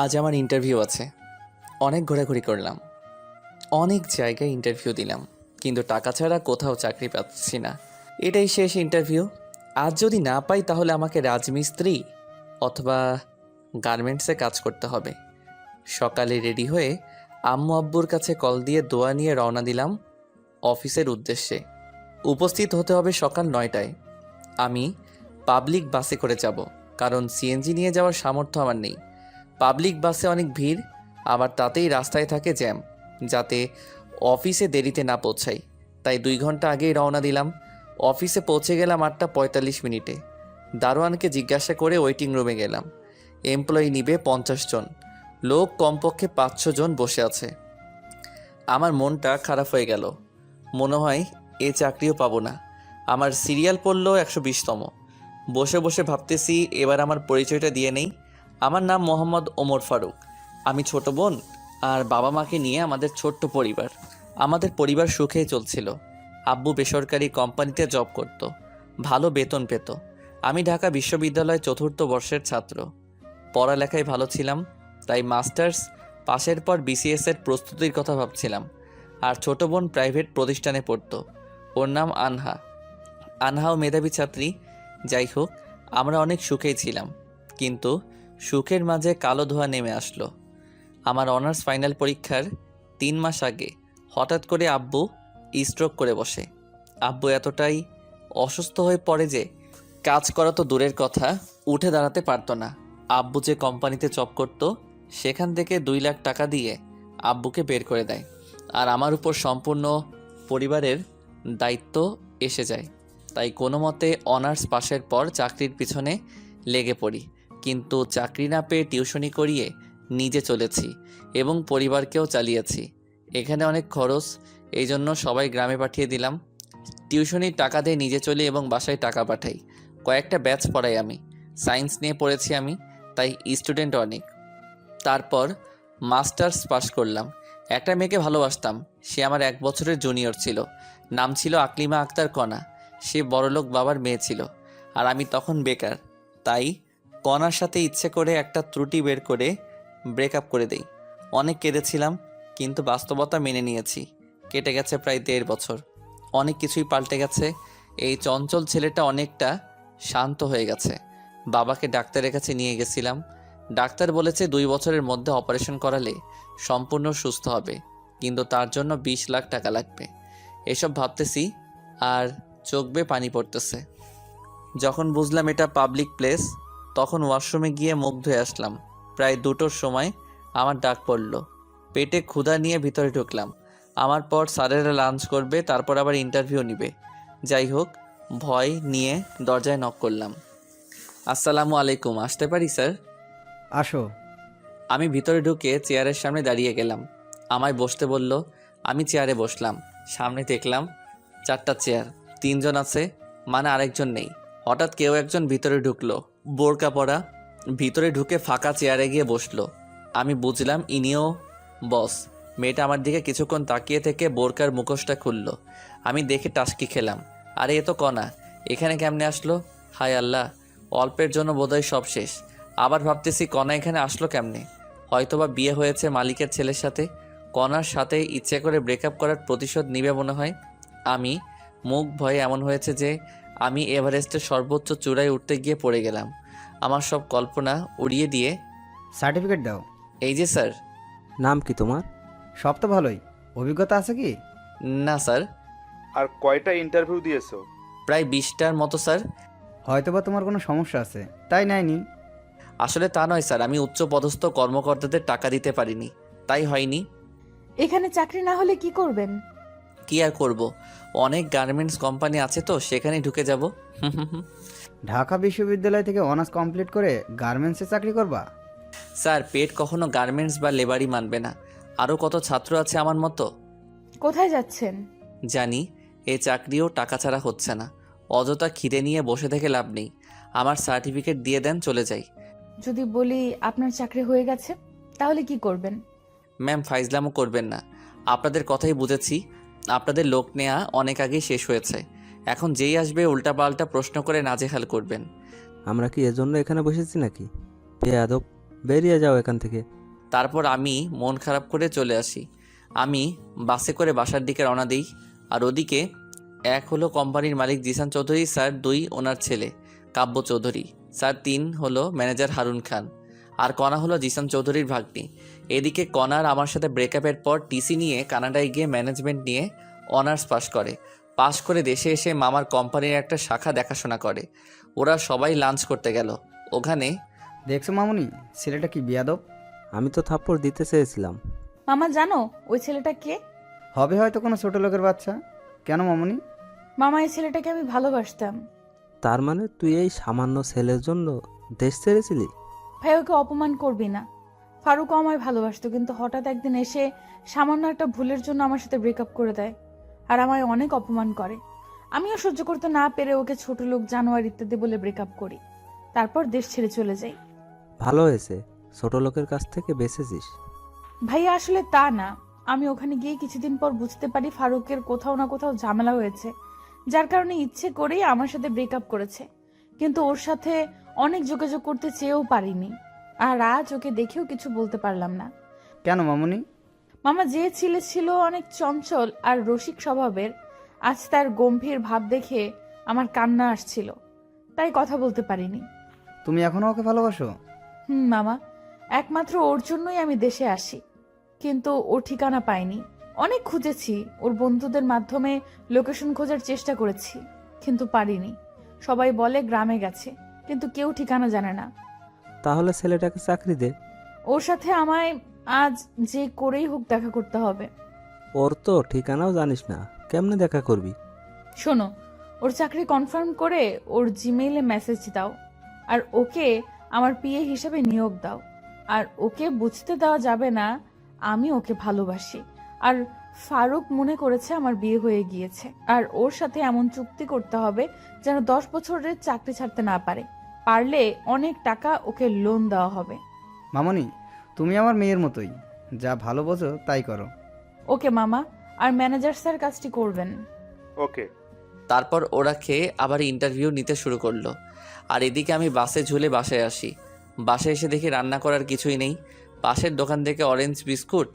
আজ আমার ইন্টারভিউ আছে। অনেক ঘোরাঘুরি করলাম, অনেক জায়গায় ইন্টারভিউ দিলাম, কিন্তু টাকা ছাড়া কোথাও চাকরি পাচ্ছি না। এটাই শেষ ইন্টারভিউ। আজ যদি না পাই তাহলে আমাকে রাজমিস্ত্রি অথবা গার্মেন্টসে কাজ করতে হবে। সকালে রেডি হয়ে আম্মু আব্বুর কাছে কল দিয়ে দোয়া নিয়ে রওনা দিলাম অফিসের উদ্দেশ্যে। উপস্থিত হতে হবে সকাল 9টায়। আমি পাবলিক বাসে করে যাব, কারণ সিএনজি নিয়ে যাওয়ার সামর্থ্য আমার নেই। পাবলিক বাসে অনেক ভিড়, আবার তাতেই রাস্তায় থাকে জ্যাম, যাতে অফিসে দেরিতে না পৌঁছাই। তাই 2 ঘন্টা আগেই রওনা দিলাম। অফিসে পৌঁছে গেলাম 8টা 45 মিনিটে। দারোয়ানকে জিজ্ঞাসা করে ওয়েটিং রুমে গেলাম। এমপ্লয়ি নিবে 50 জন, লোক কমপক্ষে 500 জন বসে আছে। আমার মনটা খারাপ হয়ে গেল। মনে হয় এ চাকরিও পাবো না। আমার সিরিয়াল পড়লো 120তম। বসে বসে ভাবতেছি এবার আমার পরিচয়টা দিয়ে নেই। আমার নাম মোহাম্মদ ওমর ফারুক। আমি ছোট বোন আর বাবা মাকে নিয়ে আমাদের ছোট্ট পরিবার। আমাদের পরিবার সুখেই চলছিল। আব্বু বেসরকারি কোম্পানিতে জব করত, ভালো বেতন পেত। আমি ঢাকা বিশ্ববিদ্যালয় 4র্থ বর্ষের ছাত্র। পড়ালেখায় ভালো ছিলাম, তাই মাস্টার্স পাশের পর বিসিএসের প্রস্তুতির কথা ভাবছিলাম। আর ছোট বোন প্রাইভেট প্রতিষ্ঠানে পড়তো, ওর নাম আনহা। আনহাও মেধাবী ছাত্রী। যাই হোক, আমরা অনেক সুখেই ছিলাম, কিন্তু সুখের মাঝে কালো ধোঁয়া নেমে আসলো। আমার অনার্স ফাইনাল পরীক্ষার 3 মাস আগে হঠাৎ করে আব্বু স্ট্রোক করে বসে। আব্বু এতটাই অসুস্থ হয়ে পড়ে যে কাজ করা তো দূরের কথা, উঠে দাঁড়াতে পারতো না। আব্বু যে কোম্পানিতে জব করত, সেখান থেকে 2 লাখ টাকা দিয়ে আব্বুকে বের করে দেয়। আর আমার উপর সম্পূর্ণ পরিবারের দায়িত্ব এসে যায়। তাই কোনো মতে অনার্স পাশের পর চাকরির পিছনে লেগে পড়ি। কিন্তু চাকরি না পেয়ে টিউশনি করিয়ে নিজে চলেছি এবং পরিবারকেও চালিয়েছি। এখানে অনেক খরচ, এই জন্য সবাই গ্রামে পাঠিয়ে দিলাম। টিউশনির টাকা দিয়ে নিজে চলি এবং বাসায় টাকা পাঠাই। কয়েকটা ব্যাচ পড়াই আমি। সায়েন্স নিয়ে পড়েছি আমি, তাই স্টুডেন্ট অনেক। তারপর মাস্টার্স পাশ করলাম। একটা মেয়েকে ভালোবাসতাম, সে আমার 1 বছরের জুনিয়র ছিল। নাম ছিল আকলিমা আক্তার কণা। সে বড়লোক বাবার মেয়ে ছিল, আর আমি তখন বেকার। তাই কণার সাথে ইচ্ছে করে একটা ত্রুটি বের করে ব্রেকআপ করে দেই। অনেক কেঁদেছিলাম, কিন্তু বাস্তবতা মেনে নিয়েছি। কেটে গেছে প্রায় 1.5 বছর। অনেক কিছুই পাল্টে গেছে। এই চঞ্চল ছেলেটা অনেকটা শান্ত হয়ে গেছে। বাবাকে ডাক্তারের কাছে নিয়ে গেছিলাম। ডাক্তার বলেছে 2 বছরের মধ্যে অপারেশন করালে সম্পূর্ণ সুস্থ হবে, কিন্তু তার জন্য 20 লাখ টাকা লাগবে। এসব ভাবতেছি আর চোখ বেয়ে পানি পড়তেছে। যখন বুঝলাম এটা পাবলিক প্লেস, তখন ওয়াশরুমে গিয়ে মুখ ধুয়ে আসলাম। প্রায় 2টোর সময় আমার ডাক পড়ল। পেটে ক্ষুধা নিয়ে ভিতরে ঢুকলাম। আমার পর স্যারেরা লাঞ্চ করবে, তারপর আবার ইন্টারভিউ নিবে। যাই হোক, ভয় নিয়ে দরজায় নক করলাম। আসসালামু আলাইকুম, আসতে পারি স্যার? আসো। আমি ভিতরে ঢুকে চেয়ারের সামনে দাঁড়িয়ে গেলাম। আমায় বসতে বলল। আমি চেয়ারে বসলাম। সামনে দেখলাম 4টা চেয়ার, 3 জন আছে, মানে আরেকজন নেই। হঠাৎ কেউ একজন ভিতরে ঢুকলো, বোরকা পরা। ভিতরে ঢুকে ফাঁকা চেয়ারে গিয়ে বসলো। আমি বুঝলাম ইনিও বস। মেয়েটা আমার দিকে কিছুক্ষণ তাকিয়ে থেকে বোরকার মুখোশটা খুললো। আমি দেখে টাসকি খেলাম। আরে এ তো কণা, এখানে কেমনে আসলো? হায় আল্লাহ, অল্পের জন্য বোধহয় সব শেষ। আবার ভাবতেছি কণা এখানে আসলো কেমনে? হয়তোবা বিয়ে হয়েছে মালিকের ছেলের সাথে। কণার সাথে ইচ্ছে করে ব্রেকআপ করার প্রতিশোধ নিবে মনে হয়। আমি মুখ ভয়ে এমন হয়েছে যে আমি এভারেস্টের সর্বোচ্চ চূড়ায় উঠতে গিয়ে পড়ে গেলাম। আমার সব কল্পনা উড়িয়ে দিয়ে, সার্টিফিকেট দাও। এই যে স্যার। নাম কি তোমার? সব তো ভালোই, অভিজ্ঞতা আছে কি? না স্যার। আর কয়টা ইন্টারভিউ দিয়েছো? প্রায় 20টার মতো স্যার। হয়তোবা তোমার কোনো সমস্যা আছে, তাই নেয়নি। আসলে তা নয় স্যার, আমি উচ্চ পদস্থ কর্মকর্তাদের টাকা দিতে পারিনি, তাই হয়নি। এখানে চাকরি না হলে কি করবেন? কি আর করব, অনেক গার্মেন্টস কোম্পানি আছে তো সেখানে ঢুকে যাব। ঢাকা বিশ্ববিদ্যালয় থেকে অনার্স কমপ্লিট করে গার্মেন্টসে চাকরি করবা? স্যার, পেট কখনো গার্মেন্টস বা লেবারই মানবে না। আরও কত ছাত্র আছে আমার মতো। কোথায় যাচ্ছেন? জানি এই চাকরিও টাকা ছাড়া হচ্ছে না। অযথা খিদে নিয়ে বসে থেকে লাভ নেই। আমার সার্টিফিকেট দিয়ে দেন, চলে যাই। যদি বলি আপনার চাকরি হয়ে গেছে, তাহলে কি করবেন? ম্যাম, ফাইজলামও করবেন না। আপনাদের কথাই বুঝেছি। আপনাদের লোক নেওয়া অনেক আগেই শেষ হয়েছে। এখন যেই আসবে উল্টাপাল্টা প্রশ্ন করে নাজেহাল করবেন। আমরা কি এজন্য এখানে বসেছি নাকি? বেয়াদব! বেরিয়ে যাও এখান থেকে। তারপর আমি মন খারাপ করে চলে আসি। আমি বাসে করে বাসার দিকে রওনা দিই। আর ওদিকে এক হলো কোম্পানির মালিক জিসান চৌধুরী স্যার, দুই ওনার ছেলে কাব্য চৌধুরী স্যার, তিন হলো ম্যানেজার হারুন খান, আর কণা হলো জিসান চৌধুরীর ভাগ্নি। এদিকে কণার আমার সাথে ব্রেকআপের পর টিসি নিয়ে কানাডায় গিয়ে ম্যানেজমেন্ট নিয়ে অনার্স পাশ করে দেশে এসে মামার কোম্পানির একটা শাখা দেখাশোনা করে। ওরা সবাই লাঞ্চ করতে গেল। ওখানে দেখছো মামুনি, ছেলেটা কি বিয়াদব। আমি তো থাপ্পড় দিতে চেয়েছিলাম। মামা জানো ওই ছেলেটা কে? হবে হয়তো কোনো ছোট লোকের বাচ্চা। কেন মামুনি? মামা এই ছেলেটাকে আমি ভালোবাসতাম। তার মানে তুই এই সামান্য ছেলের জন্য দেশ ছেড়েছিলি? ভাই ওকে অপমান করবি না। ফারুকও আমায় ভালোবাসতো, কিন্তু হঠাৎ একদিন এসে সামান্য একটা ভুলের জন্য আমার সাথে ব্রেকআপ করে দেয় আর আমায় অনেক অপমান করে। আমিও সহ্য করতে না পেরে ওকে ছোট লোক, জানোয়ার ইত্যাদি বলে ব্রেকআপ করি। তারপর দেশ ছেড়ে চলে যাই। ভালো হয়েছে, ছোট লোকের কাছ থেকে বেঁচেছিস। ভাইয়া আসলে তা না, আমি ওখানে গিয়ে কিছুদিন পর বুঝতে পারি ফারুকের কোথাও না কোথাও ঝামেলা হয়েছে, যার কারণে ইচ্ছে করেই আমার সাথে ব্রেকআপ করেছে। কিন্তু ওর সাথে অনেক যোগাযোগ করতে চেয়েও পারিনি, আর আজ ওকে দেখেও কিছু বলতে পারলাম না। কেন মামুনি? মামা যে ছেলে ছিল অনেক চঞ্চল আর রসিক স্বভাবের, আজ তার গম্ভীর ভাব দেখে আমার কান্না আসছিল, তাই কথা বলতে পারিনি। তুমি এখনো ওকে ভালোবাসো? মামা, একমাত্র ওর জন্যই আমি দেশে আসি, কিন্তু ওর ঠিকানা পাইনি। অনেক খুঁজেছি, ওর বন্ধুদের মাধ্যমে লোকেশন খোঁজার চেষ্টা করেছি, কিন্তু পারিনি। সবাই বলে গ্রামে গেছে, কিন্তু কেউ ঠিকানা জানে না। তাহলে ছেলেটাকে চাকরি দে। ওর সাথে আমায় আজ যে করেই হোক দেখা করতে হবে। ওর তো ঠিকানাও জানিস না, কেমনে দেখা করবি? শোনো, ওর চাকরি কনফার্ম করে ওর জিমেইলে মেসেজ দাও, আর ওকে আমার পিএ হিসেবে নিয়োগ দাও। আর ওকে বুঝতে দেওয়া যাবে না আমি ওকে ভালোবাসি, আর ফারুক মনে করেছে আমার বিয়ে হয়ে গিয়েছে। আর ওর সাথে এমন চুক্তি করতে হবে যেন 10 বছরের চাকরি ছাড়তে না পারে। পারলে অনেক টাকা ওকে লোন দেওয়া হবে। মামুনি, তুমি আমার মেয়ের মতোই, যা ভালো বোঝো তাই করো। ওকে মামা, আর ম্যানেজার স্যার কাজটি করবেন। ওকে। তারপর ওরা খেয়ে আবার ইন্টারভিউ নিতে শুরু করলো। আর এদিকে আমি বাসে ঝুলে বাসায় আসি। বাসায় এসে দেখি রান্না করার কিছুই নেই। পাশের দোকান থেকে অরেঞ্জ বিস্কুট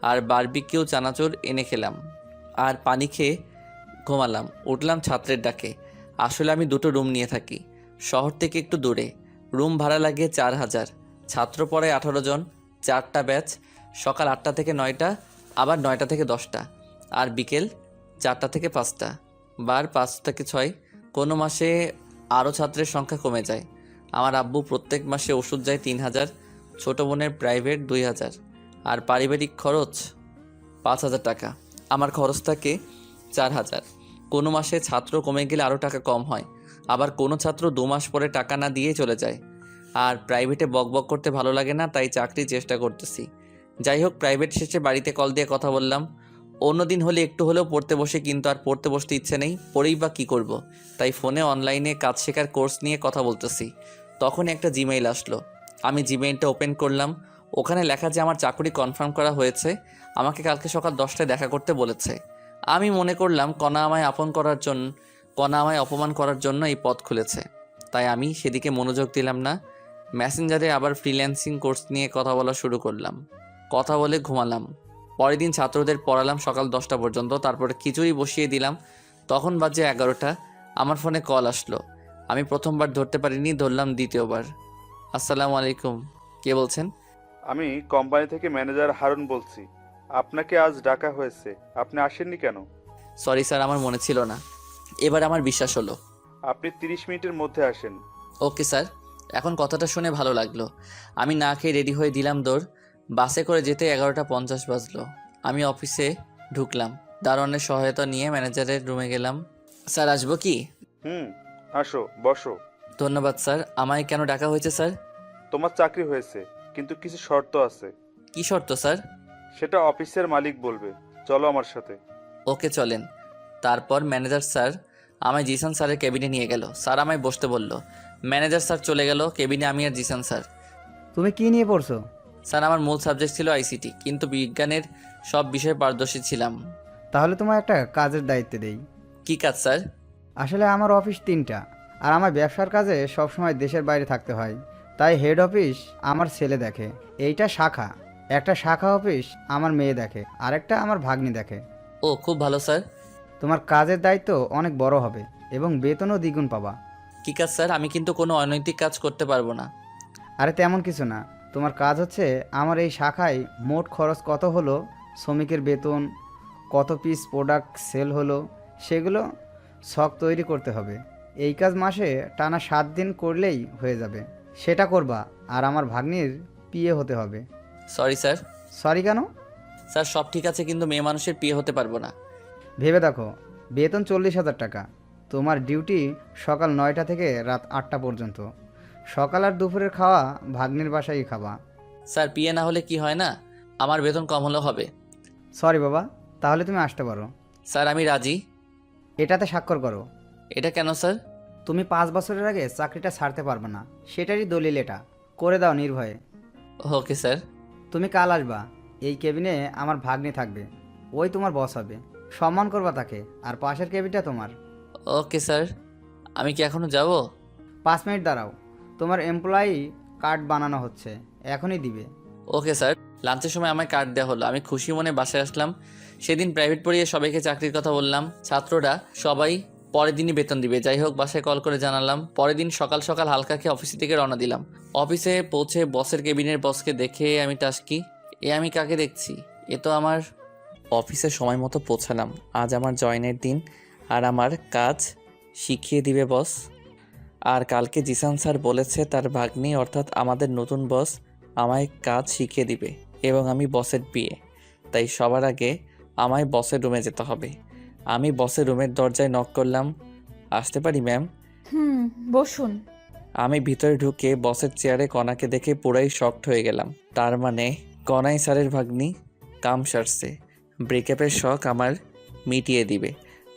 আর বারবিকিউ চানাচুর এনে খেলাম, আর পানি খেয়ে ঘুমালাম। উঠলাম ছাত্রের ডাকে। আসলে আমি দুটো রুম নিয়ে থাকি, শহর থেকে একটু দূরে। রুম ভাড়া লাগে 4000। ছাত্র পড়ে 18 জন, 4টা ব্যাচ, সকাল 8টা থেকে 9টা, আবার 9টা থেকে 10টা, আর বিকেল 4টা থেকে 5টা, বার 5 থেকে 6। কোনো মাসে আরও ছাত্রের সংখ্যা কমে যায়। আমার আব্বু প্রত্যেক মাসে ওষুধ যায় 3000, ছোটো বোনের প্রাইভেট 2000, আর পারিবারিক খরচ 5000 টাকা। আমার খরচ থাকে 4000। কোনো মাসে ছাত্র কমে গেলে আরও টাকা কম হয়, আবার কোনো ছাত্র 2 মাস পরে টাকা না দিয়ে চলে যায়। আর প্রাইভেটে বকবক করতে ভালো লাগে না, তাই চাকরির চেষ্টা করতেছি। যাই হোক, প্রাইভেট শেষে বাড়িতে কল দিয়ে কথা বললাম। অন্যদিন হলে একটু হলেও পড়তে বসে, কিন্তু আর পড়তে বসতে ইচ্ছে নেই, পড়েই বা কী করব। তাই ফোনে অনলাইনে কাজ শেখার কোর্স নিয়ে কথা বলতেছি। তখন একটা জিমেইল আসলো। আমি জিমেইলটা ওপেন করলাম। ওখানে লেখা যে আমার চাকরি কনফার্ম করা হয়েছে, আমাকে কালকে সকাল 10টায় দেখা করতে বলেছে। আমি মনে করলাম কণা আমায় অপমান করার জন্য এই পথ খুলেছে, তাই আমি সেদিকে মনোযোগ দিলাম না। মেসেঞ্জারে আবার ফ্রিল্যান্সিং কোর্স নিয়ে কথা বলা শুরু করলাম। কথা বলে ঘুমালাম। পরের দিন ছাত্রদের পড়ালাম সকাল 10টা পর্যন্ত, তারপরে খিচুড়ি বসিয়ে দিলাম। তখন বাজে 11টা। আমার ফোনে কল আসলো। আমি প্রথমবার ধরতে পারিনি, ধরলাম দ্বিতীয়বার। আসসালামু আলাইকুম, কে বলছেন? আমি কোম্পানি থেকে ম্যানেজার হারুন বলছি। আপনাকে আজ ডাকা হয়েছে, আপনি আসেননি কেন? সরি স্যার, আমার মনে ছিল না। এবার আমার বিশ্বাস হলো। আপনি 30 মিনিটের মধ্যে আসেন। Okay sir. এখন কথাটা শুনে ভালো লাগলো। আমি না খেয়ে রেডি হয়ে দিলাম দৌড়। বাসে করে যেতে 11টা 50 বাজলো। আমি অফিসে ঢুকলাম। দারোয়ানের সহায়তা নিয়ে ম্যানেজারের রুমে গেলাম। স্যার আসবো কি? আসো, বসো। ধন্যবাদ স্যার। আমায় কেন ডাকা হয়েছে স্যার? তোমার চাকরি হয়েছে, কিন্তু কিছু শর্ত আছে। কি শর্ত স্যার? সেটা অফিসের মালিক বলবে। চলো আমার সাথে। ওকে চলেন। তারপর ম্যানেজার স্যার আমায় জিসান স্যারের কেবিনে নিয়ে গেল। স্যার আমায় বসতে বলল। ম্যানেজার স্যার চলে গেল কেবিনে, আমি আর জিসান স্যার। তুমি কি নিয়ে পড়ছো? স্যার আমার মূল সাবজেক্ট ছিল আইসিটি, কিন্তু বিজ্ঞানের সব বিষয়ে পারদর্শী ছিলাম। তাহলে তোমার একটা কাজের দায়িত্ব দেই। কি কাজ স্যার? আসলে আমার অফিস 3টা, আর আমার ব্যবসার কাজে সবসময় দেশের বাইরে থাকতে হয়। তাই হেড অফিস আমার ছেলে দেখে, এইটা শাখা। একটা শাখা অফিস আমার মেয়ে দেখে, আরেকটা আমার ভাগ্নি দেখে। ও খুব ভালো স্যার। তোমার কাজের দায়িত্ব অনেক বড় হবে এবং বেতনও দ্বিগুণ পাবা। কি কাজ স্যার? আমি কিন্তু কোনো অনৈতিক কাজ করতে পারবো না। আরে তেমন কিছু না, তোমার কাজ হচ্ছে আমার এই শাখায় মোট খরচ কত হলো, শ্রমিকের বেতন, কত পিস প্রোডাক্ট সেল হলো, সেগুলো ছক তৈরি করতে হবে। এই কাজ মাসে টানা 7 দিন করলেই হয়ে যাবে। সেটা করবা। আর আমার ভাগ্নির পিএ হতে হবে। Sorry sir. সরি কেন? স্যার সব ঠিক আছে, কিন্তু মেয়ে মানুষের বিয়ে হতে পারবো না। ভেবে দেখো, বেতন 40,000 টাকা। তোমার ডিউটি সকাল 9টা থেকে রাত 8টা পর্যন্ত। সকাল আর দুপুরের খাওয়া ভাগ্নির বাসায় খাবা। স্যার বিয়ে না হলে কি হয় না, আমার বেতন কম হলেও হবে। সরি বাবা, তাহলে তুমি আসতে পারো। স্যার আমি রাজি। এটাতে স্বাক্ষর করো। এটা কেন স্যার? তুমি 5 বছরের আগে চাকরিটা ছাড়তে পারবে না, সেটারই দলিল এটা। করে দাও নির্ভয়ে। Okay sir. তুমি কাল আসবা। এই কেবিনে আমার ভাগ্নি থাকবে, ওই তোমার বস হবে। সম্মান করবা তাকে, আর পাশের কেবিনটা তোমার। Okay sir. আমি কি এখনো যাব? 5 মিনিট দাঁড়াও, তোমার এমপ্লয়ি কার্ড বানানো হচ্ছে, এখনই দিবে। Okay sir. লাঞ্চের সময় আমায় কার্ড দেওয়া হলো, আমি খুশি মনে বাসায় আসলাম। সেদিন প্রাইভেট পড়িয়ে সবাইকে চাকরির কথা বললাম। ছাত্ররা সবাই পরের দিনই বেতন দিবে। যাই হোক, বাসায় কল করে জানালাম। পরের দিন সকাল সকাল হালকা খেয়ে অফিসে থেকে রওনা দিলাম। অফিসে পৌঁছে বসের কেবিনের বসকে দেখে আমি টাসকি, আমি কাকে দেখছি? এ তো আমার। অফিসে সময় মতো পৌঁছালাম। আজ আমার জয়েনের দিন, আর আমার কাজ শিখিয়ে দিবে বস। আর কালকে জিসান স্যার বলেছে তার ভাগ্নি অর্থাৎ আমাদের নতুন বস আমায় কাজ শিখিয়ে দিবে এবং আমি বসের বিয়ে। তাই সবার আগে আমায় বসের রুমে যেতে হবে। আমি বসের রুমের দরজায় নক করলাম। আসতে পারি ম্যাম? বসুন। আমি ভিতরে ঢুকে বসের চেয়ারে কণাকে দেখে পুরাই শকড হয়ে গেলাম। তার মানে কণাই স্যারের ভাগ্নি। কাম সারছে। ব্রেকআপের শখ আমার মিটিয়ে দিবে।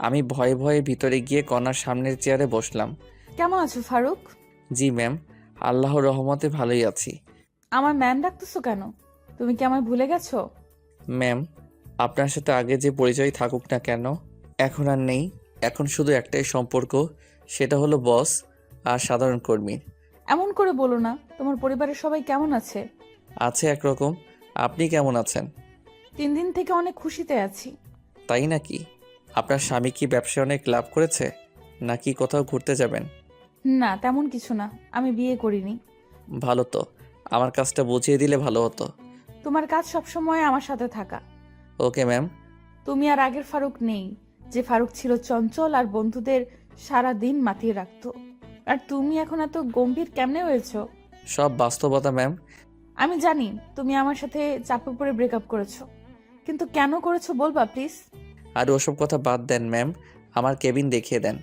আমি ভয়ে ভয়ে ভিতরে গিয়ে কণার সামনের চেয়ারে বসলাম। কেমন আছো ফারুক? জি ম্যাম, আল্লাহর রহমতে ভালোই আছি। আমার ম্যাম ডাকতেছো কেন? তুমি কি আমায় ভুলে গেছো? ম্যাম, আপনার সাথে আগে যে পরিচয় থাকুক না কেন, এখন আর নেই। এখন শুধু একটাই সম্পর্ক, সেটা হলো বস আর সাধারণ কর্মীর। এমন করে বলো না। তোমার পরিবারের সবাই কেমন আছে? আছে একরকম। আপনি কেমন আছেন? 3 দিন থেকে অনেক খুশিতে আছি। তাই নাকি? আপনার স্বামী কি ব্যবসায় অনেক লাভ করেছে, নাকি কোথাও ঘুরতে যাবেন? না, তেমন কিছু না। আমি বিয়ে করিনি। ভালো তো, আমার কাজটা বুঝিয়ে দিলে ভালো হতো। তোমার কাজ সবসময় আমার সাথে থাকা। Okay ma'am. তুমি আর আগের ফারুক নেই, যে ফারুক ছিল চঞ্চল আর বন্ধুদের সারা দিন মাতিয়ে রাখতো। আর তুমি এখন এত গম্ভীর কেমনে হয়েছো? সব বাস্তবতা ম্যাম। আমি জানি তুমি আমার সাথে চাপে পড়ে ব্রেকআপ করেছো, কিন্তু কেন করেছো বলবা প্লিজ? আর ওসব কথা বাদ দেন ম্যাম, আমার কেবিন দেখিয়ে দেন।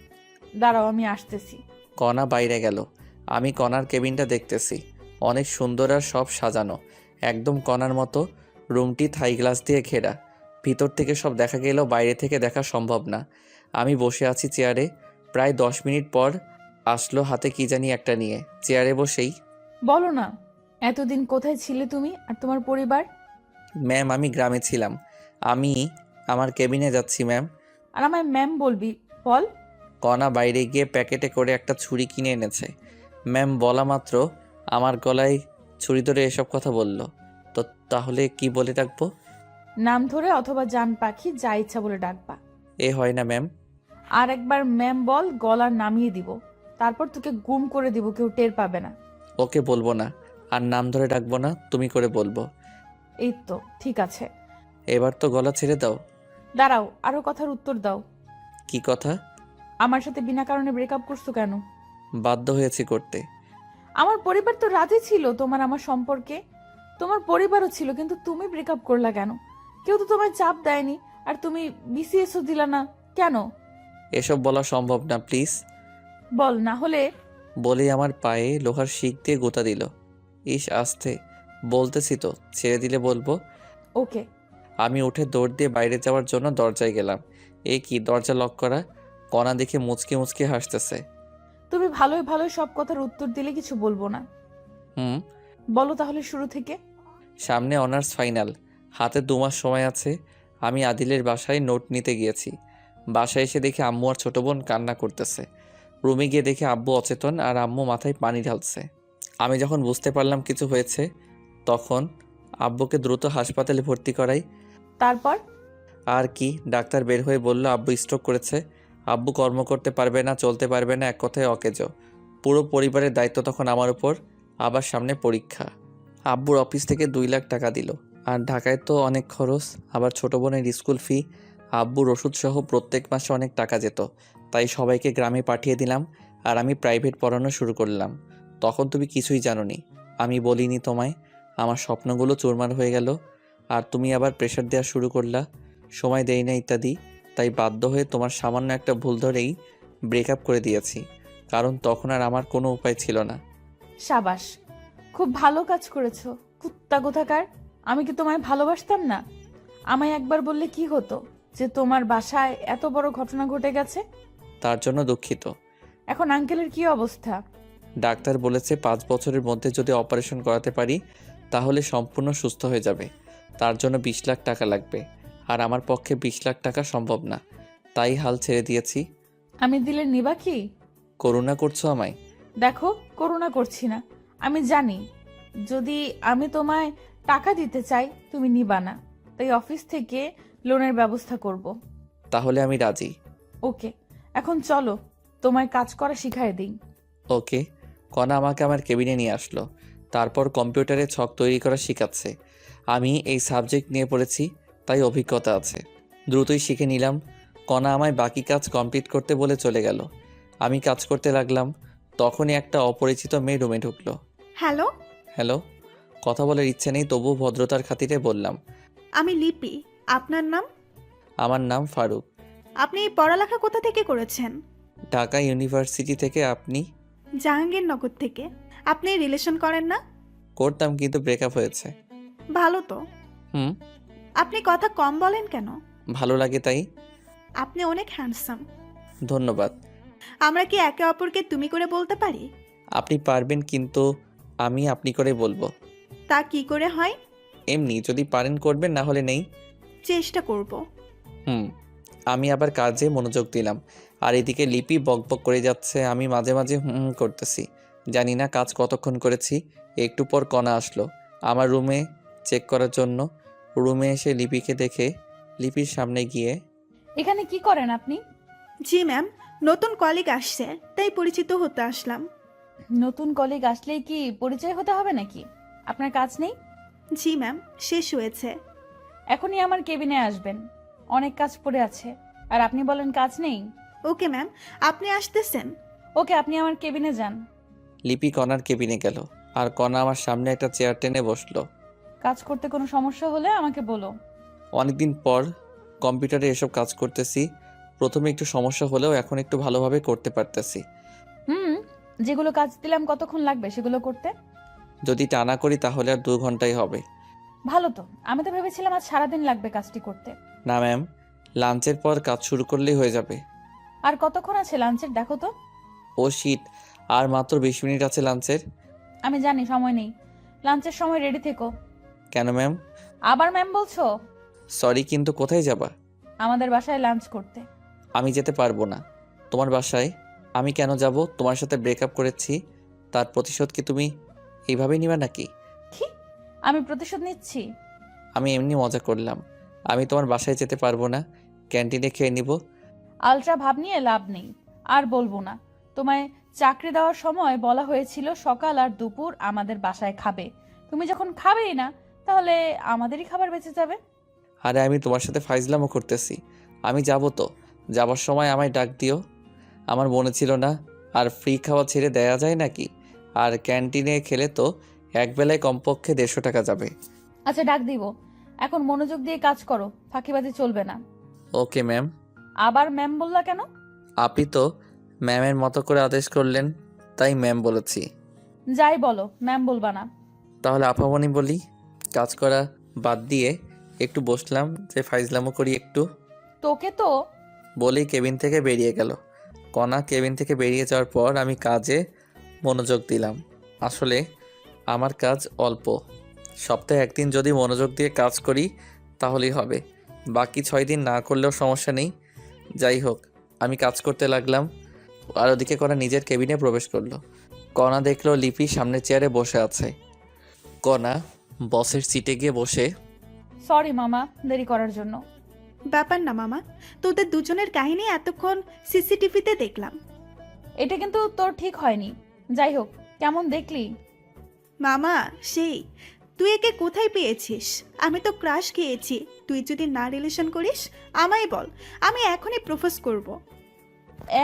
দাঁড়াও, আমি আসতেছি। কণা বাইরে গেল। আমি কণার কেবিনটা দেখতেছি। অনেক সুন্দর আর সব সাজানো, একদম কণার মতো। রুমটি থাই গ্লাস দিয়ে ঘেরা। ভিতর থেকে সব দেখা গেলেও বাইরে থেকে দেখা সম্ভব না। আমি বসে আছি চেয়ারে। প্রায় 10 মিনিট পর আসলো হাতে কি জানি একটা নিয়ে। চেয়ারে বসেই, বলো না, এতদিন কোথায় ছিলে তুমি আর তোমার পরিবার? ম্যাম আমি গ্রামে ছিলাম। আমি আমার কেবিনে যাচ্ছি ম্যাম। আর আমায় ম্যাম বলবি? বল। কণা বাইরে গিয়ে প্যাকেটে করে একটা ছুরি কিনে এনেছে। ম্যাম বলা মাত্র আমার গলায় ছুরি ধরে এসব কথা বলল। তো তাহলে কি বলে ডাকবো? নাম ধরে অথবা জান পাখি, যা ইচ্ছা বলে ডাকবা। এ হয় না ম্যাম। আর একবার ম্যাম বল, গলা নামিয়ে দিব। তারপর তোকে গুম করে দিব, কেউ টের পাবে না। ওকে বলবো না, আর নাম ধরে ডাকবো না, তুমি করে বলবো। এই তো ঠিক আছে। এবার তো গলা ছেড়ে দাও। দাঁড়াও, আরো কথার উত্তর দাও। কি কথা? আমার সাথে বিনা কারণে ব্রেকআপ করছো কেন? বাধ্য হয়েছি করতে। আমার পরিবার তো রাজি ছিল তোমার আমার সম্পর্কে। তোমার পরিবারও ছিল, কিন্তু তুমি ব্রেকআপ করলা কেন? কেউ তো তোমায় চাপ দেয়নি, আর তুমি বিসিএসও দিলা না কেন? এসব বলা সম্ভব না, প্লিজ। বল, না হলে। বলেই আমার পায়ে লোহার শিক দিয়ে গোতা দিল। ইস আস্তে, বলতেছি তো, ছেড়ে দিলে বলবো। ওকে। আমি উঠে দৌড় দিয়ে বাইরে যাওয়ার জন্য দরজায় গেলাম। এ কি, দরজা লক করা। কণা দেখে মুচকে মুচকে হাসতেছে। তুমি ভালোই ভালোই সব কথার উত্তর দিলে কিছু বলবো না। হুম। বলো তাহলে শুরু থেকে। সামনে অনার্স ফাইনাল, হাতে 2 মাস সময় আছে। আমি আদিলের বাসায় নোট নিতে গিয়েছি। বাসায় এসে দেখি আম্মু আর ছোট বোন কান্না করতেছে। রুমে গিয়ে দেখি আব্বু অচেতন আর আম্মু মাথায় পানি ঢালছে। আমি যখন বুঝতে পারলাম কিছু হয়েছে তখন আব্বুকে দ্রুত হাসপাতালে ভর্তি করাই। তারপর? আর কি, ডাক্তার বের হয়ে বলল আব্বু স্ট্রোক করেছে। আব্বু কর্ম করতে পারবে না, চলতে পারবে না, এক কথায় অকেজো। পুরো পরিবারের দায়িত্ব তখন আমার উপর। আবার সামনে পরীক্ষা। আব্বুর অফিস থেকে 2 লাখ টাকা দিল। আর ঢাকায় তো অনেক খরচ, আবার ছোটো বোনের স্কুল ফি, আব্বুর ওষুধ সহ প্রত্যেক মাসে অনেক টাকা যেত। তাই সবাইকে গ্রামে পাঠিয়ে দিলাম আর আমি প্রাইভেট পড়ানো শুরু করলাম। তখন তুমি কিছুই জানোনি, আমি বলিনি তোমায়। আমার স্বপ্নগুলো চুরমার হয়ে গেল আর তুমি আবার প্রেশার দেওয়া শুরু করলা, সময় দেই না ইত্যাদি। তাই বাধ্য হয়ে তোমার সামান্য একটা ভুল ধরেই ব্রেকআপ করে দিয়েছি, কারণ তখন আর আমার কোনো উপায় ছিল না। সাবাস, খুব ভালো কাজ করেছো। কুত্তা কোথাকার, আমি কি তোমায় ভালোবাসতাম না? আমায় একবার বললে কি হতো যে তোমার বাসায় এত বড় ঘটনা ঘটে গেছে? তার জন্য দুঃখিত। এখন আঙ্কেলের কি অবস্থা? ডাক্তার বলেছে 5 বছরের মধ্যে যদি অপারেশন করাতে পারি তাহলে সম্পূর্ণ সুস্থ হয়ে যাবে। তার জন্য 20 লাখ টাকা লাগবে, আর আমার পক্ষে 20 লাখ টাকা সম্ভব না। তাই হাল ছেড়ে দিয়েছি। আমি দিলে নিবা কি? করুণা করছো আমায়? দেখো, করুণা করছি না। আমি জানি যদি আমি তোমায় টাকা দিতে চাই তুমি নিবা না, তাই অফিস থেকে লোনের ব্যবস্থা করব। তাহলে আমি রাজি। ওকে, এখন চলো তোমায় কাজ করা শিখাই দিই। ওকে। কণা আমাকে আমার কেবিনে নিয়ে আসলো। তারপর কম্পিউটারে ছক তৈরি করা শেখাচ্ছে। আমি এই সাবজেক্ট নিয়ে পড়েছি, তাই অভিজ্ঞতা আছে। দ্রুতই শিখে নিলাম। কণা আমায় বাকি কাজ কমপ্লিট করতে বলে চলে গেল। আমি কাজ করতে লাগলাম। তখনই একটা অপরিচিত মেয়ে রুমে ঢুকলো। Hello, hello. কথা বলার ইচ্ছে নেই, তবু ভদ্রতার খাতিরে বললাম, আমি লিপি। আপনার নাম? আমার নাম ফারুক। আপনি এই পড়ালেখা কোথা থেকে করেছেন? ঢাকা ইউনিভার্সিটি থেকে। আপনি? জাহাঙ্গীরনগর থেকে। আপনি রিলেশন করেন না? করতাম, কিন্তু ব্রেকআপ হয়েছে। ভালো তো। হুম। আপনি কথা কম বলেন কেন? ভালো লাগে তাই। আপনি অনেক হ্যান্ডসাম। ধন্যবাদ। আমরা কি একে অপরকে তুমি করে বলতে পারি? আপনি পারবেন, কিন্তু আমি আপনি করে বলবো। তা কি করে হয়? এমনি, যদি পারেন করবেন, না হলে নেই। চেষ্টা করব। হুম। আমি আবার কাজে মনোযোগ দিলাম। আর এদিকে লিপি বকবক করে যাচ্ছে, আমি মাঝে মাঝে হুম করতেছি। জানি না কাজ কতক্ষণ করেছি। একটু পর কণা আসলো আমার রুমে চেক করার জন্য। রুমে এসে লিপিকে দেখে লিপির সামনে গিয়ে, এখানে কি করেন আপনি? জি ম্যাম, নতুন কলিগ আসছে তাই পরিচিত হতে আসলাম। নতুন কলিগ আসলেই কি পরিচয় হতে হবে নাকি? আপনার কাজ নেই? জি ম্যাম, শেষ হয়েছে। এখনই আমার কেবিনে আসবেন, অনেক কাজ পড়ে আছে। আর আপনি বলেন কাজ নেই? ওকে ম্যাম, আপনি আসতেছেন? ওকে, আপনি আমার কেবিনে যান। লিপি কণার কেবিনে গেল আর কণা আমার সামনে একটা চেয়ার টেনে বসলো। কাজ করতে কোনো সমস্যা হলে আমাকে বলো। অনেকদিন পর কম্পিউটারে এসব কাজ করতেছি। প্রথমে একটু সমস্যা হলেও এখন একটু ভালোভাবে করতে পারতেছি। হুম, যেগুলো কাজ দিলাম কতক্ষণ লাগবে সেগুলো করতে? যদি টানা করি তাহলে আর 2 ঘন্টাই হবে। ভালো তো, আমি তো ভেবেছিলাম আজ সারাদিন লাগবে কাজটি করতে। না ম্যাম, লাঞ্চের পর কাজ শুরু করলেই হয়ে যাবে। আর কতক্ষণ আছে লাঞ্চের দেখো তো। ও শিট, আর মাত্র 20 মিনিট আছে লাঞ্চের। আমি জানি সময় নেই, লাঞ্চের সময় রেডি থেকো। কেন ম্যাম? আবার ম্যাম বলছো? সরি, কিন্তু কোথায় যাবা? আমাদের বাসায় লাঞ্চ করতে। আমি যেতে পারবো না। তোমার বাসায় আমি কেন যাব? তোমার সাথে ব্রেকআপ করেছি, তার প্রতিশোধ কি তুমি এইভাবেই নিবা নাকি? কি? আমি প্রতিশোধ নিচ্ছি? আমি এমনি মজা করলাম। আমি তোমার বাসায় যেতে পারবো না, ক্যান্টিনে খেয়ে নিব। আলট্রা ভাব নিয়ে লাভ নেই, আর বলবো না। তোমায় চাকরি দেওয়ার সময় বলা হয়েছিল সকাল আর দুপুর আমাদের বাসায় খাবে। তুমি যখন খাবেই না, তাহলে আমাদেরই খাবার বেঁচে যাবে। আরে আমি তোমার সাথে ফাইজলামও করতেছি। আমি যাব তো, যাবার সময় আমায় ডাক দিও। আমার মনে ছিল না। আর ফ্রি খাওয়া ছেড়ে দেয়া যায় নাকি? আর ক্যান্টিনে খেলে তো একবেলায় কমপক্ষে 150 টাকা যাবে। আচ্ছা, ডাক দিব। এখন মনোযোগ দিয়ে কাজ করো, ফাঁকিবাজি চলবে না। Okay ma'am. আবার ম্যাম বললা কেন? আপনি তো ম্যামের মতো করে আদেশ করলেন, তাই ম্যাম বলেছি। যাই বলো, ম্যাম বলবা না। তাহলে আপামনি বলি। কাজ করা বাদ দিয়ে একটু বসলাম যে ফাইজলামও করি একটু। তোকে তো। বলেই কেবিন থেকে বেরিয়ে গেল। কণা কেবিন থেকে বেরিয়ে যাওয়ার পর আমি কাজে মনোযোগ দিলাম। আসলে আমার কাজ অল্প, সপ্তাহে 1 দিন যদি মনোযোগ দিয়ে কাজ করি তাহলেই হবে। বাকি 6 দিন না করলেও সমস্যা নেই। যাই হোক, আমি কাজ করতে লাগলাম আর ওদিকে কণা নিজের কেবিনে প্রবেশ করলো। কণা দেখলো লিপি সামনের চেয়ারে বসে আছে। কণা বসের সিটে গিয়ে বসে, সরি মামা, দেরি করার জন্য। ব্যাপার না মামা, তোদের দুজনের কাহিনী এতক্ষণ সিসিটিভিতে দেখলাম। এটা কিন্তু তোর ঠিক হয়নি। যাই হোক, কেমন দেখলি? মামা সেই, তুই একে কোথায় পেয়েছিস? আমি তো ক্রাশ খেয়েছি। তুই যদি না রিলেশন করিস আমায় বল, আমি এখনই প্রপোজ করব।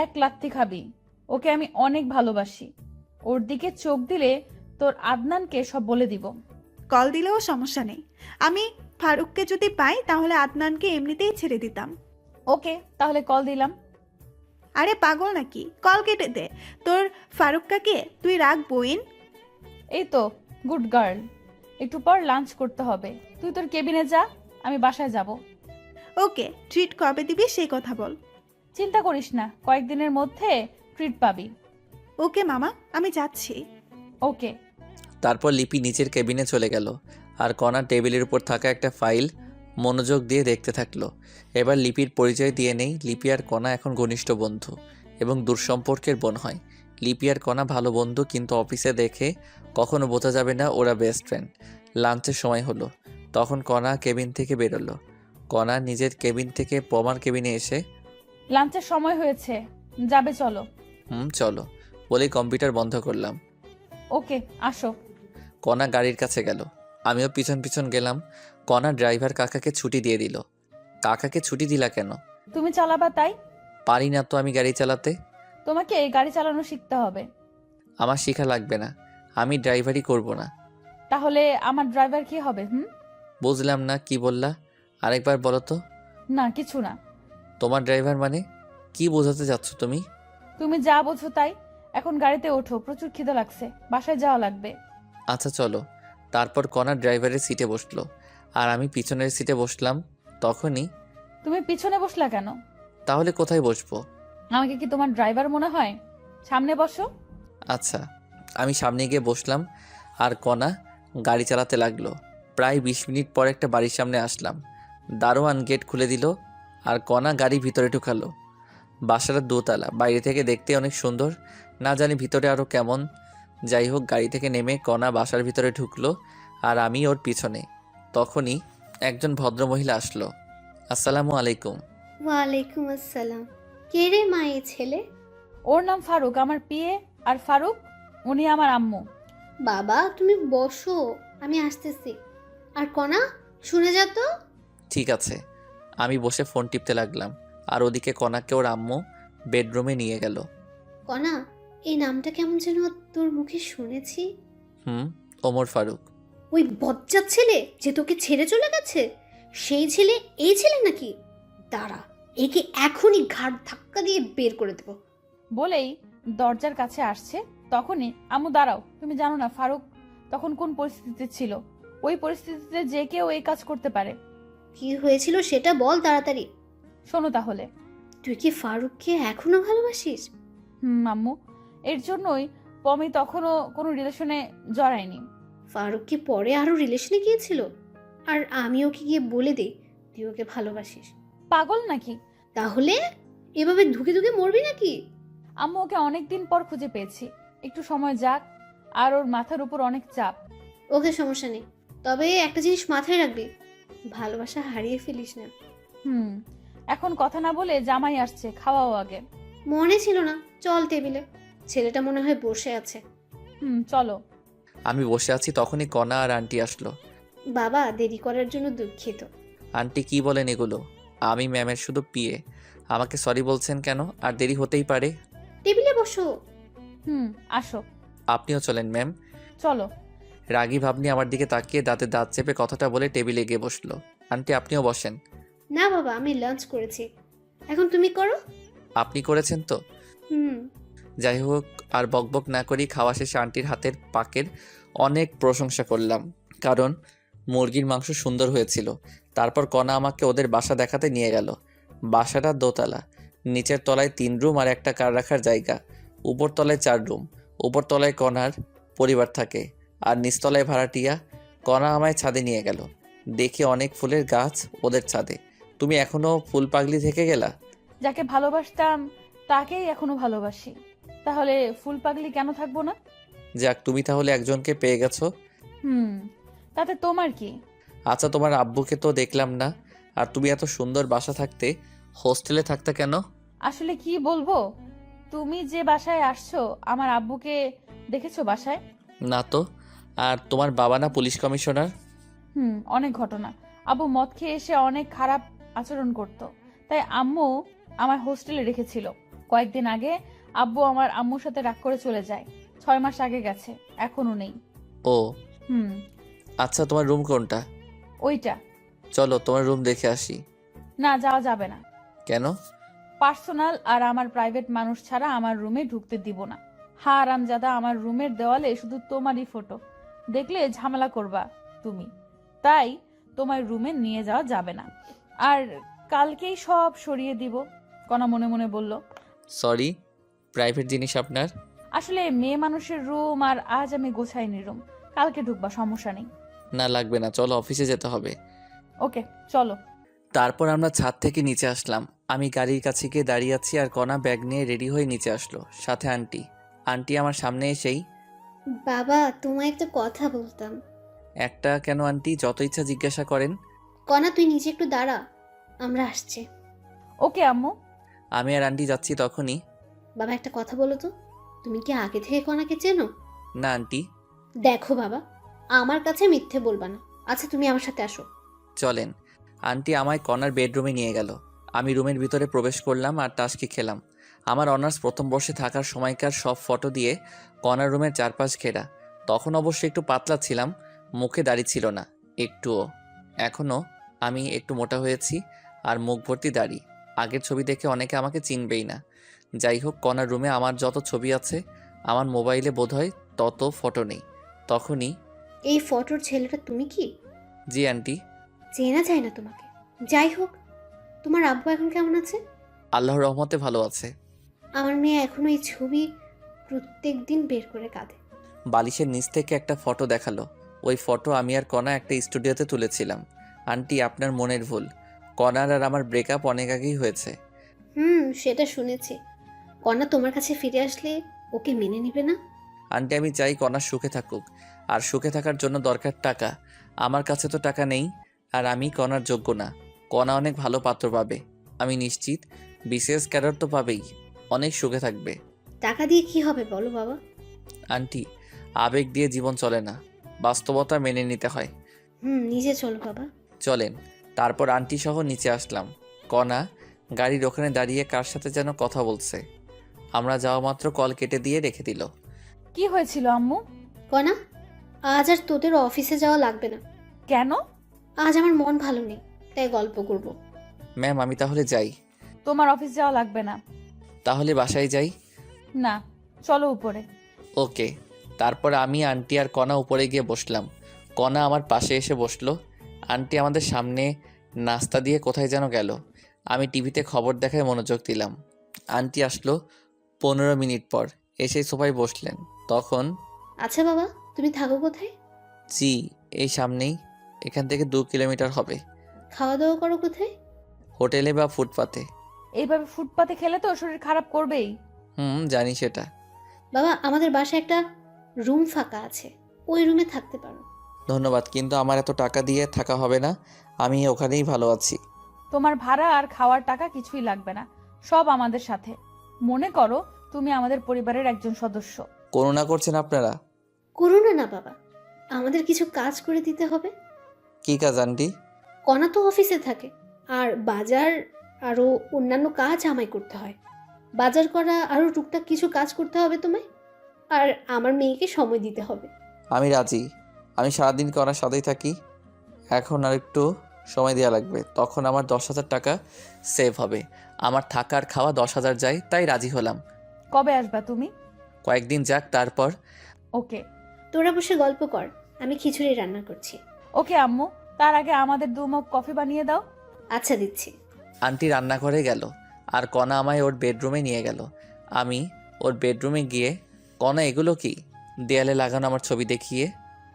এক লাত্তি খাবি। ওকে আমি অনেক ভালোবাসি। ওর দিকে চোখ দিলে তোর আদনানকে সব বলে দিব। কল দিলেও সমস্যা নেই। আমি ফারুককে যদি পাই তাহলে আদনানকে এমনিতেই ছেড়ে দিতাম। ওকে, তাহলে কল দিলাম। আরে পাগল নাকি, কল কেটে দে। তোর ফারুককাকে তুই রাখ বইন। এই তো গুড গার্ল। একটু পর লাঞ্চ করতে হবে। তুই তোর কেবিনে যা, আমি বাসায় যাব। ওকে, ট্রিট কবে দিবি সেই কথা বল। চিন্তা করিস না, কয়েকদিনের মধ্যে ট্রিট পাবি। ওকে মামা, আমি যাচ্ছি। ওকে। তারপর লিপি নিচের কেবিনে চলে গেল আর কণা টেবিলের উপর থাকা একটা ফাইল মনোযোগ দিয়ে দেখতে থাকলো। এবার লিপির পরিচয় দিয়ে নেই। লিপি আর কণা এখন ঘনিষ্ঠ বন্ধু এবং দূরসম্পর্কের বোন হয়। লিপি আর কণা ভালো বন্ধু, কিন্তু অফিসে দেখে কখনো বোঝা যাবে না ওরা বেস্ট ফ্রেন্ড। লাঞ্চের সময় হলো, তখন কণা কেবিন থেকে বেরোলো। কণা নিজের কেবিন থেকে পমার কেবিনে এসে, লাঞ্চের সময় হয়েছে, যাবে চলো। চলো বলেই কম্পিউটার বন্ধ করলাম। ওকে, আসো। কণা গাড়ির কাছে গেল, আমিও পিছন পিছন গেলাম। কণা ড্রাইভার কাকাকে ছুটি দিয়ে দিল। কাকাকে ছুটি দিলা কেন? তুমি চালাবা তাই। পারি না তো আমি গাড়ি চালাতে। তোমাকে গাড়ি চালানো শিখতে হবে। আমার শেখা লাগবে না, আমি ড্রাইভারই করব না। তাহলে আমার ড্রাইভার কি হবে? বুঝলাম না, কি বললা? আরেকবার বলো তো। না, কিছু না। তোমার ড্রাইভার মানে কি বোঝাতে যাচ্ছ তুমি? তুমি যা বোঝো তাই। এখন গাড়িতে ওঠো, প্রচুর খিদে লাগছে, বাসায় যাওয়া লাগবে। আচ্ছা চলো। তারপর কণা ড্রাইভারের সিটে বসলো আর আমি পিছনের সিটে বসলাম। তখনই, তুমি পিছনে বসলা কেন? তাহলে কোথায় বসবো? আমাকে কি তোমার ড্রাইভার মনে হয়? সামনে বসো। আচ্ছা, আমি সামনে গিয়ে বসলাম আর কণা গাড়ি চালাতে লাগলো। প্রায় 20 মিনিট পর একটা বাড়ির সামনে আসলাম। দারোয়ান গেট খুলে দিল আর কণা গাড়ি ভিতরে ঢুকালো। বাসাটা দোতলা, বাইরে থেকে দেখতে অনেক সুন্দর, না জানি ভিতরে আরও কেমন। যাই হোক, গাড়ি থেকে নেমে কণা বাসার ভিতরে ঢুকলো আর আমি ওর পিছনে। তখনই একজন ভদ্রমহিলা আসলো। আসসালামু আলাইকুম। ওয়ালাইকুম আসসালাম। কে রে মা এই ছেলে? ওর নাম ফারুক, আমার পিয়ে। আর ফারুক, উনি আমার আম্মু। বাবা তুমি বসো, আমি আসতেছি। আর কণা, শুনে যা তো। ঠিক আছে। আমি বসে ফোন টিপতে লাগলাম আর ওদিকে কণাকে ওর আম্মু বেডরুমে নিয়ে গেল। কণা, এই নামটা কেমন যেন তোর মুখে শুনেছি। ওমর ফারুক। ওই বজ্জাত ছেলে যে তোকে ছেড়ে চলে গেছে, সেই ছেলে এই ছেলে নাকি? দাঁড়া, একে এখনই ঘাড় ধাক্কা দিয়ে বের করে দেবো। বলেই দরজার কাছে আসছে। তখনই, আম্মু দাঁড়াও, তুমি জানো না ফারুক তখন কোন পরিস্থিতিতে ছিল? ওই পরিস্থিতিতে যে কেউ এই কাজ করতে পারে। কি হয়েছিল সেটা বল তাড়াতাড়ি। শোনো তাহলে। তুই কি ফারুককে এখনো ভালোবাসিস? আম্মু, এর জন্যই পমি তখনও কোনো রিলেশনে জড়ায়নি। ফারুক কি পরে আরো রিলেশনে গিয়েছিল? আর আমি ওকে গিয়ে বলে দেই তুই ওকে ভালোবাসিস? পাগল নাকি? তাহলে এভাবে ধুকে ধুকে মরবি নাকি? আম্মু, ওকে অনেকদিন পর খুঁজে পেয়েছি, একটু সময় যাক। আর ওর মাথার উপর অনেক চাপ। ওকে, সমস্যা নেই, তবে একটা জিনিস মাথায় রাখবি, ভালোবাসা হারিয়ে ফেলিস না। এখন কথা না বলে জামাই আসছে, খাওয়াও আগে। মনে ছিল না, চল টেবিলে, ছেলেটা মনে হয় বসে আছে। চলো। আমি বসে আছি, তখনই কণা আর আন্টি আসলো। বাবা, দেরি করার জন্য দুঃখিত। আন্টি কি বলেন এগুলো? আমি ম্যামের শুধু পিয়ে, আমাকে সরি বলছেন কেন? আর দেরি হতেই পারে। টেবিলে বসো। আসো। আপনিও চলেন ম্যাম। চলো। রাগী ভাবনি আমার দিকে তাকিয়ে দাঁতে দাঁত চেপে কথাটা বলে টেবিলে গিয়ে বসলো। আন্টি আপনিও বসেন। না বাবা, আমি লাঞ্চ করেছি, এখন তুমি করো। আপনি করেছেন তো? যাই হোক, আর বকবক না করি খাওয়া শেষে আন্টির হাতের পাকের অনেক প্রশংসা করলাম, কারণ মুরগির মাংস সুন্দর হয়েছিল। তারপর কণা আমাকে ওদের বাসা দেখাতে নিয়ে গেল। বাসাটা দোতলা, নিচের তলায় 3 রুম আর একটা কার রাখার জায়গা, উপর তলায় 4 রুম। উপর তলায় কণার পরিবার থাকে আর নিচতলায় ভাড়াটিয়া। কণা আমায় ছাদে নিয়ে গেল, দেখি অনেক ফুলের গাছ ওদের ছাদে। তুমি এখনো ফুল পাগলি থেকে গেলা? যাকে ভালোবাসতাম তাকেই এখনো ভালোবাসি। তাহলে ফুল পাগলি কেন থাকবো না? যাক, তুমি তাহলে একজনকে পেয়ে গেছো। তাতে তোমার কি? আচ্ছা, তোমার আব্বুকে তো দেখলাম না, আর তুমি এত সুন্দর বাসা থাকতে হোস্টেলে থাকতে কেন? আসলে কি বলবো, তুমি যে বাসায় আসছো আমার আব্বুকে দেখেছো বাসায়? না তো। আর তোমার বাবা না পুলিশ কমিশনার? অনেক ঘটনা। আব্বু মদ খেয়ে এসে অনেক খারাপ আচরণ করত, তাই আম্মু আমার হোস্টেলে রেখেছিল। কয়েকদিন আগে আব্বু আমার আম্মুর সাথে রাগ করে চলে যায়। 6 মাস আগে গেছে, এখনো নেই। ও হুম আচ্ছা, তোমার রুম কোনটা? ওইটা। চলো তোমার রুম দেখে আসি। না, যাওয়া যাবে না। কেন? পার্সোনাল আর আমার প্রাইভেট মানুষ ছাড়া আমার রুমে ঢুকতে দিব না। হারামজাদা, আমার রুমের দেওয়ালে শুধু তোমারই ফটো, দেখলে ঝামেলা করবা তুমি, তাই তোমার রুমে নিয়ে যাওয়া যাবে না। আর কালকেই সব সরিয়ে দিব, কণা মনে মনে বলল। সরি, প্রাইভেট জিনিস আপনার। আসলে মেয়ে মানুষের রুম, আর আজ আমি গোছাইনি রুম। কালকে ঢুকবা, সমস্যা নেই। না লাগবে না, চলো অফিসে যেতে হবে। ওকে চলো। তারপর আমরা ছাদ থেকে নিচে আসলাম। আমি গাড়ির কাছে গিয়ে দাঁড়িয়ে আছি আর কণা ব্যাগ নিয়ে রেডি হয়ে নিচে আসলো, সাথে আন্টি। আন্টি আমার সামনে এসেই, বাবা, তোমায় একটা কথা বলতাম। একটা কেন আন্টি? যত ইচ্ছা জিজ্ঞাসা করেন। কণা, তুই নিচে একটু দাঁড়া, আমরা আসছি। ওকে আম্মু। আমি আর আন্টি যাচ্ছি তখনই, বাবা, একটা কথা বলো তো, তুমি কি আগে থেকে কণাকে চেনো? না আন্টি। দেখো বাবা, আমার কাছে মিথ্যে বলবা না। আচ্ছা, তুমি আমার সাথে আসো। চলেন। আন্টি আমায় কণার বেডরুমে নিয়ে গেল। আমি রুমের ভিতরে প্রবেশ করলাম আর টাস্কি খেলাম। আমার অনার্স প্রথম বর্ষে থাকার সময়কার সব ফটো দিয়ে কণার রুমের চারপাশ ঘেরা। তখন অবশ্য একটু পাতলা ছিলাম, মুখে দাড়ি ছিল না একটুও। এখনও আমি একটু মোটা হয়েছি আর মুখ ভর্তি দাড়ি। আগের ছবি দেখে অনেকে আমাকে চিনবেই না। যাই হোক, কণার রুমে আমার যত ছবি আছে আমার মোবাইলে বোধহয় তত ফটো নেই। তখনই, এই ফটোর ছেলেটা তুমি কি? জি আন্টি। চেনা যায় না তোমাকে। যাই হোক, তোমার আব্বু এখন কেমন আছে? আল্লাহর রহমতে ভালো আছে। আমার মেয়ে এখনো এই ছবি প্রত্যেক দিন বের করে কাঁদে। বালিশের নিচ থেকে একটা ফটো দেখালো। ওই ফটো আমি আর কণা একটা স্টুডিওতে তুলেছিলাম। আন্টি, আপনার মনের ভুল। কণার আর আমার ব্রেকআপ অনেক আগেই হয়েছে। সেটা শুনেছি। কণা তোমার কাছে ফিরে আসলে ওকে মেনে নিবে না? আন্টি, আমি চাই কণা সুখে থাকুক, আর সুখে থাকার জন্য দরকার টাকা। আমার কাছে তো টাকা নেই, আর আমি কণার যোগ্য না। কণা অনেক ভালো পাত্র পাবে, আমি নিশ্চিত। বিসিএস ক্যাডার তো পাবেই, অনেক সুখে থাকবে। টাকা দিয়ে কি হবে বলো বাবা? আন্টি, আবেগ দিয়ে জীবন চলে না, বাস্তবতা মেনে নিতে হয়। নিজে চলো বাবা। চলেন। তারপর আন্টি সহ নিচে আসলাম। কণা গাড়ির ওখানে দাঁড়িয়ে কার সাথে যেন কথা বলছে। আমরা যাওয়া মাত্র কল কেটে দিয়ে রেখে দিল। কি হয়েছিল আম্মু? কণা, আজ আর তোদের অফিসে যাওয়া লাগবে না। কেন? আজ আমার মন ভালো নেই, তাই গল্প করব। ম্যাম, আমি তাহলে যাই। তোমার অফিস যাওয়া লাগবে না। তাহলে বাসায় যাই। না, চলো উপরে। ওকে। তারপর আমি, আন্টি আর কণা উপরে গিয়ে বসলাম। কণা আমার পাশে এসে বসলো। আন্টি আমাদের সামনে নাস্তা দিয়ে কোথায় যেন গেল। আমি টিভিতে খবর দেখায় মনোযোগ দিলাম। আন্টি আসলো 15 মিনিট পর, এসে সোফায় বসলেন। তখন, আচ্ছা বাবা, তুমি থাকো কোথায়? জি, এই সামনেই, এখান থেকে 2 কিলোমিটার হবে। খাওয়া দাওয়া করো কোথায়? হোটেলে বা ফুটপাতে। এইভাবে ফুটপাতে খেলে তো শরীর খারাপ করবেই। জানি সেটা। বাবা, আমাদের বাসায় একটা রুম ফাঁকা আছে, ওই রুমে থাকতে পারো। ধন্যবাদ, কিন্তু আমার এত টাকা দিয়ে থাকা হবে না, আমি ওখানেই ভালো আছি। তোমার ভাড়া আর খাওয়ার টাকা কিছুই লাগবে না, সব আমাদের সাথে। মনে করো তুমি আমাদের পরিবারের একজন সদস্য। করুণা করছেন আপনারা? করো না বাবা, আমাদের কিছু কাজ করে দিতে হবে। কি কাজ আন্টি? কণা তো অফিসে থাকে, আর বাজার আরও অন্যান্য কাজ আমায় করতে হয়। বাজার করা আরও টুকটাক কিছু কাজ করতে হবে তোমায়, আর আমার মেয়েকে সময় দিতে হবে। আমি রাজি। আমি সারাদিন করার সাথেই থাকি। এখন আর একটু সময় দেওয়া লাগবে, তখন আমার 10,000 টাকা সেভ হবে। আমার থাকা আর খাওয়া 10,000 যায়, তাই রাজি হলাম। কবে আসবা তুমি? কয়েকদিন যাক, তারপর। ওকে। তোরা বসে গল্প কর, আমি খিচুড়ি রান্না করছি। ওকে আম্মু, তার আগে আমাদের 2 মগ কফি বানিয়ে দাও। আচ্ছা, দিচ্ছি। আন্টি রান্নাঘরে গেল আর কণা আমায় ওর বেডরুমে নিয়ে গেল। আমি ওর বেডরুমে গিয়ে, কণা এগুলো কি? দেয়ালে লাগানো আমার ছবি দেখিয়ে।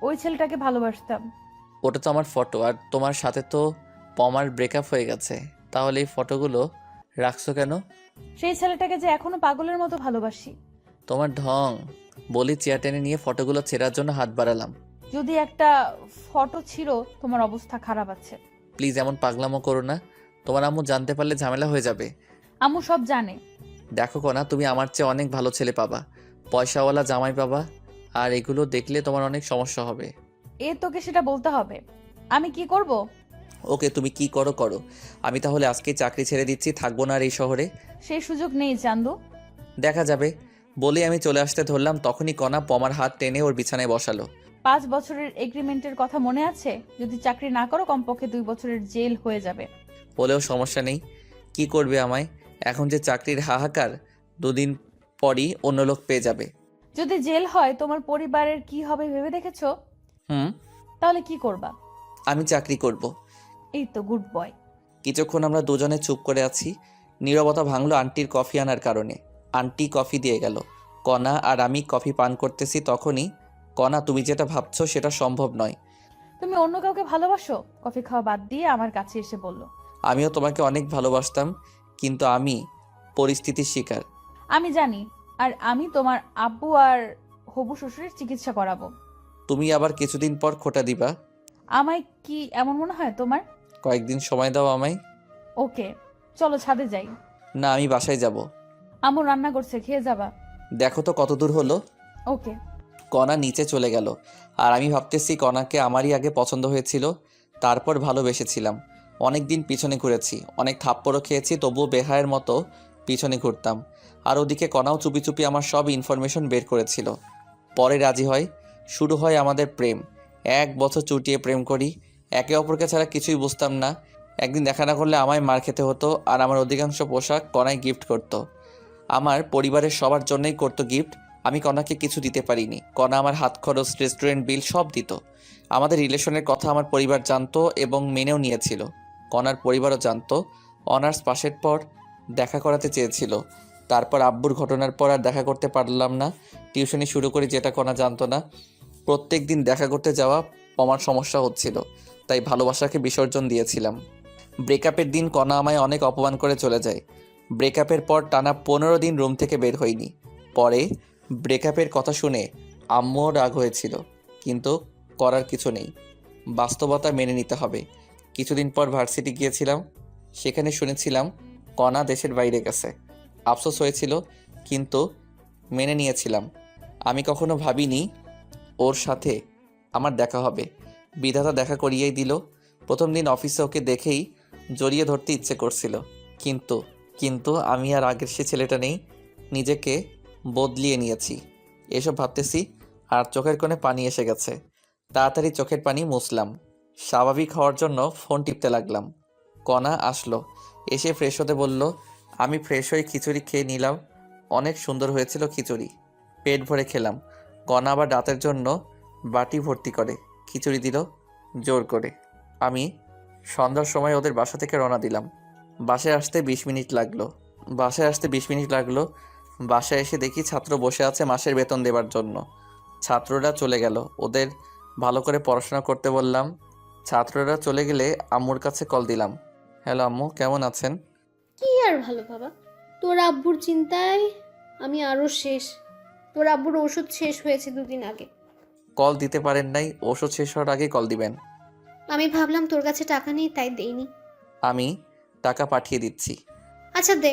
ওই ছেলেটাকে ভালোবাসতাম। ওটা তো আমার ফটো, আর তোমার সাথে তো পমার ব্রেকআপ হয়ে গেছে, তাহলে এই ফটোগুলো রাখছো কেন? সেই ছেলেটাকে যে এখনো পাগলের মতো ভালোবাসি। তোমার ঢং। বলি চেয়ার টেনে নিয়ে ফটোগুলো ছেঁড়ার জন্য হাত বাড়ালাম। যদি একটা ফটো ছিল, তোমার অবস্থা খারাপ আছে। প্লিজ এমন পাগলামো করো না, তোমার আম্মু জানতে পারলে ঝামেলা হয়ে যাবে। আম্মু সব জানে। দেখো কনা, তুমি আমার চেয়ে অনেক ভালো ছেলে পাবা, পয়সাওয়ালা জামাই পাবা, আর এগুলো দেখলে তোমার অনেক সমস্যা হবে। তোকে সেটা বলতে হবে। আমি কি করব? ওকে, তুমি কি করো করো, আমি তাহলে আজকেই চাকরি ছেড়ে দিচ্ছি, থাকবো না আর এই শহরে। সেই সুযোগ নেই চান্দু। দেখা যাবে। বলে আমি চলে আসতে ধরলাম, তখনই কণা পমার হাত টেনে ওর বিছানায় বসালো। 5 বছরের এগ্রিমেন্টের কথা মনে আছে? যদি চাকরি না করো কমপক্ষে 2 বছরের জেল হয়ে যাবে। বলেও সমস্যা নেই, কি করবে আমায়? এখন যে চাকরির হাহাকার, 2 দিন পরই অন্য লোক পেয়ে যাবে। যদি জেল হয় তোমার পরিবারের কি হবে ভেবে দেখেছো? তাহলে কি করবা? আমি চাকরি করব। এই তো গুড বয়। কিছুক্ষণ আমরা দুজনে চুপ করে আছি। নীরবতা ভাঙলো আন্টির কফি আনার কারণে। আন্টি কফি দিয়ে গেল, কণা আর আমি কফি পান করতেছি। তখনই, কণা তুমি যেটা ভাবছো সেটা সম্ভব নয়। তুমি অন্য কাউকে ভালোবাসো? কফি খাওয়া বাদ দিয়ে আমার কাছে এসে বলল। আমিও তোমাকে অনেক ভালোবাসতাম, কিন্তু আমি পরিস্থিতির শিকার। আমি জানি, আর আমি তোমার আব্বু আর হবু শ্বশুরের চিকিৎসা করাবো। তুমি আবার কিছুদিন পর খোটা দিবা। আমায় কি এমন মনে হয় তোমার? কয়েকদিন সময় দাও আমায়। ওকে, চলো ছাদে যাই। না, আমি বাসায় যাব। আম্মু রান্না করছে, খেয়ে যাবা। দেখো তো কত দূর হলো। ওকে। কণা নিচে চলে গেল, আর আমি ভাবতেছি কণাকে আমারই আগে পছন্দ হয়েছিল, তারপর ভালোবেসেছিলাম। অনেক দিন পিছনে ঘুরেছি, অনেক থাপ্পড়ও খেয়েছি, তবুও বেহায়ের মতো পিছনে ঘুরতাম। আর ওদিকে কণাও চুপি চুপি আমার সব ইনফরমেশন বের করেছিল। পরে রাজি হয়, শুরু হয় আমাদের প্রেম। 1 বছর চুটিয়ে প্রেম করি, একে অপরকে ছাড়া কিছুই বুঝতাম না। একদিন দেখা না করলে আমায় মার খেতে হতো, আর আমার অধিকাংশ পোশাক কণায় গিফট করতো। আমার পরিবারের সবার জন্যই করতো গিফট। আমি কণাকে কিছু দিতে পারিনি। কণা আমার হাত খরচ, রেস্টুরেন্ট বিল সব দিত। আমাদের রিলেশনের কথা আমার পরিবার জানতো এবং মেনেও নিয়েছিল। কণার পরিবারও জানতো। অনার্স পাশের পর দেখা করাতে চেয়েছিল, তারপর আব্বুর ঘটনার পর আর দেখা করতে পারলাম না। টিউশনি শুরু করি, যেটা কণা জানতো না। প্রত্যেক দিন দেখা করতে যাওয়া আমার সমস্যা হচ্ছিল, তাই ভালোবাসাকে বিসর্জন দিয়েছিলাম। ব্রেকআপের দিন কণা আমায় অনেক অপমান করে চলে যায়। ব্রেকআপের পর টানা 15 দিন রুম থেকে বের হইনি। পরে ব্রেকআপের কথা শুনে আম্মুও রাগ হয়েছিল, কিন্তু করার কিছু নেই, বাস্তবতা মেনে নিতে হবে। কিছুদিন পর ভার্সিটি গিয়েছিলাম, সেখানে শুনেছিলাম কণা দেশের বাইরে গেছে। আফসোস হয়েছিল, কিন্তু মেনে নিয়েছিলাম। আমি কখনো ভাবিনি ওর সাথে আমার দেখা হবে। বিধাতা দেখা করিয়েই দিল। প্রথম দিন অফিসে ওকে দেখেই জড়িয়ে ধরতে ইচ্ছে করছিল, কিন্তু আমি আর আগের সে ছেলেটা নেই, নিজেকে বদলিয়ে নিয়েছি। এসব ভাবতেছি আর চোখের কোণে পানি এসে গেছে। তাড়াতাড়ি চোখের পানি মুছলাম, স্বাভাবিক হওয়ার জন্য ফোন টিপতে লাগলাম। কণা আসলো, এসে ফ্রেশ হতে বলল। আমি ফ্রেশ হয়ে খিচুড়ি খেয়ে নিলাম। অনেক সুন্দর হয়েছিল খিচুড়ি, পেট ভরে খেলাম। কণা আবার রাতের জন্য বাটি ভর্তি করে খিচুড়ি দিল জোর করে। আমি সন্ধ্যার সময় ওদের বাসা থেকে রওনা দিলাম। বাসায় আসতে 20 মিনিট লাগলো। বাসায় এসে দেখি ছাত্র বসে আছে মাসের বেতন দেবার জন্য। ছাত্ররা চলে গেল, ওদের ভালো করে পড়াশোনা করতে বললাম। ছাত্ররা চলে গেলে আম্মুর কাছে কল দিলাম। হ্যালো আম্মু, কেমন আছেন? কি আর ভালো বাবা, তোর আব্বুর চিন্তায় আমি আরও শেষ। তোর আব্বুর ওষুধ শেষ হয়েছে 2 দিন আগে। কল দিতে পারেন নাই? ওষুধ শেষ হওয়ার আগে কল দিবেন। আমি ভাবলাম তোর কাছে টাকা নেই, তাই দেইনি। আমি টাকা পাঠিয়ে দিচ্ছি। আচ্ছা দে,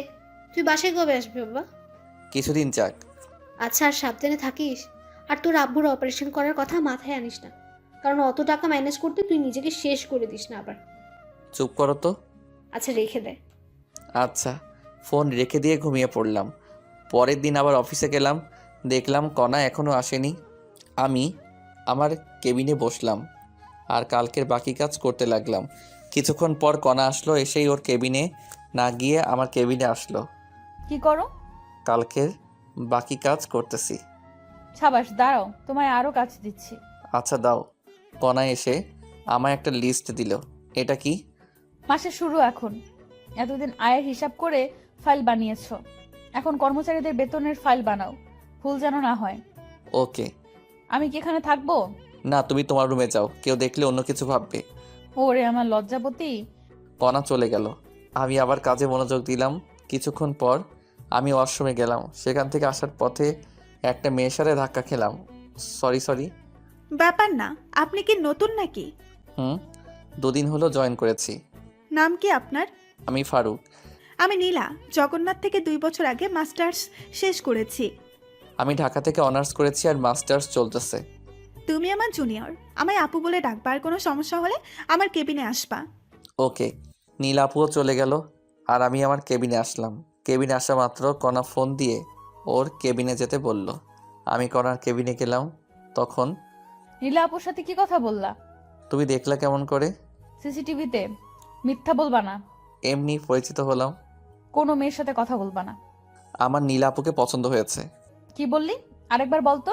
তুই বাসায় কবে আসবি বাবা? কিছুদিন যাক। আচ্ছা, আর সাবধানে থাকিস। আর তোর আব্বুর অপারেশন করার কথা মাথায় আনিস না, কারণ অত টাকা ম্যানেজ করতে তুই নিজেকে শেষ করে দিস না আবার। চুপ করো তো। আচ্ছা রেখে দে। আচ্ছা। ফোন রেখে দিয়ে ঘুমিয়ে পড়লাম। পরের দিন আবার অফিসে গেলাম, দেখলাম কণা এখনও আসেনি। আমি আমার কেবিনে বসলাম আর কালকের বাকি কাজ করতে লাগলাম। কিছুক্ষণ পর কণা আসলো, এসেই ওর কেবিনে না গিয়ে আমার কেবিনে আসলো। কি করো? কালকের বাকি কাজ করতেছি। সাবাস, দাঁড়াও, তোমায় আরো কাজ দিচ্ছি। আচ্ছা দাও। কণা এসে আমায় একটা লিস্ট দিল। এটা কি? মাসের শুরু এখন। এতদিন আয়ের হিসাব করে ফাইল বানিয়েছো, এখন কর্মচারীদের বেতনের ফাইল বানাও, ভুল যেন না হয়। ওকে। আমি কি এখানে থাকবো? না, তুমি তোমার রুমে যাও, কেউ দেখলে অন্য কিছু ভাববে। ওরে আমার লজ্জাপতি। কণা চলে গেল, আমি আবার কাজে মনোযোগ দিলাম। কিছুক্ষণ পর আমি ওয়াশরুমে গেলাম। সেখান থেকে আসার পথে একটা মেয়ের সাথে ধাক্কা খেলাম। সরি। ব্যাপার না, আপনি কি নতুন নাকি? হুম, 2 দিন হলো জয়েন করেছি। নাম কি আপনার? আমি ফারুক। আমি নীলা, জগন্নাথ থেকে 2 বছর আগে মাস্টার্স শেষ করেছি। আমি ঢাকা থেকে অনার্স করেছি আর মাস্টার্স চলতেছে। তুমি আমার জুনিয়র, আমায় আপু বলে ডাকবা, আর কোনো সমস্যা হলে আমার কেবিনে আসবা। ওকে। নীল আপুও চলে গেল আর আমি আমার কেবিনে আসলাম। কেবিনে আসা মাত্র কণা ফোন দিয়ে ওর কেবিনে যেতে বলল। আমি কণার কেবিনে গেলাম। তখন নীলা আপুর সাথে কি কথা বললা? তুমি দেখলা কেমন করে? সিসিটিভিতে। মিথ্যা বলবা না। এমনি পরিচিত হলাম। কোনো মেয়ের সাথে কথা বলবা না। আমার নীল আপুকে পছন্দ হয়েছে। কি বললি? আরেকবার বলতো।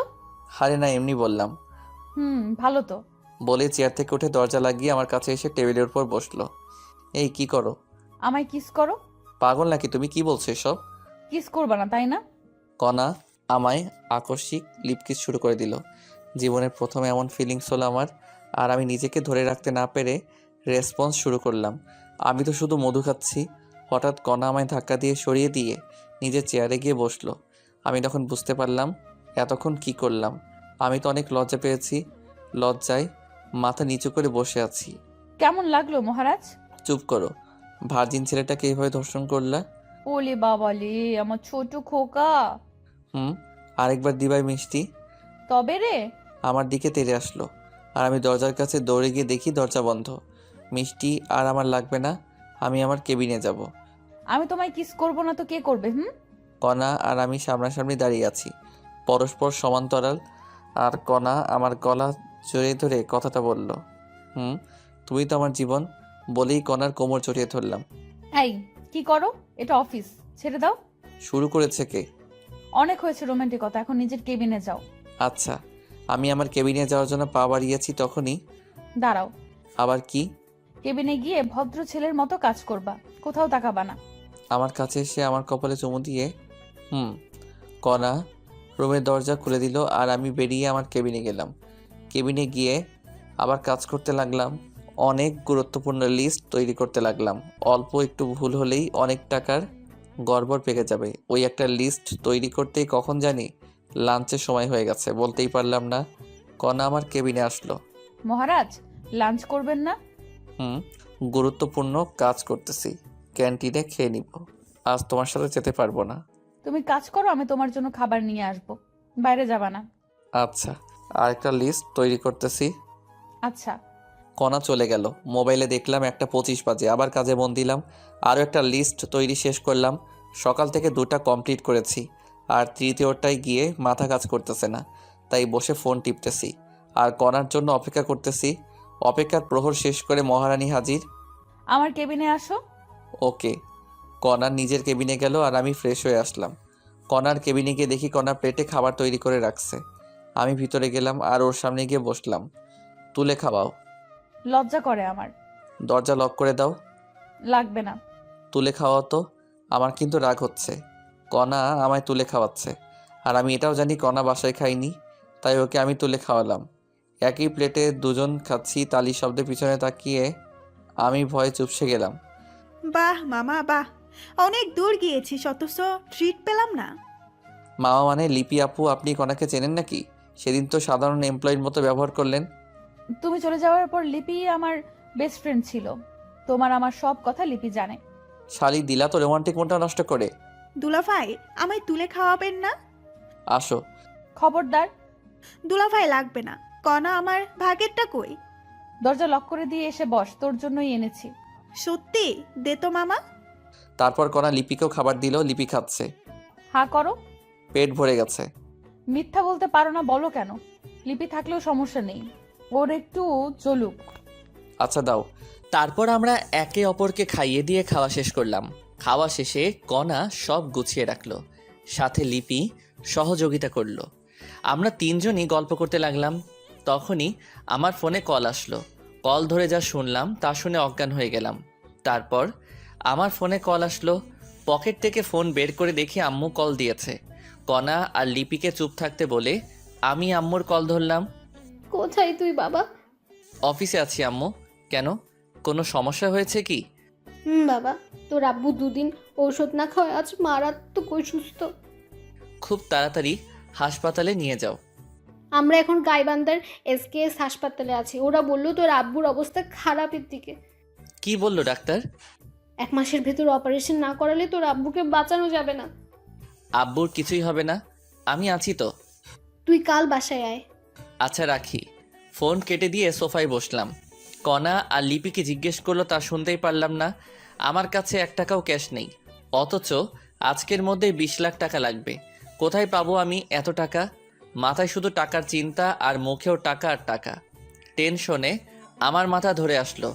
আরে না, এমনি বললাম। ভালো তো। বলে চেয়ার থেকে উঠে দরজা লাগিয়ে আমার কাছে এসে টেবিলের উপর বসলো। এই কি করো? আমায় কিস করো। পাগল নাকি তুমি? কি বলছো এসব? কিস করবা না তাই না? কণা আমায় আকস্মিক লিপকিস শুরু করে দিল। জীবনের প্রথম এমন ফিলিংস হলো আমার। আর আমি নিজেকে ধরে রাখতে না পেরে রেসপন্স শুরু করলাম। আমি তো শুধু মধু খাচ্ছি। হঠাৎ কণা আমায় ধাক্কা দিয়ে সরিয়ে দিয়ে নিজের চেয়ারে গিয়ে বসলো। আমি তখন বুঝতে পারলাম এতক্ষণ কি করলাম। আমি তো অনেক লজ্জা পেয়েছি। লজ্জায় মাথা নিচু করে বসে আছি। কেমন লাগলো মহারাজ? চুপ করো। ভার্জিন ছেলেটাকে এইভাবে ধর্ষণ করলা? ওলে বাবালে, আমার ছোট খোকা। আরেকবার দিবাই মিষ্টি। তবে রে। আমার দিকে তেড়ে আসলো আর আমি দরজার কাছে দৌড়ে গিয়ে দেখি দরজা বন্ধ। মিষ্টি আর আমার লাগবে না, আমি আমার কেবিনে যাব। আমি তোমায় কিস করব না তো কে করবে? কণা আর আমি সামনাসামনি দাঁড়িয়ে আছি, পরস্পর সমান্তরাল। আর কণা আমার গলা জড়িয়ে ধরে কথাটা বলল, তুমি তো আমার জীবন। বলেই কণার কোমর জড়িয়ে ধরলাম। এই কি করো? এটা অফিস, ছেড়ে দাও। শুরু করেছে কে? অনেক হয়েছে রোমান্টিকতা, এখন নিজের কেবিনে যাও। আচ্ছা। আমি আমার কেবিনে যাওয়ার জন্য পা বাড়িয়েছি, তখনই দাঁড়াও। আবার কি? কেবিনে গিয়ে ভদ্র ছেলের মতো কাজ করবা, কোথাও তাকাবা না। আমার কাছে এসে আমার কপালে চুমু দিয়ে কণা রুমের দরজা খুলে দিল আর আমি বেরিয়ে আমার কেবিনে গেলাম। কেবিনে গিয়ে আবার কাজ করতে লাগলাম। অনেক গুরুত্বপূর্ণ লিস্ট তৈরি করতে লাগলাম। অল্প একটু ভুল হলেই অনেক টাকার গড়বড় পেকে যাবে। ওই একটা লিস্ট তৈরি করতেই কখন জানি লাঞ্চের সময় হয়ে গেছে। বলতেই পারলাম না। কণা আমার কেবিনে আসলো। মহারাজ, লাঞ্চ করবেন না? গুরুত্বপূর্ণ কাজ করতেছি, ক্যান্টিনে খেয়ে নিব। আজ তোমার সাথে যেতে পারবো না। তুমি কাজ করো, আমি তোমার জন্য খাবার নিয়ে আসবো। বাইরে যাবা না। আচ্ছা, আরেকটা লিস্ট তৈরি করতেছি। আচ্ছা। কণা চলে গেল। মোবাইলে দেখলাম 1:25 বাজে। আবার কাজে মন দিলাম। আরও একটা লিস্ট তৈরি শেষ করলাম। সকাল থেকে 2টা কমপ্লিট করেছি আর তৃতীয়টায় গিয়ে মাথা কাজ করতেছে না, তাই বসে ফোন টিপতেছি আর কণার জন্য অপেক্ষা করতেছি। অপেক্ষার প্রহর শেষ করে মহারানী হাজির। আমার কেবিনে আসো। ওকে। কণার নিজের কেবিনে গেল আর আমি ফ্রেশ হয়ে আসলাম। কণার কেবিনে গিয়ে দেখি কণা প্লেটে খাবার তৈরি করে রাখছে। আমি ভিতরে গেলাম আর ওর সামনে গিয়ে বসলাম। তুলে খাওয়াও। লজ্জা করে আমার। দরজা লক করে দাও। লাগবে না। তুলে খাওয়াও তো। আমার কিন্তু রাগ হচ্ছে। কণা আমায় তুলে খাওয়াচ্ছে আর আমি এটাও জানি কণা বাসায় খাইনি, তাই ওকে আমি তুলে খাওয়ালাম। একই প্লেটে দুজন খাচ্ছি। তালি শব্দে পিছনে তাকিয়ে আমি ভয়ে চুপসে গেলাম। বাহ মামা বাহ, অনেক দূর গিয়েছিস অথচ ট্রিট পেলাম না। মামা মানে লিপি আপু, আপনি কণাকে চেনেন নাকি? সেদিন তো সাধারণ এমপ্লয়ির মতো ব্যবহার করলেন। তুমি চলে যাওয়ার পর লিপি আমার বেস্ট ফ্রেন্ড ছিল। তোমার আমার সব কথা লিপি জানে। শালি দিলা তো রোমান্টিক মনটা নষ্ট করে। দুলাভাই, আমায় তুলে খাওয়াবেন না? আসো। খবরদার। দুলাভাই লাগবে না, কণা আমার ভাগেরটা কই? দরজা লক করে দিয়ে এসে বস, তোর জন্যই এনেছি। সত্যি দে তো মামা। তারপর কণা লিপিকেও খাবার দিল। লিপি খাচ্ছে। হ্যাঁ করো। পেট ভরে গেছে। মিথ্যা বলতে পারো না, বলো কেন? লিপি থাকলেও সমস্যা নেই, ওর একটু চলুক। আচ্ছা দাও। তারপর আমরা একে অপরকে খাইয়ে দিয়ে খাওয়া শেষ করলাম। খাওয়া শেষে কণা সব গুছিয়ে রাখলো, সাথে লিপি সহযোগিতা করলো। আমরা 3জনই গল্প করতে লাগলাম। তখনই আমার ফোনে কল আসলো। কল ধরে যা শুনলাম তা শুনে অজ্ঞান হয়ে গেলাম। তারপর আমার ফোনে কল আসলো। পকেট থেকে ফোন বের করে দেখি আম্মু কল দিয়েছে। কণা আর লিপিকে চুপ থাকতে বলে আমি আম্মুর কল ধরলাম। কোথায় তুই বাবা? অফিসে আছি আম্মু। কেন, কোনো সমস্যা হয়েছে কি? বাবা, তোর আব্বু 2 দিন ঔষধ না খাওয়ায় আজ মারাত্মক অসুস্থ। খুব তাড়াতাড়ি হাসপাতালে নিয়ে যাও। আমরা এখন গাইবান্ধার SKS হাসপাতালে আছি। ওরা বললো তোর আব্বুর অবস্থা খারাপের দিকে। কি বললো ডাক্তার? 1 মাসের ভেতর অপারেশন না করালে তোর আব্বুকে বাঁচানো যাবে না। আব্বুর কিছুই হবে না, আমি আছি তো। তুই কাল বাসায় আয়। আচ্ছা রাখি। ফোন কেটে দিয়ে সোফায় বসলাম। কণা আর লিপিকে জিজ্ঞেস করলো তা শুনতেই পারলাম না। আমার কাছে 1 টাকাও ক্যাশ নেই, অথচ আজকের মধ্যে 20 লাখ টাকা লাগবে। কোথায় পাবো আমি এত টাকা? মাথায় শুধু টাকার চিন্তা আর মুখেও টাকা আর টাকা। টেনশনে আমার মাথা ধরে আসলো।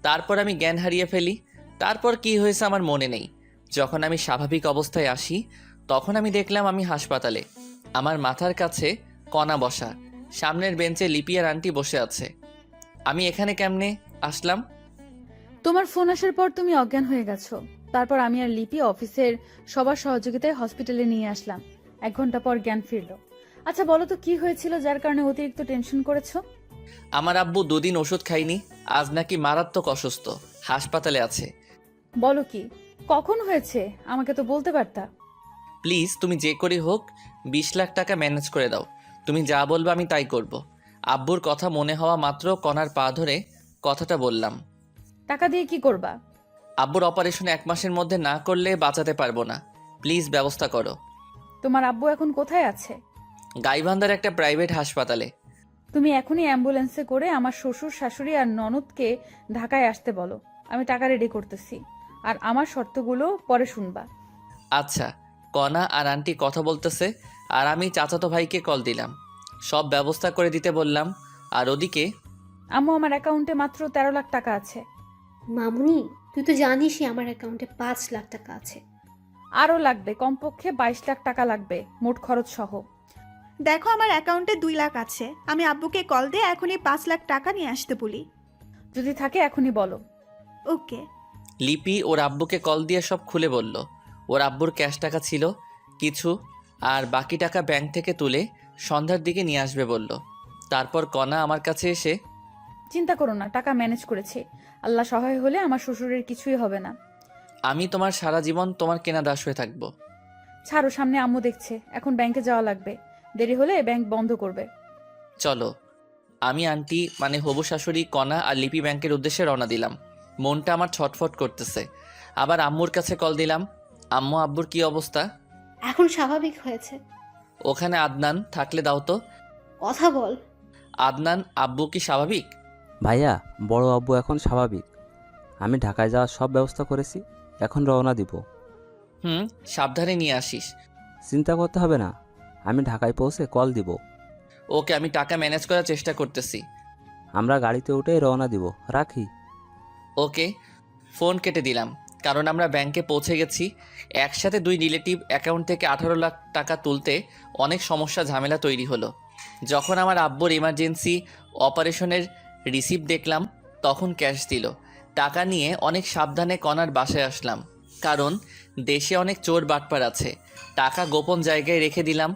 তারপর আমি জ্ঞান হারিয়ে ফেলি। তারপর কি হয়েছে আমার মনে নেই। যখন আমি স্বাভাবিক অবস্থায় আসি তখন আমি দেখলাম আমি হাসপাতালে। আমার মাথার কাছে কণা বসা, সামনের বেঞ্চে লিপি আর আন্টি বসে আছে। আমি এখানে কেমনে আসলাম? তোমার ফোন আসার পর তুমি অজ্ঞান হয়ে গেছো। তারপর আমি আর লিপি অফিসের সবার সহযোগিতায় হসপিটালে নিয়ে আসলাম। 1 ঘন্টা পর জ্ঞান ফিরলো। আচ্ছা বলো তো কি হয়েছিল যার কারণে অতিরিক্ত টেনশন করেছো? আমার আব্বু 2 দিন ওষুধ খায়নি, আজ নাকি মারাত্মক অসুস্থ, হাসপাতালে আছে। বলো কি? কখন হয়েছে? আমাকে তো বলতে পারতা। প্লিজ তুমি যে করে হোক 20 লাখ টাকা ম্যানেজ করে দাও। তুমি যা বলবে আমি তাই করব। আব্বুর কথা মনে হওয়া মাত্র কণার পা ধরে কথাটা বললাম। টাকা দিয়ে কি করবা? আব্বুর অপারেশন 1 মাসের মধ্যে না করলে বাঁচাতে পারবো না। প্লিজ ব্যবস্থা করো। তোমার আব্বু এখন কোথায় আছে? গাইবান্ধার একটা প্রাইভেট হাসপাতালে। তুমি এখনই অ্যাম্বুলেন্সে করে আমার শ্বশুর শাশুড়ি আর ননদকে ঢাকায় আসতে বলো। আমি টাকা রেডি করতেছি, আর আমার শর্তগুলো পরে শুনবা। আচ্ছা। কণা আর আন্টি কথা বলতেছে আর আমি চাচাতো ভাইকে কল দিলাম, সব ব্যবস্থা করে দিতে বললাম। আর ওদিকে আম্মু, আমার অ্যাকাউন্টে মাত্র 13 লাখ টাকা আছে। মামুনি, তুই তো জানিসই আমার অ্যাকাউন্টে 5 লাখ টাকা আছে। আরও লাগবে, কমপক্ষে 22 লাখ টাকা লাগবে মোট খরচ সহ। দেখো আমার অ্যাকাউন্টে 2 লাখ আছে। আমি আব্বুকে কল দিয়ে এখনই 5 লাখ টাকা নিয়ে আসতে বলি। যদি থাকে এখনই বলো। ওকে। লিপি ওর আব্বুকে কল দিয়ে সব খুলে বলল। ওর আব্বুর ক্যাশ টাকা ছিল কিছু, আর বাকি টাকা ব্যাংক থেকে তুলে সন্ধ্যার দিকে নিয়ে আসবে বলল। তারপর কণা আমার কাছে এসে, চিন্তা করো না, টাকা ম্যানেজ করেছি। আল্লাহ সহায় হলে আমার শ্বশুরের কিছুই হবে না। আমি তোমার সারা জীবন তোমার কেনা দাস হয়ে থাকবো। ছাড়ো, সামনে আম্মু দেখছে। এখন ব্যাংকে যাওয়া লাগবে, দেরি হলে ব্যাংক বন্ধ করবে। চলো। আমি আন্টি মানে হবু শাশুড়ি, কণা আর লিপি ব্যাংকের উদ্দেশ্যে রওনা দিলাম। মনটা আমার ছটফট করতেছে। আবার আম্মুর কাছে কল দিলাম। আম্মু, আব্বুর কি অবস্থা? এখন স্বাভাবিক হয়েছে। ওখানে আদনান থাকলে দাও তো। কথা বল। আদনান, আব্বু কি স্বাভাবিক? ভাইয়া, বড় আব্বু এখন স্বাভাবিক। আমি ঢাকায় যাওয়ার সব ব্যবস্থা করেছি, এখন রওনা দিব। সাবধানে নিয়ে আসিস। চিন্তা করতে হবে না, আমি ঢাকায় পৌঁছে কল দিব। ওকে, আমি টাকা ম্যানেজ করার চেষ্টা করতেছি। আমরা গাড়িতে উঠেই রওনা দিব। রাখি। ওকে। ফোন কেটে দিলাম, কারণ আমরা ব্যাংকে পৌঁছে গেছি। একসাথে 2 রিলেটিভ অ্যাকাউন্ট থেকে 18 লাখ টাকা তুলতে অনেক সমস্যা ঝামেলা তৈরি হলো। যখন আমার আব্বুর ইমার্জেন্সি অপারেশনের রিসিপ্ট দেখলাম তখন ক্যাশ দিল। টাকা নিয়ে অনেক সাবধানে কণার বাসায় আসলাম, কারণ দেশে অনেক চোর বাটপার আছে। টাকা গোপন জায়গায় রেখে দিলাম।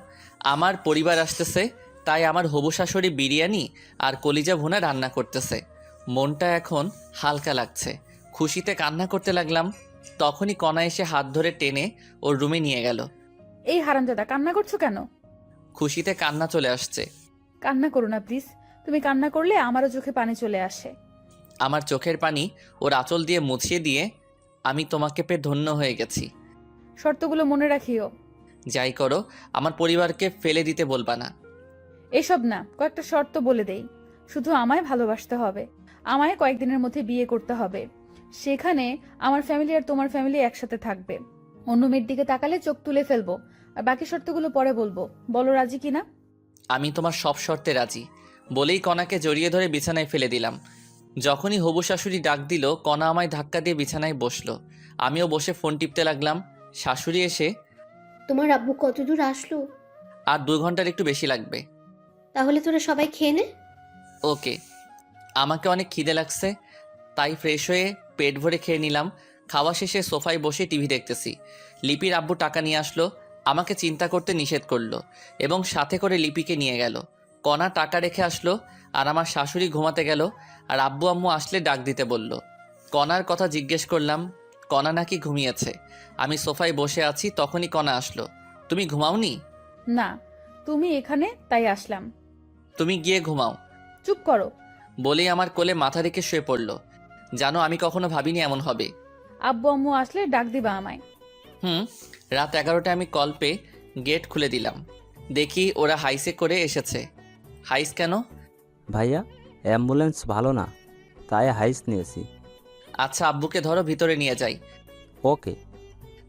আমার পরিবার আসতেছে, তাই আমার হবু শাশুড়ি বিরিয়ানি আর কলিজা ভুনা রান্না করতেছে। মনটা এখন হালকা লাগছে, খুশিতে কান্না করতে লাগলাম। তখনই কণা এসে হাত ধরে টেনে ওর রুমে নিয়ে গেল। এই হারামজাদা, কান্না করছো কেন? খুশিতে কান্না চলে আসছে। কান্না করো না প্লিজ। তুমি কান্না করলে আমারও চোখে পানি চলে আসে। আমার চোখের পানি ওর আঁচল দিয়ে মুছিয়ে দিয়ে, আমি তোমাকে পেয়ে ধন্য হয়ে গেছি। শর্তগুলো মনে রাখিও। যাই করো, আমার পরিবারকে ফেলে দিতে বলবা না। এসব না, কয়েকটা শর্ত বলে দেই। শুধু আমায় ভালোবাসতে হবে, আমায় কয়েকদিনের মধ্যে বিয়ে করতে হবে। সেখানে আমার ফ্যামিলি আর তোমার ফ্যামিলি একসাথে থাকবে। অন্য মেয়ের দিকে তাকালে চোখ তুলে ফেলবো। আর বাকি শর্তগুলো পরে বলবো। বলো রাজি কিনা? আমি তোমার সব শর্তে রাজি বলেই কণাকে জড়িয়ে ধরে বিছানায় ফেলে দিলাম। যখনই হবু শাশুড়ি ডাক দিল, কণা আমায় ধাক্কা দিয়ে বিছানায় বসলো। আমিও বসে ফোন টিপতে লাগলাম। শাশুড়ি এসে, তোমার আব্বু কত দূর আসলো? আর 2 ঘন্টার একটু বেশি লাগবে। তাহলে তোরা সবাই খেয়ে নে। ওকে। আমাকে অনেক খিদে লাগছে, তাই ফ্রেশ হয়ে পেট ভরে খেয়ে নিলাম। খাওয়া শেষে সোফায় বসে টিভি দেখতেছি। লিপির আব্বু টাকা নিয়ে আসলো, আমাকে চিন্তা করতে নিষেধ করলো এবং সাথে করে লিপিকে নিয়ে গেল। কণা টাকা রেখে আসলো আর আমার শাশুড়ি ঘুমাতে গেল। আর আব্বু আম্মু আসলে ডাক দিতে বলল। কণার কথা জিজ্ঞেস করলাম, কণা নাকি ঘুমিয়েছে। আমি সোফায় বসে আছি, তখনই কণা আসলো। তুমি ঘুমাওনি? না, তুমি এখানে তাই আসলাম। তুমি গিয়ে ঘুমাও। চুপ করো। বলেই আমার কোলে মাথা রেখে শুয়ে পড়ল। জানো, আমি কখনো ভাবিনি এমন হবে। আব্বু আম্মু আসলে ডাক দিবা আমায়। রাত 11টায় আমি কল পেয়ে গেট খুলে দিলাম। দেখি ওরা হাইসে করে এসেছে। হাইস কেন? ভাইয়া, অ্যাম্বুলেন্স ভালো না, তাই হাইস নিয়েছি। আচ্ছা, আব্বুকে ধরো, ভিতরে নিয়ে যাই। ওকে।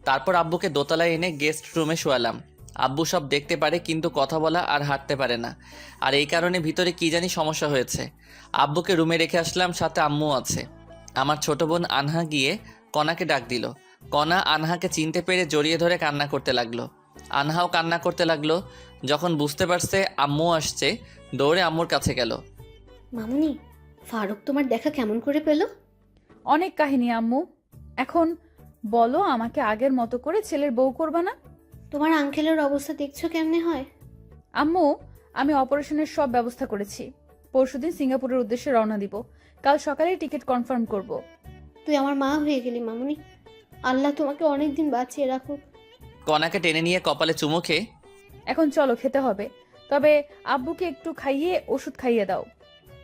তারপর আব্বুকে দোতলায় এনে গেস্ট রুমে শোয়ালাম। আব্বু সব দেখতে পারে কিন্তু কথা বলা আর হাঁটতে পারে না, আর এই কারণে ভিতরে কি জানি সমস্যা হয়েছে। আব্বুকে রুমে রেখে আসলাম, সাথে আম্মু আছে। আমার ছোট বোন আনহা গিয়ে কণাকে ডাক দিল। কণা আনহাকে চিনতে পেরে জড়িয়ে ধরে কান্না করতে লাগলো। আনহাও কান্না করতে লাগলো। যখন বুঝতে পারছে আম্মু আসছে, দৌড়ে আম্মুর কাছে গেল। মামুনি, ফারুক তোমার দেখা কেমন করে পেল? অনেক কাহিনী আম্মু। এখন বলো, আমাকে আগের মতো করে ছেলের বউ করবা না? তোমার আঙ্কেলের অবস্থা দেখছো কেমনে হয়? আম্মু, আমি অপারেশনের সব ব্যবস্থা করেছি। পরশুদিন সিঙ্গাপুরের উদ্দেশ্যে রওনা দিব। কাল সকালে টিকিট কনফার্ম করব। তুই আমার মা হয়ে গেলি মামুনি। আল্লাহ তোমাকে অনেক দিন বাঁচিয়ে রাখুক। কণাকে টেনে নিয়ে কপালে চুমু খেয়ে, এখন চলো, খেতে হবে। তবে আব্বুকে একটু খাইয়ে ওষুধ খাইয়ে দাও।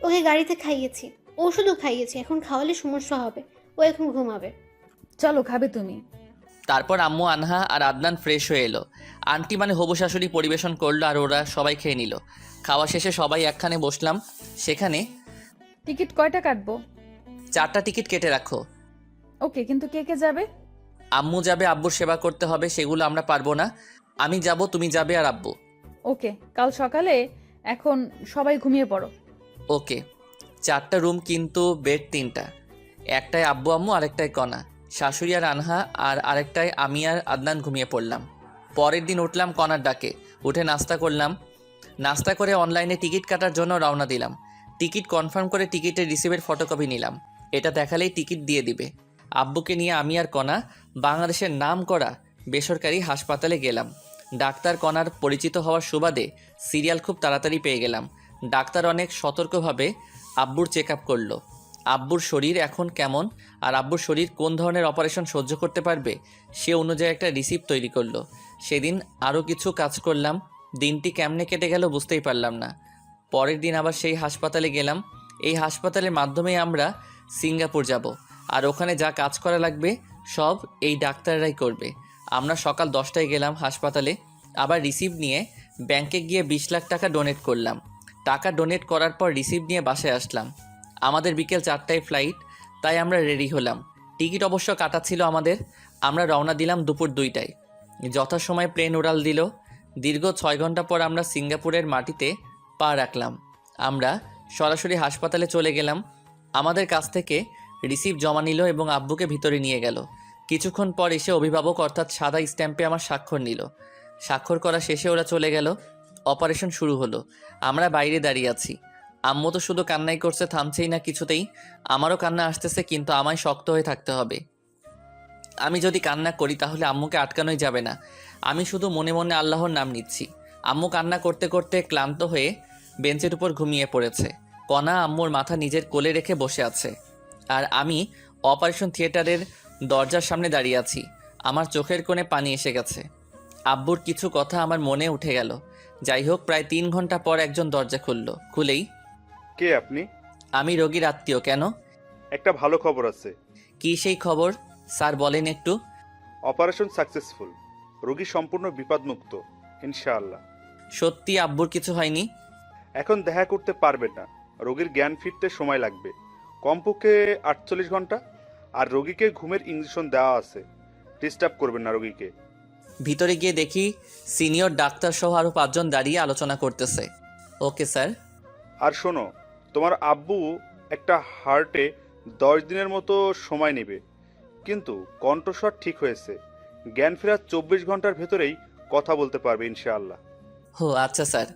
ওকে গাড়িতে খাইয়েছি, ওষুধও খাইয়েছি, এখন খাওয়ালে সমস্যা হবে। ও এখন ঘুমাবে। চলো, খাবে তুমি? তারপর আম্মু, আনহা আর আদনান ফ্রেশ হয়ে এলো। আন্টি মানে হবু শাশুড়ি পরিবেশন করলো আর ওরা সবাই খেয়ে নিল। খাওয়া শেষে সবাই একখানে বসলাম। সেখানে টিকিট কয়টা কাটবো? 4টা টিকিট কেটে রাখো। ওকে, কিন্তু কে কে যাবে? আম্মু যাবে, আব্বুর সেবা করতে হবে, সেগুলো আমরা পারবো না। আমি যাব, তুমি যাবে আর আব্বু। ওকে, কাল সকালে। এখন সবাই ঘুমিয়ে পড়ো। ওকে। 4টা রুম কিন্তু বেড 3টা। একটায় আব্বু আম্মু, আরেকটায় কণা, শাশুড়ি আর আনহা, আর আরেকটায় আমি আর আদনান ঘুমিয়ে পড়লাম। পরের দিন উঠলাম কণার ডাকে, উঠে নাস্তা করলাম। নাস্তা করে অনলাইনে টিকিট কাটার জন্য রওনা দিলাম। টিকিট কনফার্ম করে টিকিটের রিসিভের ফটোকপি নিলাম। এটা দেখালেই টিকিট দিয়ে দিবে। আব্বুকে নিয়ে আমি আর কণা বাংলাদেশের নামকরা বেসরকারি হাসপাতালে গেলাম। ডাক্তার কণার পরিচিত হওয়ার সুবাদে সিরিয়াল খুব তাড়াতাড়ি পেয়ে গেলাম। ডাক্তার অনেক সতর্কভাবে আব্বুর চেক আপ করলো। আব্বুর শরীর এখন কেমন আর আব্বুর শরীর কোন ধরনের অপারেশন সহ্য করতে পারবে সে অনুযায়ী একটা রিসিপ্ট তৈরি করলো। সেদিন আরও কিছু কাজ করলাম। দিনটি কেমনে কেটে গেল বুঝতেই পারলাম না। পরের দিন আবার সেই হাসপাতালে গেলাম। এই হাসপাতালের মাধ্যমেই আমরা সিঙ্গাপুর যাব, আর ওখানে যা কাজ করা লাগবে সব এই ডাক্তাররাই করবে। আমরা সকাল 10টায় গেলাম হাসপাতালে। আবার রিসিপ্ট নিয়ে ব্যাংকে গিয়ে 20 লাখ টাকা ডোনেট করলাম। টাকা ডোনেট করার পর রিসিপ্ট নিয়ে বাসায় আসলাম। আমাদের বিকেল 4টায় ফ্লাইট, তাই আমরা রেডি হলাম। টিকিট অবশ্য কাটা ছিল আমাদের। আমরা রওনা দিলাম দুপুর 2টায়। যথাসময়ে প্লেন উড়াল দিল। দীর্ঘ 6 ঘন্টা পর আমরা সিঙ্গাপুরের মাটিতে পা রাখলাম। আমরা সরাসরি হাসপাতালে চলে গেলাম। আমাদের কাছ থেকে রিসিপ্ট জমা নিল এবং আব্বুকে ভিতরে নিয়ে গেল। কিছুক্ষণ পর এসে অভিভাবক অর্থাৎ সাদা স্ট্যাম্পে আমার স্বাক্ষর নিল। স্বাক্ষর করা শেষে ওরা চলে গেল। অপারেশন শুরু হলো। আমরা বাইরে দাঁড়িয়ে আছি। আম্মু তো শুধু কান্নাই করছে, থামছেই না কিছুতেই। আমারও কান্না আসতেছে, কিন্তু আমায় শক্ত হয়ে থাকতে হবে। আমি যদি কান্না করি তাহলে আম্মুকে আটকানোই যাবে না। আমি শুধু মনে মনে আল্লাহর নাম নিচ্ছি। আম্মু কান্না করতে করতে ক্লান্ত হয়ে বেঞ্চের উপর ঘুমিয়ে পড়েছে। কণা আম্মুর মাথা নিজের কোলে রেখে বসে আছে, আর আমি অপারেশন থিয়েটারের দরজার সামনে দাঁড়িয়ে আছি। আমার চোখের কোণে পানি এসে গেছে। আব্বুর কিছু কথা আমার মনে উঠে গেল। যাই হোক, প্রায় 3 ঘন্টা পর একজন দরজা খুলেই, কে আপনি? আমি রোগীর আত্মীয়। কেন? একটা ভালো খবর আছে। কি সেই খবর স্যার, বলেন একটু। অপারেশন সাকসেসফুল, রোগী সম্পূর্ণ বিপদমুক্ত ইনশাআল্লাহ। সত্যি আব্বুর কিছু হয়নি? এখন দেখা করতে পারবেন না, রোগীর জ্ঞান ফিরতে সময় লাগবে, কমপক্ষে 48 ঘন্টা। আর রোগীকে ঘুমের ইঞ্জেকশন দেওয়া আছে, ডিস্টার্ব করবেন না রোগীকে। ভিতরে গিয়ে দেখি সিনিয়র ডাক্তার সহ আরও 5 জন দাঁড়িয়ে আলোচনা করতেছে। Okay sir. আর শোনো, তোমার আব্বু একটা হার্টে 10 দিনের মতো সময় নেবে, কিন্তু কণ্ঠস্বর ঠিক হয়েছে। জ্ঞান ফেরার 24 ঘন্টার ভেতরেই কথা বলতে পারবে ইনশাআল্লাহ। ও আচ্ছা স্যার।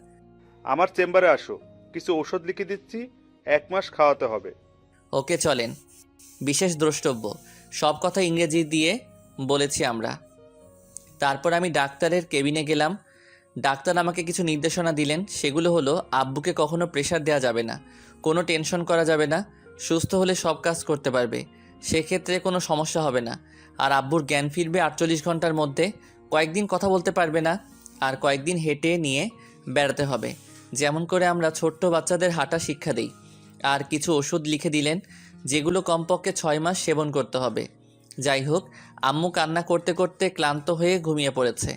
আমার চেম্বারে আসো, কিছু ওষুধ লিখে দিচ্ছি, 1 মাস খাওয়াতে হবে। ওকে চলেন। বিশেষ দ্রষ্টব্য, সব কথা ইংরেজি দিয়ে বলেছি আমরা। তারপর আমি ডাক্তারের কেবিনে গেলাম। ডাক্তার আমাকে কিছু নির্দেশনা দিলেন। সেগুলো হলো, আব্বুকে কখনো প্রেশার দেওয়া যাবে না, কোনো টেনশন করা যাবে না, সুস্থ হলে সব কাজ করতে পারবে, সেক্ষেত্রে কোনো সমস্যা হবে না। আর আব্বুর জ্ঞান ফিরবে 48 ঘন্টার মধ্যে। কয়েকদিন কথা বলতে পারবে না, আর কয়েকদিন হেঁটে নিয়ে বেড়াতে হবে, যেমন করে আমরা ছোট্ট বাচ্চাদের হাঁটা শিক্ষা দিই। আর কিছু ওষুধ লিখে দিলেন, যেগুলো কমপক্ষে 6 মাস সেবন করতে হবে। যাই হোক, আম্মু কান্না করতে করতে ক্লান্ত হয়ে ঘুমিয়ে পড়েছে।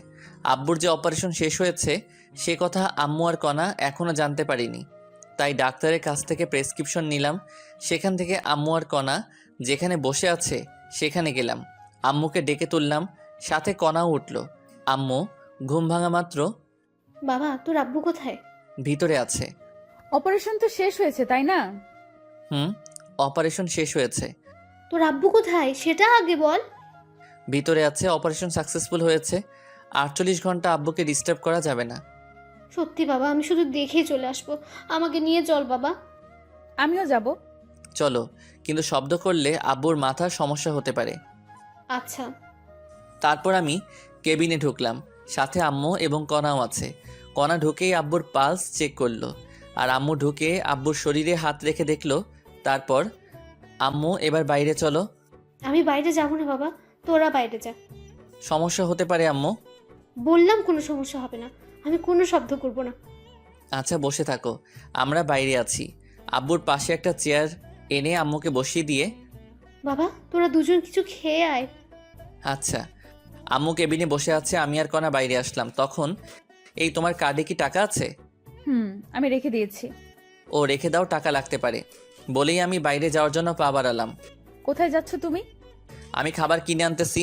আব্বুর যে অপারেশন শেষ হয়েছে সে কথা আম্মু আর কণা এখনও জানতে পারিনি। তাই ডাক্তারের কাছ থেকে প্রেসক্রিপশন নিলাম। সেখান থেকে আম্মু আর কণা যেখানে বসে আছে সেখানে গেলাম। আম্মুকে ডেকে তুললাম, সাথে কণাও উঠল। আম্মু ঘুম ভাঙা মাত্র, বাবা তোর আব্বু কোথায়? ভিতরে আছে। অপারেশন তো শেষ হয়েছে তাই না? হুম, অপারেশন শেষ হয়েছে। তোর আব্বু কোথায় সেটা আগে বল। ভিতরে আছে, অপারেশন সাকসেসফুল হয়েছে। 48 ঘন্টা আব্বুকে ডিস্টার্ব করা যাবে না। সত্যি বাবা, আমি শুধু দেখেই চলে আসবো, আমাকে নিয়ে চল বাবা। আমিও যাব। চলো, কিন্তু শব্দ করলে আব্বুর মাথার সমস্যা হতে পারে। আচ্ছা। তারপর আমি কেবিনে ঢুকলাম, সাথে আম্মু এবং কণাও আছে। কণা ঢুকেই আব্বুর পালস চেক করলো, আর আম্মু ঢুকে আব্বুর শরীরে হাত রেখে দেখলো। তারপর, আম্মু এবার বাইরে চলো। আমি বাইরে যাবো না বাবা, তোরা বাইরে যা। সমস্যা হতে পারে আম্মু। বললাম কোনো সমস্যা হবে না, আমি কোনো শব্দ করব না। আচ্ছা বসে থাকো, আমরা বাইরে আছি। আব্বুর পাশে একটা চেয়ার এনে আম্মুকে বসিয়ে দিয়ে, বাবা তোরা দুজন কিছু খেয়ে আয়। আচ্ছা। আম্মু কেবিনে বসে আছে, আমি আর কণা বাইরে আসলাম। তখন, এই তোমার কার্ডে কি টাকা আছে? আমি রেখে দিয়েছি। ও রেখে দাও, টাকা লাগতে পারে। বলেই আমি বাইরে যাওয়ার জন্য পা বাড়ালাম। কোথায় যাচ্ছ তুমি? আমি খাবার কিনে আনতেছি।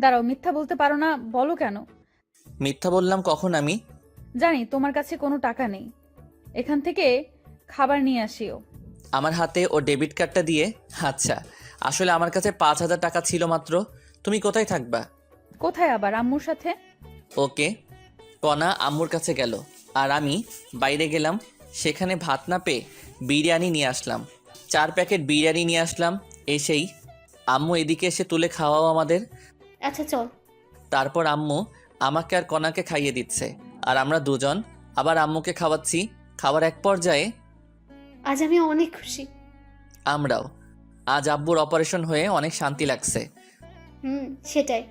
দাঁড়াও, মিথ্যা বলতে পারো না, বলো কেন? মিথ্যা বললাম কখন আমি? জানি তোমার কাছে কোনো টাকা নেই, এখান থেকে খাবার নিয়ে আসিও। আমার হাতে ও ডেবিট কার্ডটা দিয়ে, আচ্ছা আসলে আমার কাছে 5,000 টাকা ছিল মাত্র। তুমি কোথায় থাকবা? কোথায় আবার? আম্মুর সাথে। ওকে। কণা আম্মুর কাছে গেল, আর আমি বাইরে গেলাম। সেখানে ভাত না পেয়ে বিরিয়ানি নিয়ে আসলাম। 4 প্যাকেট বিরিয়ানি নিয়ে আসলাম। এসেই আম্মু এদিকে এসে তুলে খাওয়াও আমাদের। আচ্ছা চল। তারপর আম্মু আমাকে আর কণাকে খাইয়ে দিচ্ছে, আর আমরা দুজন আবার আম্মুকে খাওয়াচ্ছি। খাওয়ার এক পর্যায়ে আজ আমি অনেক খুশি। আমরাও। আজ আব্বুর অপারেশন হয়ে অনেক শান্তি লাগছে। সেটাই।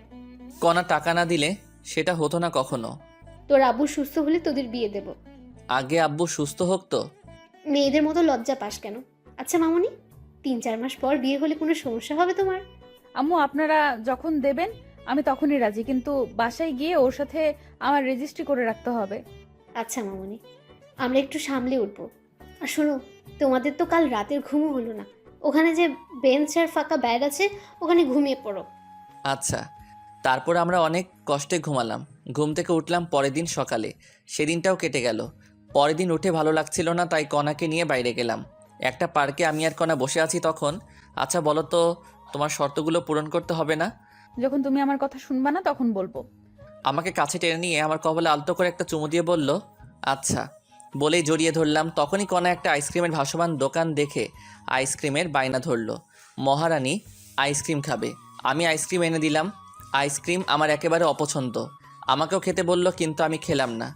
কণা টাকা না দিলে সেটা হতো না কখনো। তোর আব্বু সুস্থ হলে তোদের বিয়ে দেব। আগে আব্বু সুস্থ হোক তো। মেয়েদের মতো লজ্জা পাস কেন? আচ্ছা মামুনি, 3-4 মাস পর বিয়ে হলে কোনো সমস্যা হবে তোমার? আম্মু আপনারা যখন দেবেন আমি তখনই রাজি, কিন্তু বাসায় গিয়ে ওর সাথে আমার রেজিস্ট্রি করে রাখতে হবে। আচ্ছা মামুনি, আমরা একটু সামলে উঠবো। আর শোনো, তোমাদের তো কাল রাতের ঘুমও হলো না। ওখানে যে বেঞ্চ আর ফাঁকা ব্যাগ আছে ওখানে ঘুমিয়ে পড়ো। আচ্ছা। তারপর আমরা অনেক কষ্টে ঘুমালাম। ঘুম থেকে উঠলাম পরের দিন সকালে। সেদিনটাও কেটে গেল। পরের দিন উঠে ভালো লাগছিল না, তাই কণাকে নিয়ে বাইরে গেলাম। একটা পার্কে আমি আর কণা বসে আছি তখন। আচ্ছা বলো তো, তোমার শর্তগুলো পূরণ করতে হবে না? যখন তুমি আমার কথা শুনবা না তখন বলবো। আমাকে কাছে টেনে নিয়ে আমার কপালে আলতো করে একটা চুমু দিয়ে বলল, আচ্ছা। বলেই জড়িয়ে ধরলাম। তখনই কণা একটা আইসক্রিমের ভাসমান দোকান দেখে আইসক্রিমের বায়না ধরল। মহারানী আইসক্রিম খাবে। আমি আইসক্রিম এনে দিলাম। আইসক্রিম আমার একেবারে অপছন্দ। আমাকেও খেতে বলল, কিন্তু আমি খেলাম না।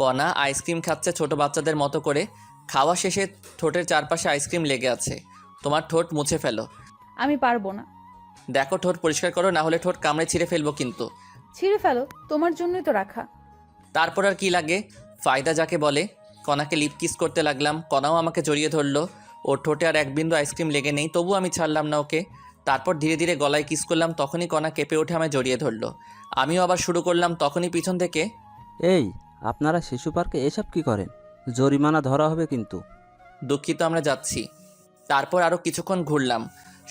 কণা আইসক্রিম খাচ্ছে ছোট বাচ্চাদের মতো করে। খাওয়া শেষে ঠোঁটের চারপাশে আইসক্রিম লেগে আছে। তোমার ঠোঁট মুছে ফেলো। আমি পারবো না। দেখো ঠোঁট পরিষ্কার করো, না হলে ঠোঁট কামড়ে ছিঁড়ে ফেলবো কিন্তু। ছিঁড়ে ফেলো, তোমার জন্যই তো রাখা। তারপর আর কি লাগে, ফায়দা যাকে বলে। কণাকে লিপ কিস করতে লাগলাম। কণাও আমাকে জড়িয়ে ধরলো। ওর ঠোঁটে আর এক বিন্দু আইসক্রিম লেগে নেই, তবু আমি ছাড়লাম না ওকে। তারপর ধীরে ধীরে গলায় কিস করলাম। তখনই কণা কেঁপে উঠে আমায় জড়িয়ে ধরলো। আমিও আবার শুরু করলাম। তখনই পিছন থেকে, এই আপনারা শিশু পার্কে এসব কি করেন? জরিমানা ধরা হবে কিন্তু। দুঃখিত, আমরা যাচ্ছি। তারপর আরও কিছুক্ষণ ঘুরলাম।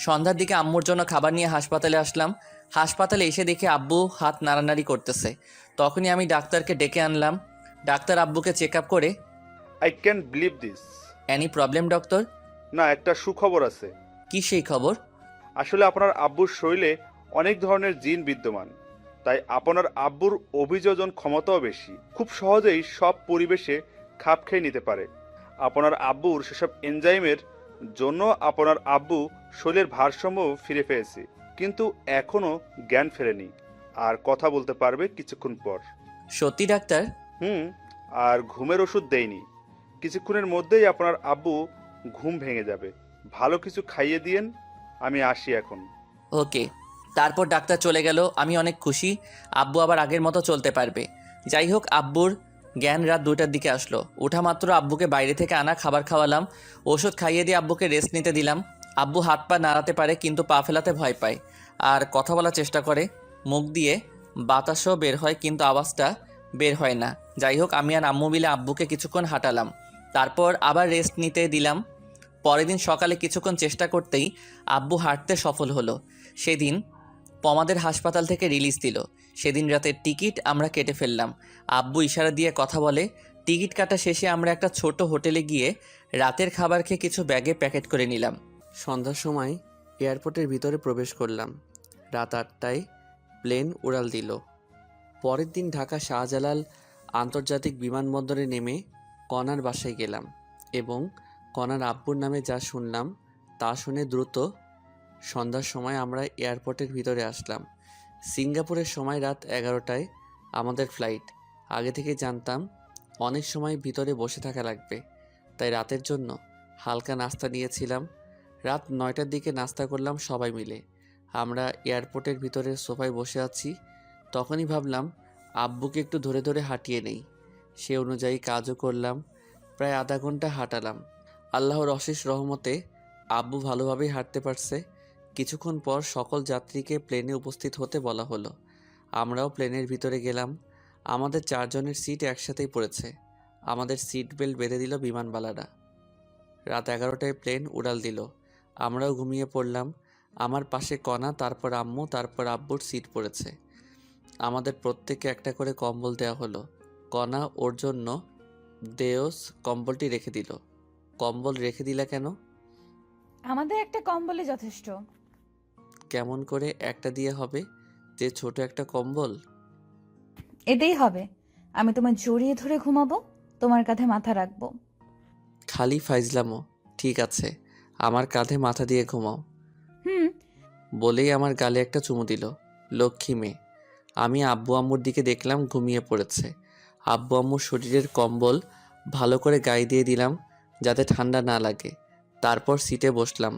সন্ধ্যার দিকে আম্মুর জন্য খাবার নিয়ে হাসপাতালে আসলাম। হাসপাতালে এসে দেখি আব্বু হাত নাড়ানাড়ি করতেছে। তখনই আমি ডাক্তারকে ডেকে আনলাম। ডাক্তার আব্বুকে চেক আপ করে, I can believe this. Any problem doctor? না, একটা সুখবর আছে। কি সেই খবর? আসলে আপনার আব্বুর শরীরে অনেক ধরনের জিন বিদ্যমান, তাই আপনার আব্বুর অভিযোজন ক্ষমতাও বেশি। খুব সহজেই সব পরিবেশে খাপ খেয়ে নিতে পারে। আপনার আব্বুর সেসব এনজাইমের জন্য আপনার আব্বু শরীরের ভারসাম্য ফিরে পেয়েছে, কিন্তু এখনও জ্ঞান ফেরেনি, আর কথা বলতে পারবে কিছুক্ষণ পর। সত্যি ডাক্তার? আর ঘুমের ওষুধ দেয়নি। কিছুক্ষণের মধ্যেই আপনার আব্বু ঘুম ভেঙে যাবে। ভালো কিছু খাইয়ে দিয়েন। আমি আসি এখন। ওকে। তারপর ডাক্তার চলে গেল। আমি অনেক খুশি, আব্বু আবার আগের মতো চলতে পারবে। যাই হোক, আব্বুর জ্ঞান রাত 2টার দিকে আসলো। ওঠা মাত্র আব্বুকে বাইরে থেকে আনা খাবার খাওয়ালাম, ওষুধ খাইয়ে দিয়ে আব্বুকে রেস্ট নিতে দিলাম। আব্বু হাত পা নাড়াতে পারে কিন্তু পা ফেলাতে ভয় পায় আর কথা বলার চেষ্টা করে। মুখ দিয়ে বাতাসও বের হয় কিন্তু আওয়াজটা বের হয় না। যাই হোক, আমি আর আম্মু মিলে আব্বুকে কিছুক্ষণ হাঁটালাম, তারপর আবার রেস্ট নিতে দিলাম। পরের দিন সকালে কিছুক্ষণ চেষ্টা করতেই আব্বু হাঁটতে সফল হলো। সেদিন পমাদের হাসপাতাল থেকে রিলিজ দিল। সেদিন রাতের টিকিট আমরা কেটে ফেললাম। আব্বু ইশারা দিয়ে কথা বলে। টিকিট কাটা শেষে আমরা একটা ছোট হোটেলে গিয়ে রাতের খাবার খেয়ে কিছু ব্যাগে প্যাকেট করে নিলাম। সন্ধ্যার সময় এয়ারপোর্টের ভিতরে প্রবেশ করলাম। রাত 8টায় প্লেন উড়াল দিল। পরের দিন ঢাকা শাহজালাল আন্তর্জাতিক বিমানবন্দরে নেমে কনার বাসায় গেলাম এবং কনার আব্বুর নামে যা শুনলাম তা শুনে দ্রুত সন্ধ্যার সময় আমরা এয়ারপোর্টের ভিতরে আসলাম। সিঙ্গাপুরের সময় রাত 11টায় আমাদের ফ্লাইট। আগে থেকে জানতাম অনেক সময় ভিতরে বসে থাকা লাগবে, তাই রাতের জন্য হালকা নাস্তা নিয়েছিলাম। রাত 9টার দিকে নাস্তা করলাম সবাই মিলে। আমরা এয়ারপোর্টের ভিতরে সোফায় বসে আছি, তখনই ভাবলাম আব্বুকে একটু ধরে ধরে হাঁটিয়ে নেই। সে অনুযায়ী কাজও করলাম। প্রায় আধা ঘন্টা হাঁটালাম। আল্লাহর অশেষ রহমতে আব্বু ভালোভাবেই হাঁটতে পারছে। কিছুক্ষণ পর সকল যাত্রীকে প্লেনে উপস্থিত হতে বলা হলো। আমরাও প্লেনের ভিতরে গেলাম। আমাদের 4 জনের সিট একসাথেই পড়েছে। আমাদের সিট বেল্ট বেঁধে দিল বিমানবালারা। রাত 11টায় প্লেন উড়াল দিল। আমরাও ঘুমিয়ে পড়লাম। আমার পাশে কণা, তারপর আম্মু, তারপর আব্বুর সিট পড়েছে। আমাদের প্রত্যেককে একটা করে কম্বল দেওয়া হলো। কণা ওর জন্য দেওস কম্বলটি রেখে দিল। কম্বল রেখে দিলা কেন? আমাদের একটা কম্বলে যথেষ্ট। কেমন করে একটা দিয়ে হবে, যে ছোট একটা কম্বল? এতেই হবে। আমি তোমায় জড়িয়ে ধরে ঘুমাবো, তোমার কাঁধে মাথা রাখবো। খালি ফাইজলামো। ঠিক আছে, আমার কাঁধে মাথা দিয়ে ঘুমাও। হুম। বলেই আমার গালে একটা চুমু দিল। লক্ষ্মী মেয়ে। আমি আব্বু আম্মুর দিকে দেখলাম ঘুমিয়ে পড়েছে। আব্বু আম্মুর শরীরের কম্বল ভালো করে গায়ে দিয়ে দিলাম যাতে ঠান্ডা না লাগে। তারপর সিটে বসলাম।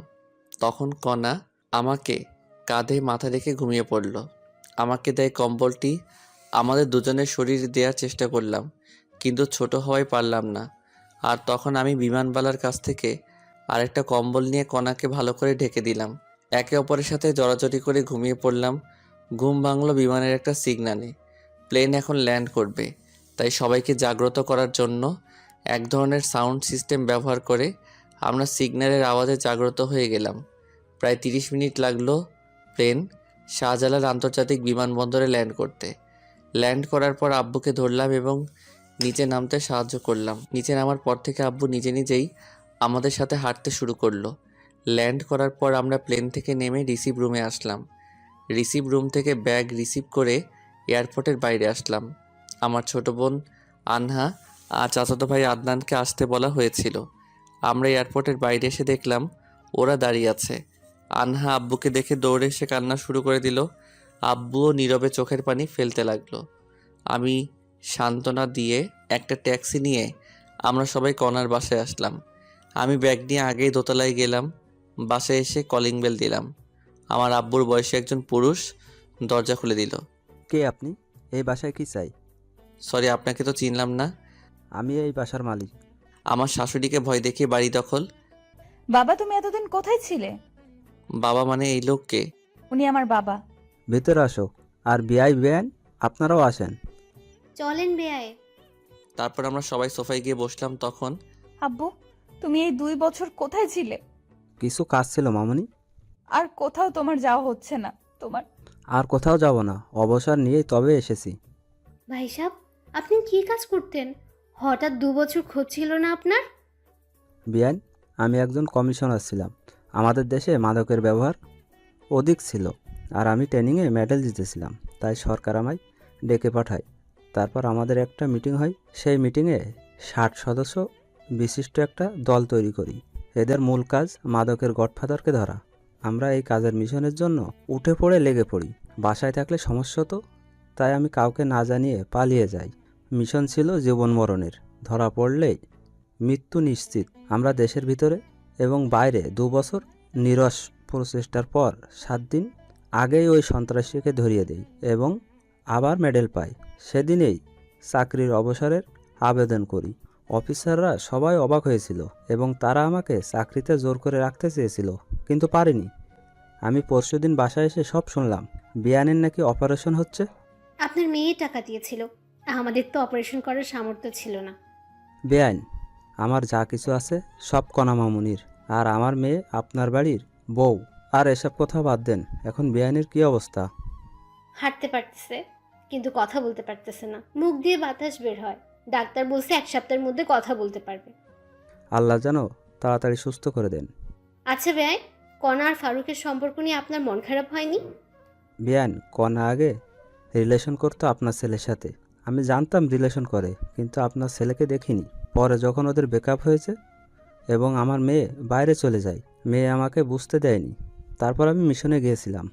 তখন কণা আমাকে কাঁধে মাথা রেখে ঘুমিয়ে পড়ল। আমাকে দেয় কম্বলটি। আমাদের দুজনের শরীর দেওয়ার চেষ্টা করলাম, কিন্তু ছোট হওয়ায় পারলাম না। আর তখন আমি বিমানবালার কাছ থেকে আরেকটা কম্বল নিয়ে কণাকে ভালো করে ঢেকে দিলাম। একে অপরের সাথে জড়াজড়ি করে ঘুমিয়ে পড়লাম। ঘুম ভাঙলো বিমানের একটা সিগন্যালে। প্লেন এখন ল্যান্ড করবে, তাই সবাইকে জাগ্রত করার জন্য এক ধরনের সাউন্ড সিস্টেম ব্যবহার করে আমরা সিগন্যালের আওয়াজে জাগ্রত হয়ে গেলাম। প্রায় 30 মিনিট লাগলো প্লেন শাহজালাল আন্তর্জাতিক বিমানবন্দরে ল্যান্ড করতে। ল্যান্ড করার পর আব্বুকে ধরলাম এবং নিচে নামতে সাহায্য করলাম। নিচে নামার পর থেকে আব্বু নিজে নিজেই আমাদের সাথে হাঁটতে শুরু করলো। ল্যান্ড করার পর আমরা প্লেন থেকে নেমে রিসিভ রুমে আসলাম। রিসিভ রুম থেকে ব্যাগ রিসিভ করে এয়ারপোর্টের বাইরে আসলাম। আমার ছোট বোন আনহা আর চাচাতো ভাই আদনানকে আসতে বলা হয়েছিল। আমরা এয়ারপোর্টের বাইরে এসে দেখলাম ওরা দাঁড়িয়ে আছে। আনহা আব্বুকে দেখে দৌড়ে এসে কান্না শুরু করে দিল। আব্বুও নীরবে চোখের পানি ফেলতে লাগলো। আমি সান্ত্বনা দিয়ে একটা ট্যাক্সি নিয়ে আমরা সবাই কণার বাসায় আসলাম। আমি ব্যাগ নিয়ে আগেই দোতলায় গেলাম। বাসায় এসে কলিং বেল দিলাম। আমার আব্বুর বয়সী একজন পুরুষ দরজা খুলে দিল। কে আপনি? এই বাসায় কি চাই? সরি, আপনাকে তো চিনলাম না। আমি এই বাসার মালিক। আমার শাশুড়িকে ভয় দেখিয়ে বাড়ি দখল। বাবা, তুমি এতদিন কোথায় ছিলে? বাবা মানে এই লোককে? উনি আমার বাবা। ভেতরে আসো। আর বিআই বেআইন আপনারাও আসেন। চলেন বেয়ায়। তারপর আমরা সবাই সোফায় গিয়ে বসলাম। তখন আব্বু, তুমি এই 2 বছর কোথায় ছিলে? কিছু কাজ ছিল মামুনি। আর কোথাও তোমার যাওয়া হচ্ছে না? তোমার আর কোথাও যাব না, অবসর নিয়েই তবে এসেছি। ভাই সাহেব, আপনি কি কাজ করতেন? হঠাৎ 2 বছর খোঁজ ছিল না আপনার? বিআইন, আমি একজন কমিশনার ছিলাম। আমাদের দেশে মাদকের ব্যবহার অধিক ছিল, আর আমি ট্রেনিংয়ে মেডেল জিতেছিলাম, তাই সরকার আমায় ডেকে পাঠায়। তারপর আমাদের একটা মিটিং হয়। সেই মিটিংয়ে 60 সদস্য বিশিষ্ট একটা দল তৈরি করি। এদের মূল কাজ মাদকের গডফাদারকে ধরা। আমরা এই কাজের মিশনের জন্য উঠে পড়ে লেগে পড়ি। বাসায় থাকলে সমস্যা হতো, তাই আমি কাউকে না জানিয়ে পালিয়ে যাই। মিশন ছিল জীবন মরণের, ধরা পড়লেই মৃত্যু নিশ্চিত। আমরা দেশের ভিতরে এবং বাইরে 2 বছর নিরস প্রচেষ্টার পর 7 দিন আগেই ওই সন্ত্রাসীকে ধরিয়ে দেই এবং আবার মেডেল পাই। সেদিনেই চাকরির অবসরের আবেদন করি। অফিসাররা সবাই অবাক হয়েছিল এবং তারা আমাকে চাকরিতে জোর করে রাখতে চেয়েছিল, কিন্তু পারিনি। আমি পরশুদিন বাসায় এসে সব শুনলাম বিয়ানের নাকি অপারেশন হচ্ছে। আপনার মেয়ে টাকা দিয়েছিল, আমাদের তো অপারেশন করার সামর্থ্য ছিল না। বেআইন, আমার যা কিছু আছে সব কণা মামুনির, আর আমার মেয়ে আপনার বাড়ির বউ। আর এসব কথা বাদ দেন, এখন বেআইনের কী অবস্থা? হাঁটতে পারতেছে কিন্তু কথা বলতে পারতেছে না, মুখ দিয়ে বাতাস বের হয়। ডাক্তার বলছে 1 সপ্তাহের মধ্যে কথা বলতে পারবে। আল্লাহ যেন তাড়াতাড়ি সুস্থ করে দেন। আচ্ছা ভাই, কণা আর ফারুকের সম্পর্ক নিয়ে আপনার মন খারাপ হয়নি? বেআইন, কণা আগে রিলেশন করতো আপনার ছেলের সাথে। আমি জানতাম রিলেশন করে, কিন্তু আপনার ছেলেকে দেখিনি। পরে যখন ওদের ব্রেকআপ হয়েছে এবং আমার মেয়ে বাইরে চলে যায়, মেয়ে আমাকে বুঝতে দেয়নি। তারপর আমি মিশনে গিয়েছিলাম।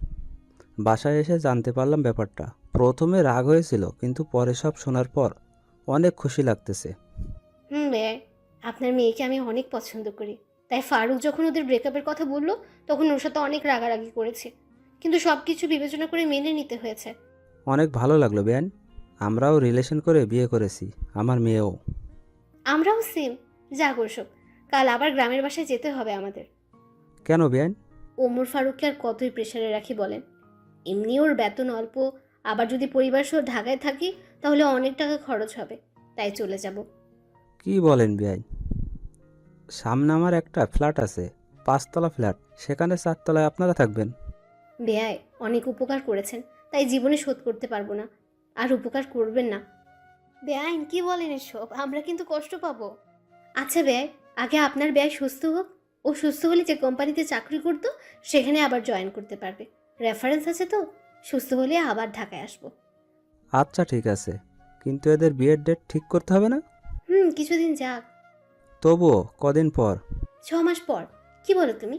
বাসায় এসে জানতে পারলাম ব্যাপারটা। প্রথমে রাগ হয়েছিল, কিন্তু পরে সব শোনার পর অনেক খুশি লাগতেছে। ভাই, আপনার মেয়েকে আমি অনেক পছন্দ করি, তাই ফারুক যখন ওদের ব্রেকআপের কথা বললো তখন ওর সাথে অনেক রাগারাগি করেছি, কিন্তু সব কিছু বিবেচনা করে মেনে নিতে হয়েছে। অনেক ভালো লাগলো বেআইন। আমরাও রিলেশন করে বিয়ে করেছি, আমার মেয়েও। আমরাও সেম। যা করছো, কাল আবার গ্রামের বাসায় যেতে হবে আমাদের। কেন বেআইন? ওমর ফারুককে আর কতই প্রেশারে রাখি বলেন? এমনি ওর বেতন অল্প, আবার যদি পরিবার সহ ঢাকায় থাকি তাহলে অনেক টাকা খরচ হবে, তাই চলে যাব। কি বলেন বেআইন? সামনে আমার একটা ফ্ল্যাট আছে, 5 তলা ফ্ল্যাট, সেখানে 4 তলায় আপনারা থাকবেন। বেয়াই অনেক উপকার করেছেন, তাই জীবনে শোধ করতে পারবো না, আর উপকার করবেন না। বেআইন কি বলেন এসব? আমরা কিন্তু কষ্ট পাবো। আচ্ছা বেয়াই, আগে আপনার বেয়াই সুস্থ হোক। ও সুস্থ হলে যে কোম্পানিতে চাকরি করতো সেখানে আবার জয়েন করতে পারবে। রেফারেন্স আছে তো, সুস্থ হলে আবার ঢাকায় আসবো। আচ্ছা ঠিক আছে, কিন্তু এদের বিয়ের ডেট ঠিক করতে হবে না? কিছুদিন যাক। তবুও কদিন পর? 6 মাস পর। কি বলো তুমি?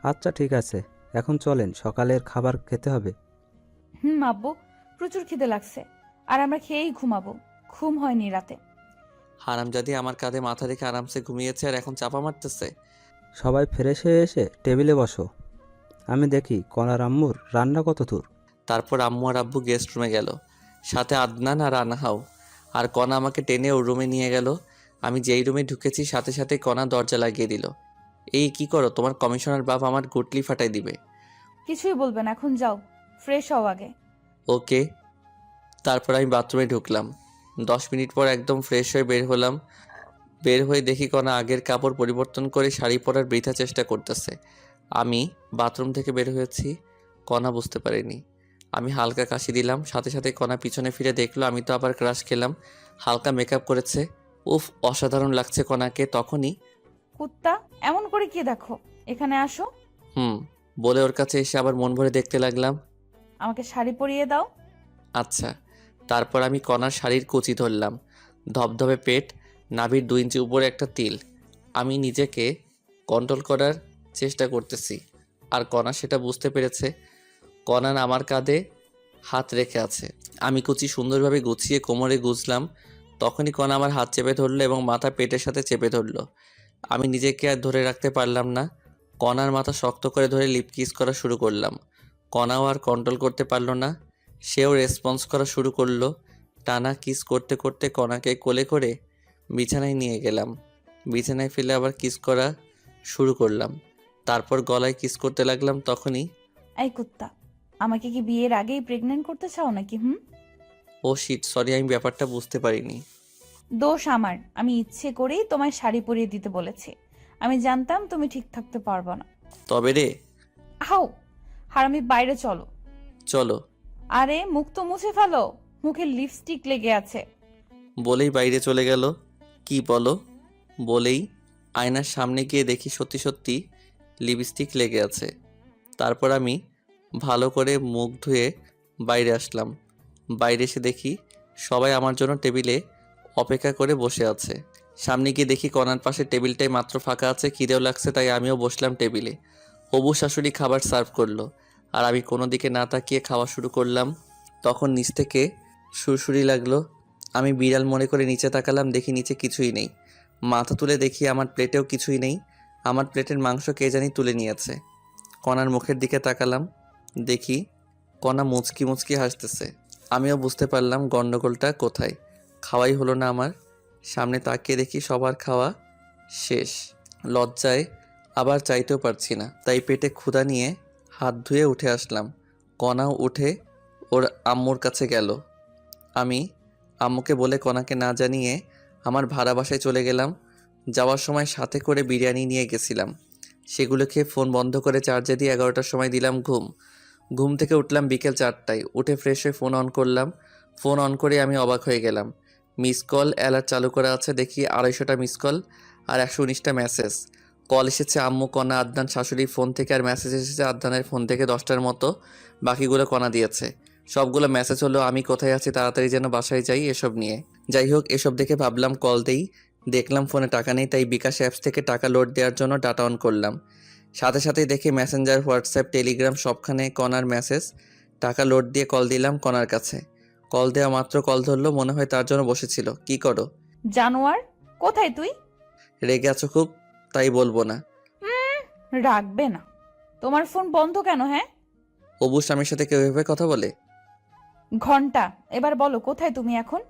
আচ্ছা ঠিক আছে, এখন চলেন, সকালের খাবার খেতে হবে। আব্বু, প্রচুর খিদে লাগছে, আর আমরা খেয়েই ঘুমাবো। ঘুম হয়নি রাতে। হারামজাদি আমার কাঁধে মাথা রেখে আরামসে ঘুমিয়েছে আর এখন চাপা মারতেছে। সবাই ফ্রেশ হয়ে এসে টেবিলে বসো। আমি দেখি কনার আম্মুর রান্না কত দূর। তারপর আম্মু আর আব্বু গেস্ট রুমে গেল, সাথে আদনান আর আনাহাও। আর কণা আমাকে টেনে ওর রুমে নিয়ে গেল। আমি যেই রুমে ঢুকেছি সাথে সাথে কণা দরজা লাগিয়ে দিল। এই কি করো? তোমার কমিশনার বাপ আমার গুটলি ফাটাই দিবে। কিছুই বলবেন, এখন যাও, ফ্রেশ হও আগে। ওকে। তারপর আমি বাথরুমে ঢুকলাম। 10 মিনিট পর একদম ফ্রেশ হয়ে বের হলাম। বের হয়ে দেখি কণা আগের কাপড় পরিবর্তন করে শাড়ি পরার বৃথা চেষ্টা করতেছে। আমি বাথরুম থেকে বের হয়েছি, কণা বুঝতে পারিনি। আমি হালকা কাশি দিলাম, সাথে সাথে কণা পিছনে ফিরে দেখলো আমি তো আবার ক্রাশ খেলাম। হালকা মেকআপ করেছে, উফ অসাধারণ লাগছে কণাকে। তখনই কুত্তা, এমন করে কি দেখো? এখানে আসো। বলে ওর কাছে এসে আবার মন ভরে দেখতে লাগলাম। আমাকে শাড়ি পরিয়ে দাও। আচ্ছা। তারপর আমি কণার শাড়ির কুচি ধরলাম। ধবধবে পেট, নাভির 2 ইঞ্চি উপরে একটা তিল। আমি নিজেকে কন্ট্রোল করার চেষ্টা করতেছি, আর কণা সেটা বুঝতে পেরেছে। কণা আমার কাঁধে হাত রেখে আছে। আমি কুচি সুন্দরভাবে গুছিয়ে কোমরে গুজলাম। তখনই কণা আমার হাত চেপে ধরলো এবং মাথা পেটের সাথে চেপে ধরলো। আমি নিজেকে আর ধরে রাখতে পারলাম না। কণার মাথা শক্ত করে ধরে লিপ কিস করা শুরু করলাম। কণাও আর কন্ট্রোল করতে পারলো না, সেও রেসপন্স করা শুরু করলো। টানা কিস করতে করতে কণাকে কোলে করে বিছানায় নিয়ে গেলাম। বিছানায় ফেলে আবার কিস করা শুরু করলাম। তারপর গলায় কিস করতে লাগলাম। তখনই এই কুত্তা, আমাকে কি বিয়ের আগেই প্রেগন্যান্ট করতে চাও নাকি? ও শিট, সরি, আমি ব্যাপারটা বুঝতে পারিনি। দোষ আমার, আমি ইচ্ছে করেই তোমায় শাড়ি পরিয়ে দিতে বলেছি। আমি জানতাম তুমি ঠিক থাকতে পারবো না। তবে রে, আও, হারামি, বাইরে চলো। চলো। আরে মুখ তো মুছে ফেলো, মুখে লিপস্টিক লেগে আছে। বলেই বাইরে চলে গেল। কি বলো? বলেই আয়নার সামনে গিয়ে দেখি সত্যি সত্যি লিপস্টিক লেগে আছে। তারপর আমি ভালো করে মুখ ধুয়ে বাইরে আসলাম। বাইরে এসে দেখি সবাই আমার জন্য টেবিলে অপেক্ষা করে বসে আছে। সামনে গিয়ে দেখি কণার পাশে টেবিলটাই মাত্র ফাঁকা আছে। খিদেও লাগছে, তাই আমিও বসলাম টেবিলে। হবু শাশুড়ি খাবার সার্ভ করলো, আর আমি কোনো দিকে না তাকিয়ে খাওয়া শুরু করলাম। তখন নিচ থেকে সুরসুরি লাগলো। আমি বিড়াল মনে করে নিচে তাকালাম, দেখি নিচে কিছুই নেই। মাথা তুলে দেখি আমার প্লেটেও কিছুই নেই। আমার প্লেটের মাংস কে জানি তুলে নিয়েছে। কণার মুখের দিকে তাকালাম, দেখি কণা মুচকি মুচকি হাসতেছে। আমিও বুঝতে পারলাম গন্ডগোলটা কোথায়। খাওয়াই হলো না আমার। সামনে তাকিয়ে দেখি সবার খাওয়া শেষ। লজ্জায় আবার চাইতেও পারছি না, তাই পেটে ক্ষুধা নিয়ে হাত ধুয়ে উঠে আসলাম। কণাও উঠে ওর আম্মুর কাছে গেল। আমি আম্মুকে বলে কণাকে না জানিয়ে আমার ভাড়া বাসায় চলে গেলাম। যাওয়ার সময় সাথে করে বিরিয়ানি নিয়ে গেছিলাম। সেগুলো খেয়ে ফোন বন্ধ করে চার্জে দিয়ে 11টার সময় দিলাম ঘুম থেকে উঠলাম বিকেল 4টায়। উঠে ফ্রেশ হয়ে ফোন অন করলাম। ফোন অন করে আমি অবাক হয়ে গেলাম। মিস কল অ্যালার্ট চালু করা আছে, দেখি 250টা মিস কল আর 119টা মেসেজ। কল এসেছে আম্মু, কণা, আদনান শাশুড়ির ফোন থেকে, আর মেসেজ এসেছে আদনানের ফোন থেকে 10টার মতো। বাকিগুলো কণা দিয়েছে। সবগুলো মেসেজ হলো আমি কোথায় আছি, তাড়াতাড়ি যেন বাসায় যাই, এসব নিয়ে। যাই হোক, এসব দেখে ভাবলাম কল দেই। দেখলাম ফোনে টাকা নেই, তাই বিকাশ অ্যাপস থেকে টাকা লোড দেওয়ার জন্য ডাটা অন করলাম। সাথে সাথেই দেখি মেসেঞ্জার, হোয়াটসঅ্যাপ, টেলিগ্রাম সবখানে কণার মেসেজ। টাকা লোড দিয়ে কল দিলাম কণার কাছে। কল দেওয়া মাত্র কল ধরলো, মনে হয় তার জন্য বসেছিল। কি করো? জানোয়ার, কোথায় তুই? রেগে আছো খুব? তাই বলবো না। রাখবে না। তোমার ফোন বন্ধ কেন? হ্যাঁ, অবু স্বামীর সাথে কেউ এভাবে কথা বলে? ঘন্টা, এবার বলো কোথায় তুমি এখন?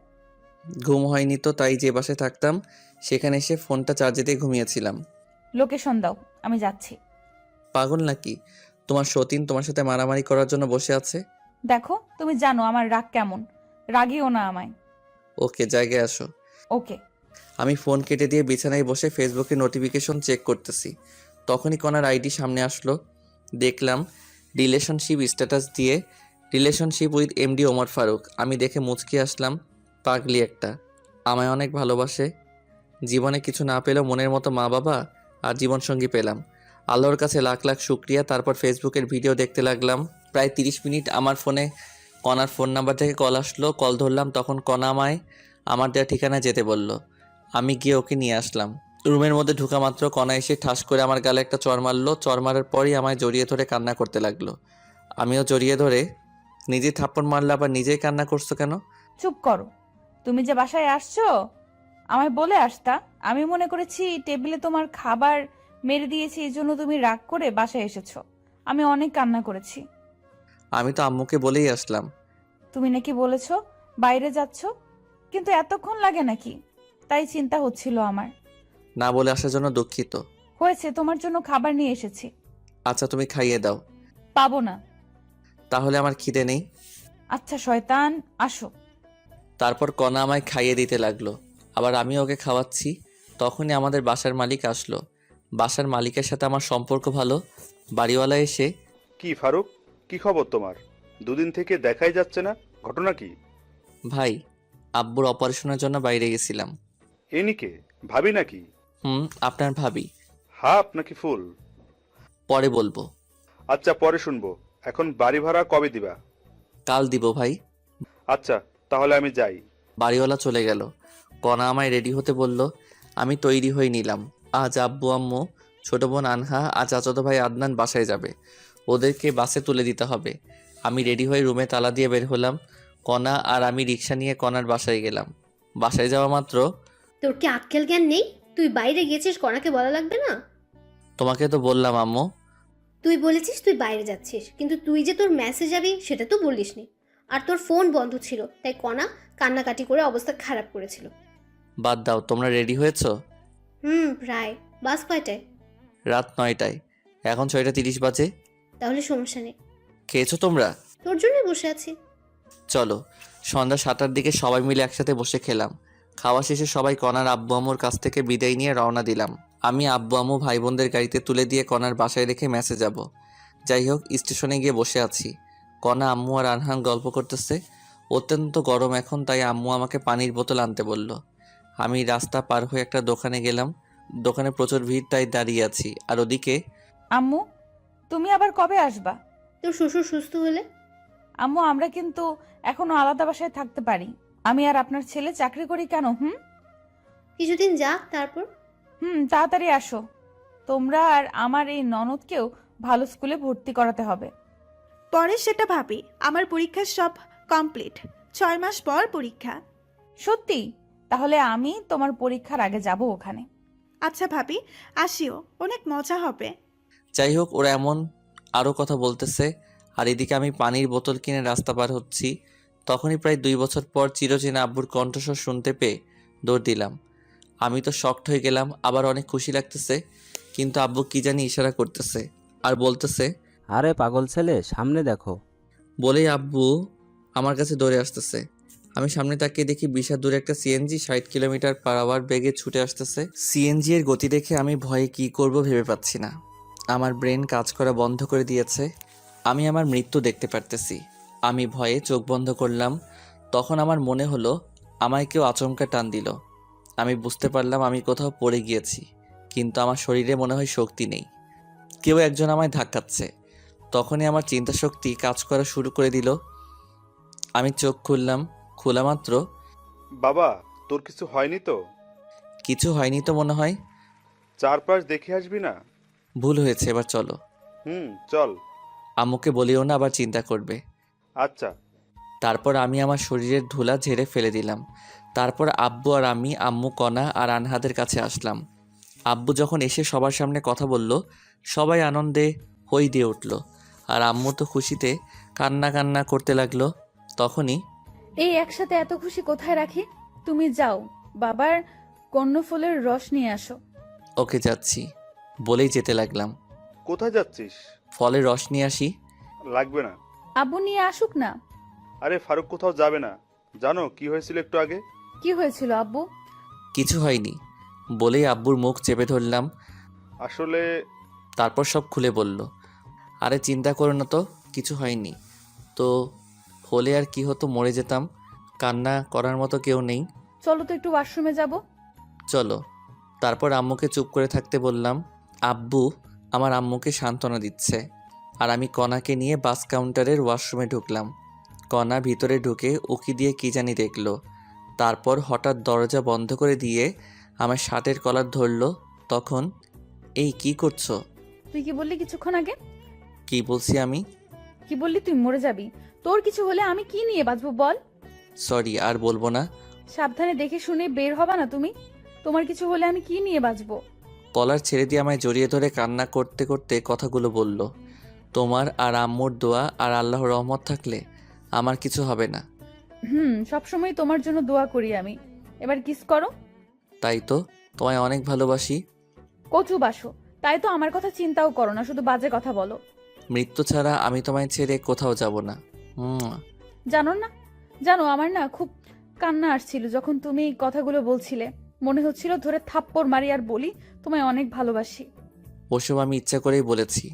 ঘুম হয়নি তো, তাই যে বাসায় থাকতাম সেখানে এসে ফোনটা চার্জে দিয়ে ঘুমিয়েছিলাম। লোকেশন দাও, আমি যাচ্ছি। পাগল নাকি? তোমার সতীন তোমার সাথে মারামারি করার জন্য বসে আছে। দেখো, তুমি জানো আমার রাগ কেমন, রাগিও না আমায়। ওকে, জায়গায় আসো। ওকে। আমি ফোন কেটে দিয়ে বিছানায় বসে ফেসবুকে নোটিফিকেশন চেক করতেছি। তখনই কণার আইডি সামনে আসলো। দেখলাম রিলেশনশিপ স্ট্যাটাস দিয়ে, relationship with MD Omar Faruk. আমি দেখে মুচকি আসলাম। পাগলি একটা, আমায় অনেক ভালোবাসে। জীবনে কিছু না পেলেও মনের মতো মা বাবা আর জীবনসঙ্গী পেলাম। আল্লাহর কাছে লাখ লাখ শুক্রিয়া। তারপর ফেসবুকের ভিডিও দেখতে লাগলাম। প্রায় 30 মিনিট আমার ফোনে কণার ফোন নাম্বার থেকে কল আসলো। কল ধরলাম, তখন কণা আমায় আমার দেওয়া ঠিকানায় যেতে বলল। আমি গিয়ে ওকে নিয়ে আসলাম। রুমের মধ্যে ঢোকা মাত্র কণা এসে ঠাস করে আমার গালে একটা চড় মারলো। চড় মারার পরই আমায় জড়িয়ে ধরে কান্না করতে লাগলো। আমিও জড়িয়ে ধরে, নিজে থাপ্পড় মারলে আবার নিজেই কান্না করছো কেন? চুপ করো। তুমি যে বাসায় আসছো আমায় বলে আসতা। আমি মনে করেছি টেবিলে তোমার খাবার মেরে দিয়েছি, এই জন্য তুমি রাগ করে বাসায় এসেছো। আমি অনেক কান্না করেছি। আমি তো আম্মুকে বলেই আসলাম। তুমি নাকি বলেছো বাইরে যাচ্ছ, কিন্তু এতক্ষণ লাগে নাকি? তাই চিন্তা হচ্ছিল আমার। না বলে আসার জন্য দুঃখিত। হয়েছে, তোমার জন্য খাবার নিয়ে এসেছি। আচ্ছা, তুমি খাইয়ে দাও। পাবো না। তাহলে আমার খিদে নেই। আচ্ছা শয়তান, আসো। তারপর কণা আমায় খাইয়ে দিতে লাগলো, আবার আমি ওকে খাওয়াচ্ছি। তখনই আমাদের বাসার মালিক আসলো। বাসার মালিকের সাথে আমার সম্পর্ক ভালো। বাড়িওয়ালা এসে, কি ফারুক, কি খবর তোমার? দুদিন থেকে দেখাই যাচ্ছে না, ঘটনা কি? ভাই, আব্বুর অপারেশনের জন্য বাইরে গেছিলাম। এনিকে ভাবি নাকি? আপনার ভাবি। হাফ নাকি ফুল? পরে বলবো। আচ্ছা, পরে শুনবো। এখন বাড়ি ভাড়া কবে দিবা? কাল দিব ভাই। আচ্ছা, তাহলে আমি যাই। বাড়িওয়ালা চলে গেল। কণা আমায় রেডি হতে বলল। আমি তৈরি হয়ে নিলাম। আজ আব্বু আম্মু, ছোট বোন আনহা আর চাচাতো ভাই আদনান বাসায় যাবে। ওদেরকে বাসে তুলে দিতে হবে। আমি রেডি হয়ে রুমে তালা দিয়ে বের হলাম। কণা আর আমি রিক্সা নিয়ে কণার বাসায় গেলাম। বাসায় যাওয়া মাত্র, তোর কি আক্কেল জ্ঞান নেই? তুই বাইরে গেছিস, কণাকে বলা লাগবে না? তোমাকে তো বললাম আম্মু। তুই বলেছিস তুই বাইরে যাচ্ছিস, কিন্তু তুই যে তোর মেসেজ যাবি সেটা তো বলিসনি। আর তোর ফোন বন্ধ ছিল, তাই কণা কান্নাকাটি করে অবস্থা খারাপ করেছিল। বাদ দাও, তোমরা রেডি হয়েছো? প্রায়। বাস কয়টায়? রাত 9টায়। এখন 6:30 বাজে। তাহলে সমস্যা নেই। খেয়েছো তোমরা? তোর জন্যই বসে আছি। চলো। সন্ধ্যা 7টার দিকে সবাই মিলে একসাথে বসে খেলাম। খাওয়া শেষে সবাই কণার আব্বু আম্মুর কাছ থেকে বিদায় নিয়ে রওনা দিলাম। আমি আব্বু আম্মু ভাই বোনদের গাড়িতে তুলে দিয়ে কণার বাসায় রেখে মেসে যাব। যাই হোক, স্টেশনে গিয়ে বসে আছি। কণা, আম্মু আর আনহান গল্প করতেছে। অত্যন্ত গরম এখন, তাই আম্মু আমাকে পানির বোতল আনতে বলল। আমি রাস্তা পার হয়ে একটা দোকানে গেলাম। দোকানে প্রচুর ভিড়, তাই দাঁড়িয়ে আছি। আর ওদিকে, আম্মু, তুমি আবার কবে আসবা? তোর শ্বশুর সুস্থ হলে। আম্মু, আমরা কিন্তু এখনো আলাদা বাসায় থাকতে পারি। আমি আর আপনার ছেলে চাকরি করি কেন? কিছুদিন যাক, তারপর। তাড়াতাড়ি আসো। তোমরা আর আমার এই ননদকেও ভালো স্কুলে ভর্তি করাতে হবে। পরে সেটা ভাবি। আমার পরীক্ষা সব কমপ্লিট। 6 মাস পর পরীক্ষা। সত্যি? তাহলে আমি তোমার পরীক্ষার আগে যাব ওখানে। আচ্ছা ভাবি, আসিও, অনেক মজা হবে। যাই হোক, ওরা এমন আরও কথা বলতেছে। আর এদিকে আমি পানির বোতল কিনে রাস্তা পার হচ্ছি। তখনই প্রায় 2 বছর পর চিরচেনা আব্বুর কণ্ঠস্বর শুনতে পেয়ে দৌড় দিলাম। আমি তো শকড হয়ে গেলাম, আবার অনেক খুশি লাগতেছে। কিন্তু আব্বু কি জানি ইশারা করতেছে আর বলতেছে, আরে পাগল ছেলে, সামনে দেখো। বলেই আব্বু আমার কাছে দৌড়ে আসতেছে। আমি সামনে তাকিয়ে দেখি বিশাল দূরে একটা সিএনজি 60 কিলোমিটার পার আওয়ার বেগে ছুটে আসতেছে। সিএনজি এর গতি দেখে আমি ভয়ে কি করব ভেবে পাচ্ছি না। আমার ব্রেন কাজ করা বন্ধ করে দিয়েছে। আমি আমার মৃত্যু দেখতে পারতেছি। আমি ভয়ে চোখ বন্ধ করলাম। তখন আমার মনে হলো আমায় কেউ আচমকা টান দিল। আমি বুঝতে পারলাম আমি কোথাও পড়ে গিয়েছি, কিন্তু আমার শরীরে মনে হয় শক্তি নেই। কেউ একজন আমায় ধাক্কাচ্ছে। তখনই আমার চিন্তা শক্তি কাজ করা শুরু করে দিল। আমি চোখ খুললাম। খোলা মাত্র, বাবা, তোর কিছু হয়নি তো? কিছু হয়নি তো মনে হয়। চারপাশ দেখে আসবি না? ভুল হয়েছে, এবার চলো। চল। আম্মুকে বলিও না, আবার চিন্তা করবে। আচ্ছা। তারপর আমি আমার শরীরের ধুলা ঝেড়ে ফেলে দিলাম। তারপর আব্বু আর আমি, আম্মু, কণা আর আনহাদের কাছে আসলাম। আব্বু যখন এসে সবার সামনে কথা বলল, সবাই আনন্দে হই দিয়ে উঠল। আর আম্মু তো খুশিতে কান্না কান্না করতে লাগলো। তখনই, এই একসাথে এত খুশি কোথায় রাখি? তুমি যাও বাবার কর্ণফুলের রস নিয়ে আসো। ওকে যাচ্ছি বলেই যেতে লাগলাম। কোথায় যাচ্ছিস? ফলের রস নিয়ে আসি। লাগবে না। আব্বু নিয়ে আসুক না। আরে ফারুক কোথাও যাবে না। জানো কি হয়েছিল একটু আগে? কি হয়েছিল আব্বু? কিছু হয়নি বলেই আব্বুর মুখ চেপে ধরলাম। আসলে তারপর সব খুলে বলল। আরে চিন্তা করো না তো, কিছু হয়নি তো। হলে আর কি হতো, মরে যেতাম। কান্না করার মতো কেউ নেই। চলো তো একটু ওয়াশরুমে যাব। চলো। তারপর আম্মুকে চুপ করে থাকতে বললাম। আব্বু আমার আম্মুকে সান্ত্বনা দিচ্ছে, আর আমি কণাকে নিয়ে বাস কাউন্টারের ওয়াশরুমে ঢুকলাম। কণা ভিতরে ঢুকে উকি দিয়ে কি জানি দেখলো। তারপর হঠাৎ দরজা বন্ধ করে দিয়ে আমার শার্টের কলার ধরলো। তখন, এই কি করছো? তুই কি বললি কিছুক্ষণ আগে? কি বলছি আমি? কি বললি তুই মরে যাবি? তোর কিছু হলে আমি কি নিয়ে বাঁচবো বল? সরি, আর বলবো না। সাবধানে দেখে শুনে বের হবা না তুমি? তোমার কিছু হলে আমি কি নিয়ে বাঁচবো? কলার ছেড়ে দিয়ে আমায় জড়িয়ে ধরে কান্না করতে করতে কথাগুলো বলল। তোমার আর আম্মুর দোয়া আর আল্লাহর রহমত থাকলে আমার কিছু হবে না। সবসময় তোমার জন্য দোয়া করি আমি। এবার কিস করো। তাই তো, তোমায় অনেক ভালোবাসি। কচু বাসো, তাই তো আমার কথা চিন্তাও করো না, শুধু বাজে কথা বলো। মৃত্যু ছাড়া আমি তোমায় ছেড়ে কোথাও যাব না। জানো না, জানো আমার না খুব কান্না আসছিল যখন তুমি এই কথাগুলো বলছিলে। মনে হচ্ছিল ধরে থাপ্পড় মারি আর বলি তোমায় অনেক ভালোবাসি। ওসব আমি ইচ্ছা করেই বলেছি।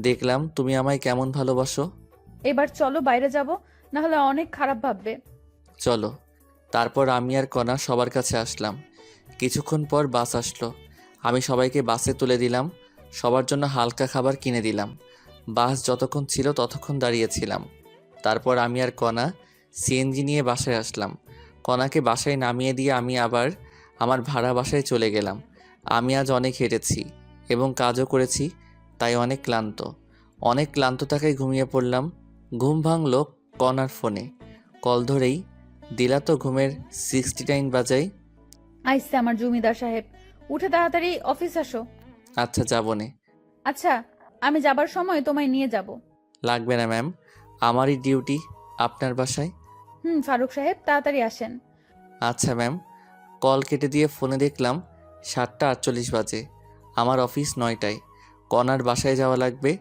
দেখলাম তুমি আমায় কেমন ভালোবাসো। এবার চলো বাইরে যাব, না হলে অনেক খারাপ ভাববে। চলো। তারপর আমি আর কণা সবার কাছে আসলাম। কিছুক্ষণ পর বাস আসলো। আমি সবাইকে বাসে তুলে দিলাম। সবার জন্য হালকা খাবার কিনে দিলাম। বাস যতক্ষণ ছিল ততক্ষণ দাঁড়িয়েছিলাম। তারপর আমি আর কণা সিএনজি নিয়ে বাসায় আসলাম। কণাকে বাসায় নামিয়ে দিয়ে আমি আবার আমার ভাড়া বাসায় চলে গেলাম। আমি আজ অনেক হেঁটেছি এবং কাজও করেছি, তাই অনেক ক্লান্ত থাকায় ঘুমিয়ে পড়লাম। ঘুম ভাঙল কণার ফোনে। কল ধরেই দিলা তো ঘুমের 69 বাজায়। আইসে আমার জমিদার সাহেব, উঠে তাড়াতাড়ি অফিস আসো। আচ্ছা যাবনে। আচ্ছা, আমি যাবার সময় তোমায় নিয়ে যাব। লাগবে না ম্যাম, আমারই ডিউটি আপনার বাসায়। ফারুক সাহেব তাড়াতাড়ি আসেন। আচ্ছা ম্যাম। কল কেটে দিয়ে ফোনে দেখলাম 7:48 বাজে। আমার অফিস 9টায়। কণার বাসায় যাওয়া লাগবে